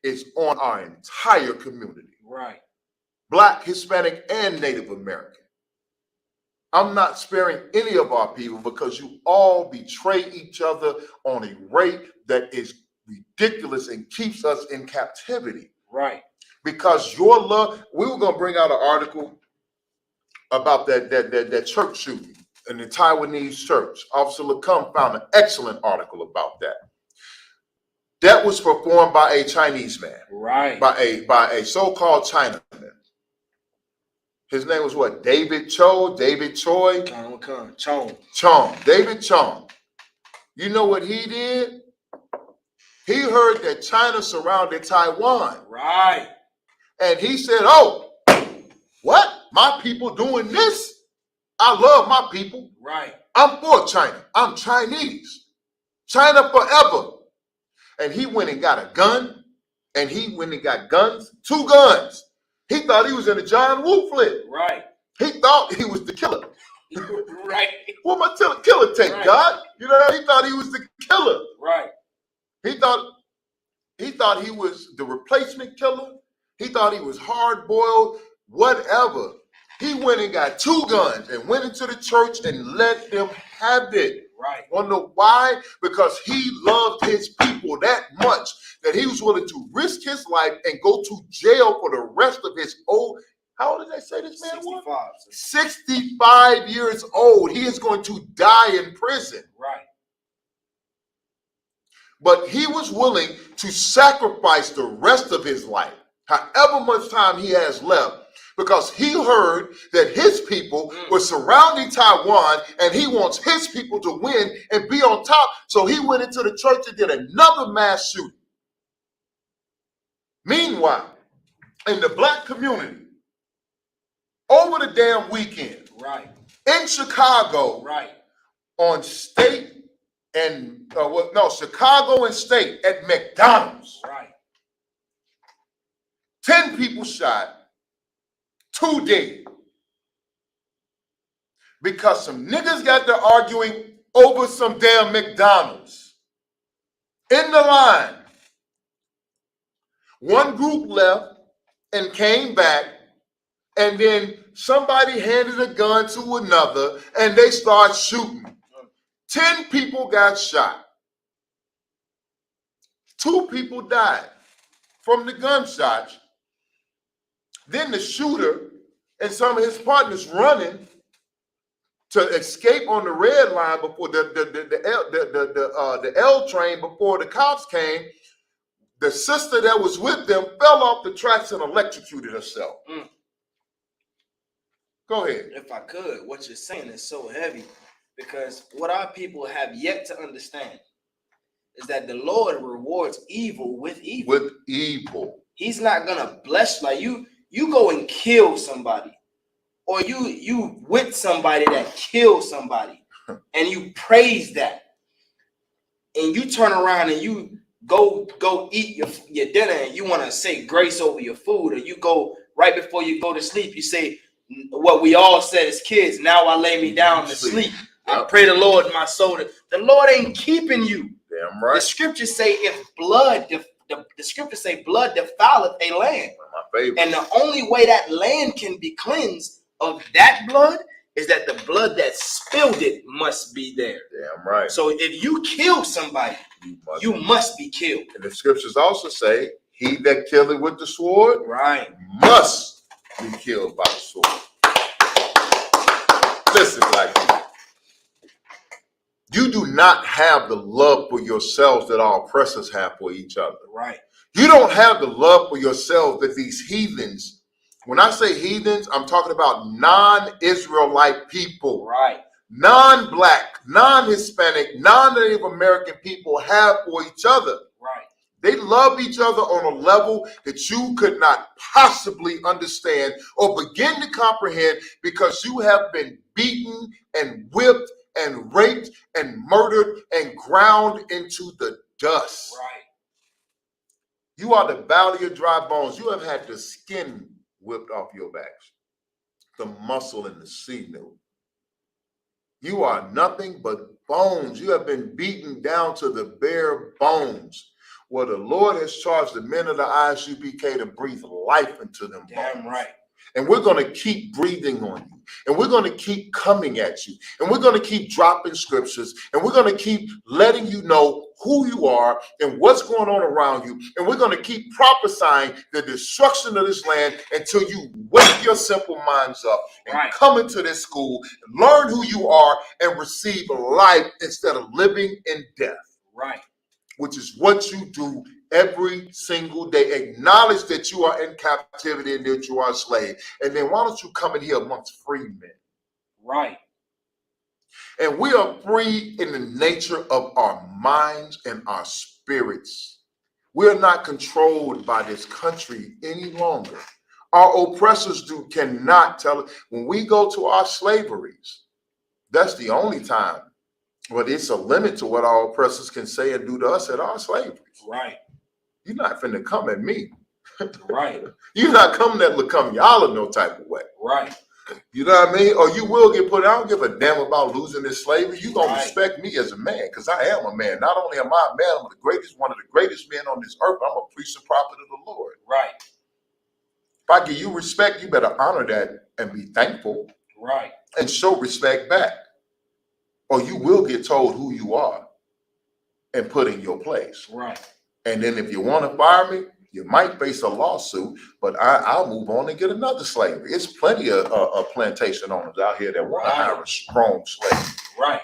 Speaker 3: is on our entire community.
Speaker 4: Right.
Speaker 3: Black, Hispanic, and Native American. I'm not sparing any of our people because you all betray each other on a rate that is ridiculous and keeps us in captivity.
Speaker 4: Right.
Speaker 3: Because your love, we were going to bring out an article about that church shooting in the Taiwanese church. Officer LeCombe found an excellent article about that. That was performed by a Chinese man.
Speaker 4: Right.
Speaker 3: By a so-called Chinaman. His name was what? David Choi. Chong. David Chong. You know what he did? He heard that China surrounded Taiwan.
Speaker 4: Right.
Speaker 3: And he said, oh, what? My people doing this? I love my people.
Speaker 4: Right.
Speaker 3: I'm for China. I'm Chinese. China forever. And he went and got a gun. And he went and got guns. 2 guns. He thought he was in a John Woo flick.
Speaker 4: Right.
Speaker 3: He thought he was the killer.
Speaker 4: Right.
Speaker 3: What my killer take, right. God? You know, he thought he was the killer.
Speaker 4: Right.
Speaker 3: He thought he was the replacement killer. He thought he was hard-boiled, whatever. He went and got 2 guns and went into the church and let them have it.
Speaker 4: Right.
Speaker 3: Wanna know why? Because he loved his people that much that he was willing to risk his life and go to jail for the rest of his whole How old did they say this man
Speaker 4: 65.
Speaker 3: was?
Speaker 4: Sir.
Speaker 3: 65 years old. He is going to die in prison.
Speaker 4: Right.
Speaker 3: But he was willing to sacrifice the rest of his life, however much time he has left, because he heard that his people were surrounding Taiwan and he wants his people to win and be on top. So he went into the church and did another mass shooting. Meanwhile, in the black community, over the damn weekend,
Speaker 4: right,
Speaker 3: in Chicago,
Speaker 4: right,
Speaker 3: on State and Chicago and State at McDonald's,
Speaker 4: right,
Speaker 3: 10 people shot, 2 dead, because some niggas got to arguing over some damn McDonald's. In the line, one group left and came back, and then somebody handed a gun to another and they start shooting. 10 people got shot. 2 people died from the gunshots. Then the shooter and some of his partners running to escape on the red line before the L train before the cops came. The sister that was with them fell off the tracks and electrocuted herself. Go ahead.
Speaker 4: If I could, what you're saying is so heavy, because what our people have yet to understand is that the Lord rewards evil with evil.
Speaker 3: With evil.
Speaker 4: He's not gonna bless like you go and kill somebody, or you with somebody that kills somebody, and you praise that, and you turn around and you go eat your dinner and you want to say grace over your food, or you go right before you go to sleep, you say what we all said as kids, now I lay me down to sleep. I pray the Lord in my soul. The Lord ain't keeping you.
Speaker 3: Damn right.
Speaker 4: The scriptures say if blood, the scriptures say blood defileth a land.
Speaker 3: My favorite.
Speaker 4: And the only way that land can be cleansed of that blood is that the blood that spilled it must be there.
Speaker 3: Damn right.
Speaker 4: So if you kill somebody, you must be killed.
Speaker 3: And the scriptures also say, he that killeth with the sword,
Speaker 4: right,
Speaker 3: must be killed by the sword. Listen, like you do not have the love for yourselves that our oppressors have for each other.
Speaker 4: Right.
Speaker 3: You don't have the love for yourselves that these heathens, when I say heathens, I'm talking about non-Israelite people.
Speaker 4: Right.
Speaker 3: Non-black, non-Hispanic, non-Native American people have for each other.
Speaker 4: Right.
Speaker 3: They love each other on a level that you could not possibly understand or begin to comprehend, because you have been beaten and whipped and raped and murdered and ground into the dust.
Speaker 4: Right.
Speaker 3: You are the valley of dry bones. You have had the skin whipped off your backs, the muscle and the sinew. You are nothing but bones. You have been beaten down to the bare bones. Well, the Lord has charged the men of the Isupk to breathe life into them bones.
Speaker 4: Damn right.
Speaker 3: And we're going to keep breathing on you. And we're going to keep coming at you. And we're going to keep dropping scriptures. And we're going to keep letting you know who you are and what's going on around you. And we're going to keep prophesying the destruction of this land until you wake your simple minds up and come into this school, learn who you are, and receive life instead of living in death.
Speaker 4: Right.
Speaker 3: Which is what you do every single day. Acknowledge that you are in captivity and that you are a slave. And then why don't you come in here amongst free men?
Speaker 4: Right.
Speaker 3: And we are free in the nature of our minds and our spirits. We are not controlled by this country any longer. Our oppressors cannot tell us. When we go to our slaveries, that's the only time. But it's a limit to what our oppressors can say and do to us at our slaveries.
Speaker 4: Right.
Speaker 3: You're not finna come at me.
Speaker 4: Right.
Speaker 3: You're not coming at Lakamyala no type of way.
Speaker 4: Right.
Speaker 3: You know what I mean? Or you will get put. I don't give a damn about losing this slavery. You gonna
Speaker 4: Right.
Speaker 3: respect me as a man, because I am a man. Not only am I a man, I'm one of the greatest men on this earth. I'm a priest and prophet of the Lord.
Speaker 4: Right.
Speaker 3: If I give you respect, you better honor that and be thankful.
Speaker 4: Right.
Speaker 3: And show respect back. Or you will get told who you are and put in your place.
Speaker 4: Right.
Speaker 3: And then if you want to fire me, You might face a lawsuit, but I'll move on and get another slavery. It's plenty of plantation owners out here that want to hire a strong slave.
Speaker 4: Right.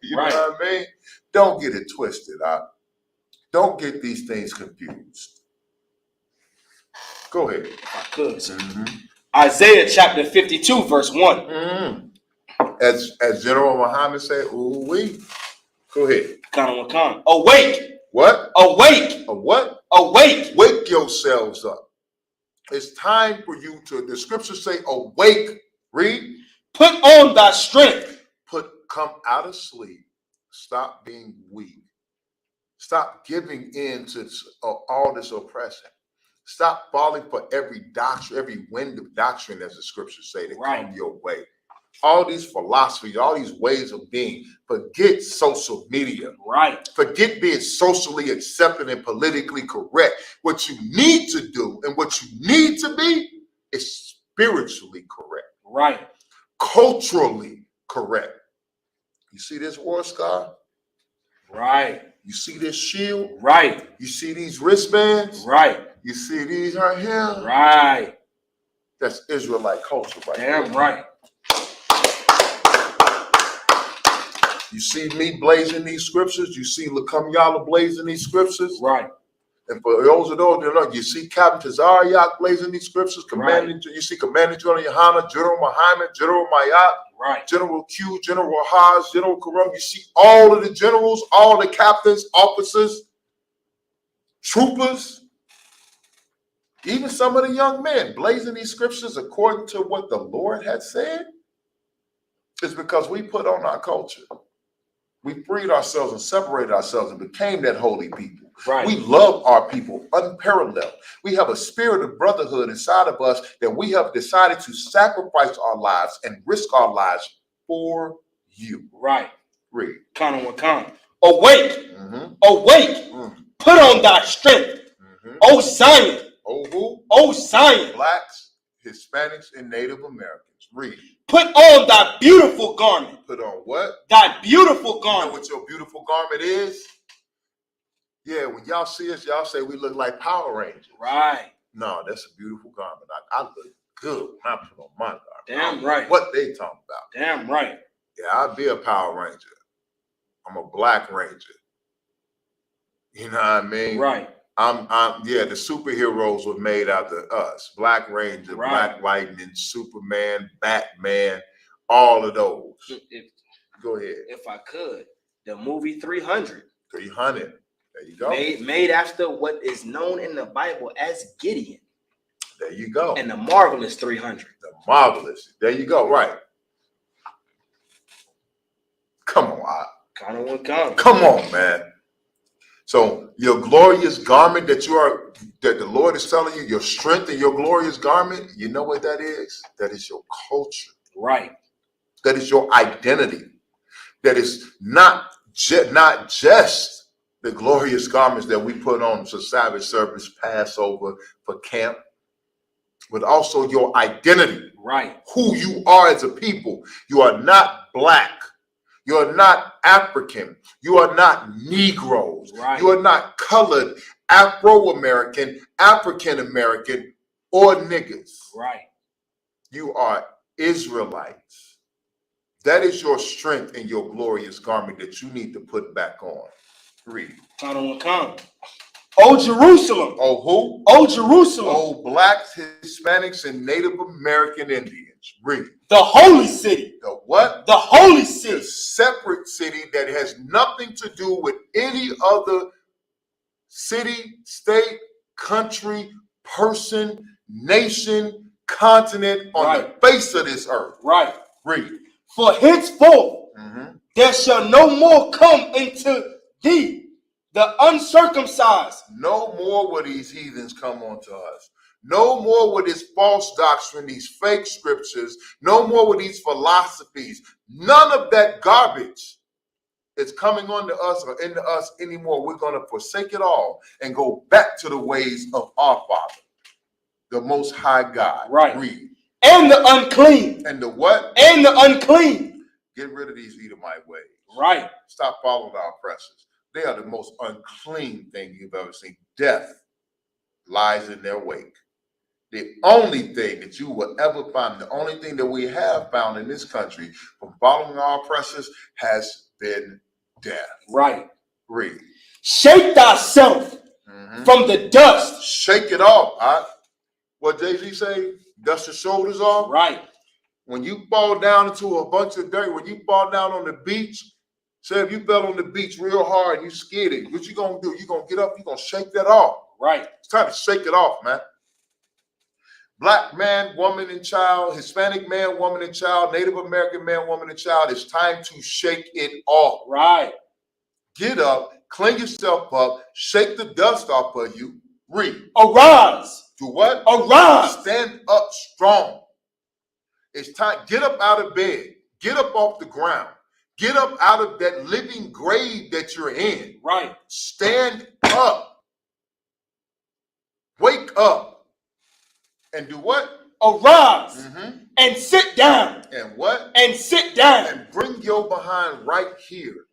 Speaker 3: You know what I mean? Don't get it twisted. Don't get these things confused. Go ahead.
Speaker 4: If I could. Isaiah chapter 52, verse 1.
Speaker 3: As General Muhammad said, ooh wee. Go ahead.
Speaker 4: Awake.
Speaker 3: What?
Speaker 4: Awake.
Speaker 3: A what?
Speaker 4: Awake.
Speaker 3: Wake yourselves up. It's time for you to, the scriptures say, awake. Read.
Speaker 4: Put on thy strength.
Speaker 3: Come out of sleep. Stop being weak. Stop giving in to all this oppression. Stop falling for every doctrine, every wind of doctrine, as the scriptures say, that come your way. All these philosophies, all these ways of being. Forget social media.
Speaker 4: Right.
Speaker 3: Forget being socially accepted and politically correct. What you need to do and what you need to be is spiritually correct.
Speaker 4: Right.
Speaker 3: Culturally correct. You see this war scar?
Speaker 4: Right.
Speaker 3: You see this shield?
Speaker 4: Right.
Speaker 3: You see these wristbands?
Speaker 4: Right.
Speaker 3: You see these right here?
Speaker 4: Right.
Speaker 3: That's Israelite culture right
Speaker 4: Damn
Speaker 3: there.
Speaker 4: right.
Speaker 3: You see me blazing these scriptures? You see Lakamyala blazing these scriptures?
Speaker 4: Right.
Speaker 3: And for those that don't know, you see Captain Tazariak blazing these scriptures, you see Commander General Yohana, General Muhammad, General Mayat,
Speaker 4: right,
Speaker 3: General Q, General Haas, General Karam. You see all of the generals, all the captains, officers, troopers, even some of the young men blazing these scriptures according to what the Lord had said. It's because we put on our culture. We freed ourselves and separated ourselves and became that holy people.
Speaker 4: Right.
Speaker 3: We love our people unparalleled. We have a spirit of brotherhood inside of us that we have decided to sacrifice our lives and risk our lives for you.
Speaker 4: Right.
Speaker 3: Read.
Speaker 4: Awake. Awake. Put on thy strength. O Zion.
Speaker 3: Oh who?
Speaker 4: O Zion.
Speaker 3: Blacks, Hispanics, and Native Americans. Read.
Speaker 4: Put on thy beautiful garment.
Speaker 3: Put on what?
Speaker 4: Thy beautiful garment.
Speaker 3: You know what your beautiful garment is? Yeah, when y'all see us, y'all say we look like Power Rangers.
Speaker 4: Right.
Speaker 3: No, that's a beautiful garment. I look good when I put on my garment.
Speaker 4: Damn right.
Speaker 3: What they talking about?
Speaker 4: Damn right.
Speaker 3: Yeah, I'll be a Power Ranger. I'm a Black Ranger. You know what I mean?
Speaker 4: Right.
Speaker 3: Yeah, the superheroes were made after us. Black Ranger,
Speaker 4: right.
Speaker 3: Black Lightning, Superman, Batman, all of those. Go ahead.
Speaker 4: If I could, the movie 300.
Speaker 3: 300. There you go.
Speaker 4: Made after what is known in the Bible as Gideon.
Speaker 3: There you go.
Speaker 4: And the Marvelous 300.
Speaker 3: The Marvelous. There you go. Right. Come on. Come on, man. So your glorious garment that the Lord is telling you, your strength and your glorious garment, you know what that is? That is your culture.
Speaker 4: Right.
Speaker 3: That is your identity. That is not just the glorious garments that we put on for Sabbath service, Passover, for camp, but also your identity.
Speaker 4: Right.
Speaker 3: Who you are as a people. You are not Black. You are not African. You are not Negroes.
Speaker 4: Right.
Speaker 3: You are not colored, Afro-American, African-American, or niggas.
Speaker 4: Right.
Speaker 3: You are Israelites. That is your strength and your glorious garment that you need to put back on. Read.
Speaker 4: Oh, Jerusalem.
Speaker 3: Oh, who?
Speaker 4: Oh, Jerusalem.
Speaker 3: Oh, Blacks, Hispanics, and Native American Indians. Read.
Speaker 4: The holy city.
Speaker 3: The what?
Speaker 4: The holy city.
Speaker 3: The separate city that has nothing to do with any other city, state, country, person, nation, continent on the face of this earth.
Speaker 4: Right.
Speaker 3: Read.
Speaker 4: For henceforth there shall no more come into thee the uncircumcised.
Speaker 3: No more will these heathens come onto us. No more with this false doctrine, these fake scriptures. No more with these philosophies. None of that garbage is coming onto us or into us anymore. We're going to forsake it all and go back to the ways of our Father, the Most High God.
Speaker 4: Right.
Speaker 3: Read.
Speaker 4: And the unclean.
Speaker 3: And the what?
Speaker 4: And the unclean.
Speaker 3: Get rid of these Edomite ways.
Speaker 4: Right.
Speaker 3: Stop following our oppressors. They are the most unclean thing you've ever seen. Death. lies in their wake. The only thing that you will ever find, the only thing that we have found in this country from following our oppressors has been death.
Speaker 4: Right.
Speaker 3: Read.
Speaker 1: Shake thyself from the dust.
Speaker 3: Shake it off. What Jay-Z say? Dust your shoulders off.
Speaker 4: Right.
Speaker 3: When you fall down into a bunch of dirt, when you fall down on the beach, say if you fell on the beach real hard and you scared it, what you gonna do? You gonna get up, you gonna shake that off.
Speaker 4: Right.
Speaker 3: It's time to shake it off, man. Black man, woman, and child, Hispanic man, woman, and child, Native American man, woman, and child, it's time to shake it off.
Speaker 4: Right.
Speaker 3: Get up, clean yourself up, shake the dust off of you. Read.
Speaker 1: Arise.
Speaker 3: Do what?
Speaker 1: Arise.
Speaker 3: Stand up strong. It's time. Get up out of bed. Get up off the ground. Get up out of that living grave that you're in.
Speaker 4: Right.
Speaker 3: Stand up. Wake up. And do what?
Speaker 1: Arise. And sit down.
Speaker 3: And what?
Speaker 1: And sit down.
Speaker 3: And bring your behind right here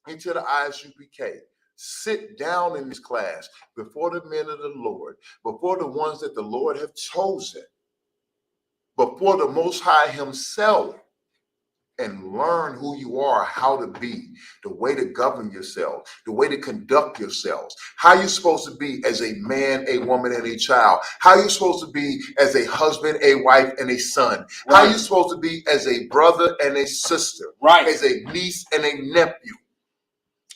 Speaker 3: into the Isupk. Sit down in this class before the men of the Lord, before the ones that the Lord have chosen, before the Most High himself, and learn who you are, how to be, the way to govern yourself, the way to conduct yourselves, how you're supposed to be as a man, a woman, and a child, how you're supposed to be as a husband, a wife, and a son, how you're supposed to be as a brother and a sister, as a niece and a nephew,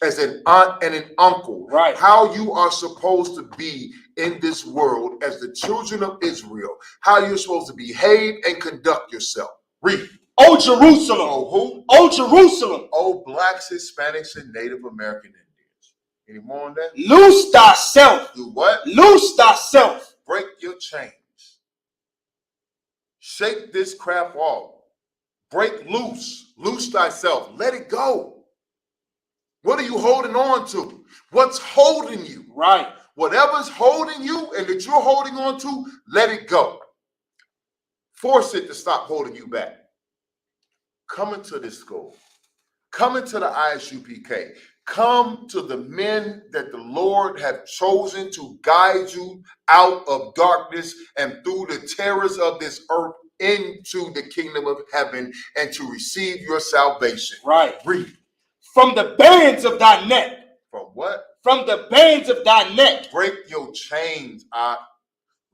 Speaker 3: as an aunt and an uncle, how you are supposed to be in this world as the children of Israel, how you're supposed to behave and conduct yourself. Read.
Speaker 1: O Jerusalem.
Speaker 3: Oh, who?
Speaker 1: O Jerusalem.
Speaker 3: Oh, blacks, Hispanics, and Native American Indians. Any more on that?
Speaker 1: Loose thyself.
Speaker 3: Do what?
Speaker 1: Loose thyself.
Speaker 3: Break your chains. Shake this crap off. Break loose. Loose thyself. Let it go. What are you holding on to? What's holding you?
Speaker 4: Right.
Speaker 3: Whatever's holding you and that you're holding on to, let it go. Force it to stop holding you back. Come into this school. Come into the Isupk. Come to the men that the Lord have chosen to guide you out of darkness and through the terrors of this earth into the kingdom of heaven and to receive your salvation.
Speaker 4: Right.
Speaker 3: Read.
Speaker 1: From the bands of thy neck.
Speaker 3: From what?
Speaker 1: From the bands of thy neck.
Speaker 3: Break your chains.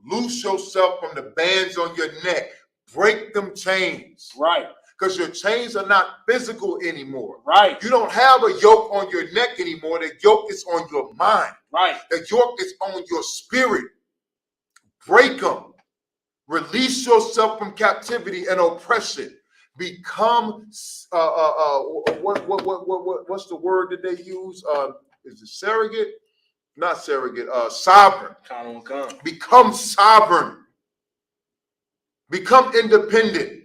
Speaker 3: Loose yourself from the bands on your neck. Break them chains.
Speaker 4: Right.
Speaker 3: Because your chains are not physical anymore.
Speaker 4: Right.
Speaker 3: You don't have a yoke on your neck anymore. The yoke is on your mind.
Speaker 4: Right.
Speaker 3: The yoke is on your spirit. Break them. Release yourself from captivity and oppression. Become what's the word that they use? Is it surrogate? Not surrogate. Sovereign. Become sovereign. Become independent.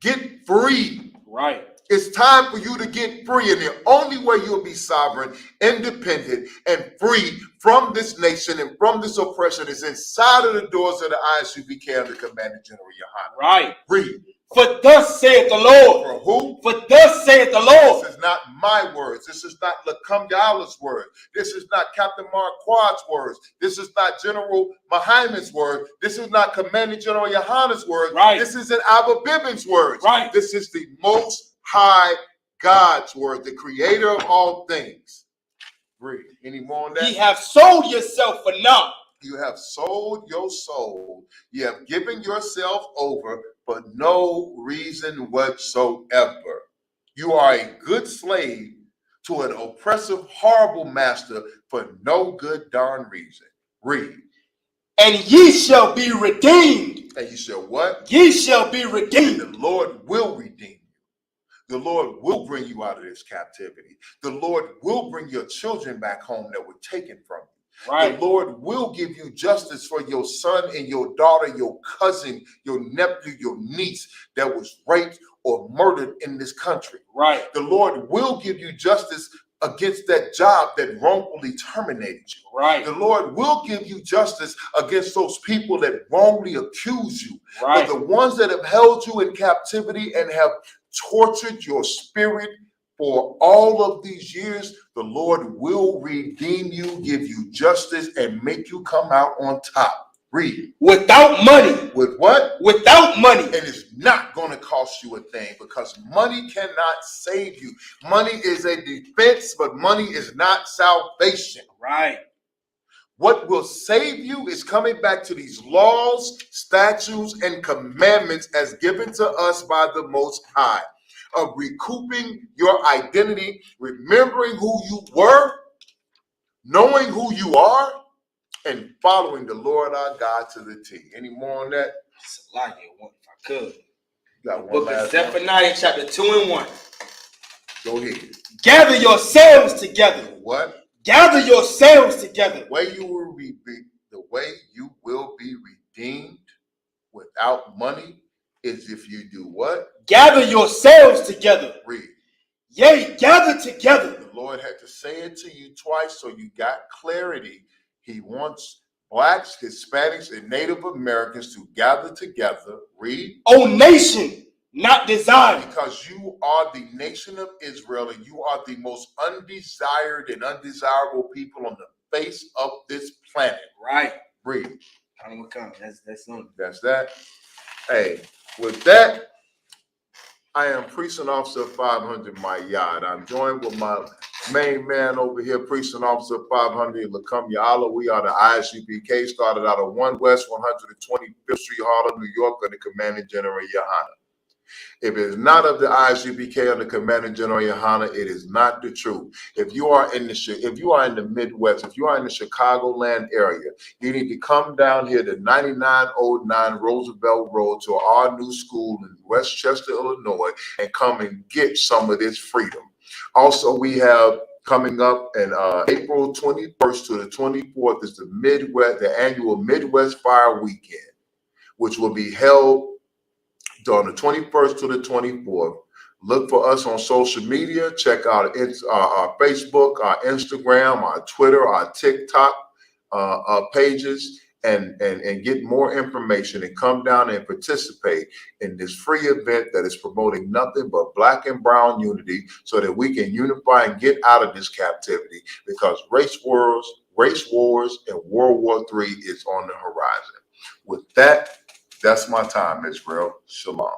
Speaker 3: Get free.
Speaker 4: Right.
Speaker 3: It's time for you to get free. And the only way you'll be sovereign, independent, and free from this nation and from this oppression is inside of the doors of the Isupk under Commander General Yohanan.
Speaker 4: Right.
Speaker 3: Read.
Speaker 1: For thus saith the Lord.
Speaker 3: For who?
Speaker 1: For thus saith the Lord.
Speaker 3: This is not my words. This is not Lakum Yala's words. This is not Captain Marquard's words. This is not General Muhammad's word. This is not Commander General Yohanan's word.
Speaker 4: Right.
Speaker 3: This is an Abba Bibin's words.
Speaker 4: Right.
Speaker 3: This is the Most High God's word, the creator of all things. Read. Any more on that?
Speaker 1: Ye have sold yourself for naught.
Speaker 3: You have sold your soul. You have given yourself over for no reason whatsoever. You are a good slave to an oppressive, horrible master for no good darn reason. Read.
Speaker 1: And ye shall be redeemed.
Speaker 3: And you shall what?
Speaker 1: Ye shall be redeemed.
Speaker 3: The Lord will redeem you. The Lord will bring you out of this captivity. The Lord will bring your children back home that were taken from you.
Speaker 4: Right.
Speaker 3: The Lord will give you justice for your son and your daughter, your cousin, your nephew, your niece that was raped or murdered in this country.
Speaker 4: Right.
Speaker 3: The Lord will give you justice against that job that wrongfully terminated you.
Speaker 4: Right.
Speaker 3: The Lord will give you justice against those people that wrongly accuse you.
Speaker 4: Right.
Speaker 3: But the ones that have held you in captivity and have tortured your spirit For all of these years, the Lord will redeem you, give you justice, and make you come out on top. Read.
Speaker 4: Without money.
Speaker 3: With what?
Speaker 4: Without money.
Speaker 3: And it's not going to cost you a thing, because money cannot save you. Money is a defense, but money is not salvation.
Speaker 4: Right.
Speaker 3: What will save you is coming back to these laws, statutes, and commandments as given to us by the Most High, of recouping your identity, remembering who you were, knowing who you are, and following the Lord our God to the T. Any more on that?
Speaker 4: It's a lot here, if I could.
Speaker 3: You got one
Speaker 4: Book of
Speaker 3: last
Speaker 4: Zephaniah, chapter 2 and 1.
Speaker 3: Go ahead.
Speaker 4: Gather yourselves together.
Speaker 3: What?
Speaker 4: Gather yourselves together.
Speaker 3: The way you will be redeemed without money is if you do what?
Speaker 4: Gather yourselves together.
Speaker 3: Read.
Speaker 4: Yea, gather together.
Speaker 3: The Lord had to say it to you twice so you got clarity. He wants blacks, Hispanics, and Native Americans to gather together. Read.
Speaker 4: O nation, not desired.
Speaker 3: Because you are the nation of Israel, and you are the most undesired and undesirable people on the face of this planet.
Speaker 4: Right.
Speaker 3: Read.
Speaker 4: That's
Speaker 3: that. Hey, with that, I am Precinct Officer 500 Mayad. I'm joined with my main man over here, Precinct Officer 500 Lacombe Allah. We are the ISUPK, started out of 1 West 125th Street, Harlem, New York, under Commanding General Yohana. If it is not of the ISUPK under Commanding General Yohana, it is not the truth. If you are in the Midwest, if you are in the Chicagoland area, you need to come down here to 9909 Roosevelt Road to our new school in Westchester, Illinois, and come and get some of this freedom. Also, we have coming up in April 21st to the 24th is the annual Midwest Fire Weekend, which will be held on the 21st to the 24th. Look for us on social media. Check out our Facebook, our Instagram, our Twitter, our TikTok pages, and get more information and come down and participate in this free event that is promoting nothing but Black and brown unity so that we can unify and get out of this captivity, because race wars, and World War III is on the horizon. With that, that's my time, Israel. Shalom.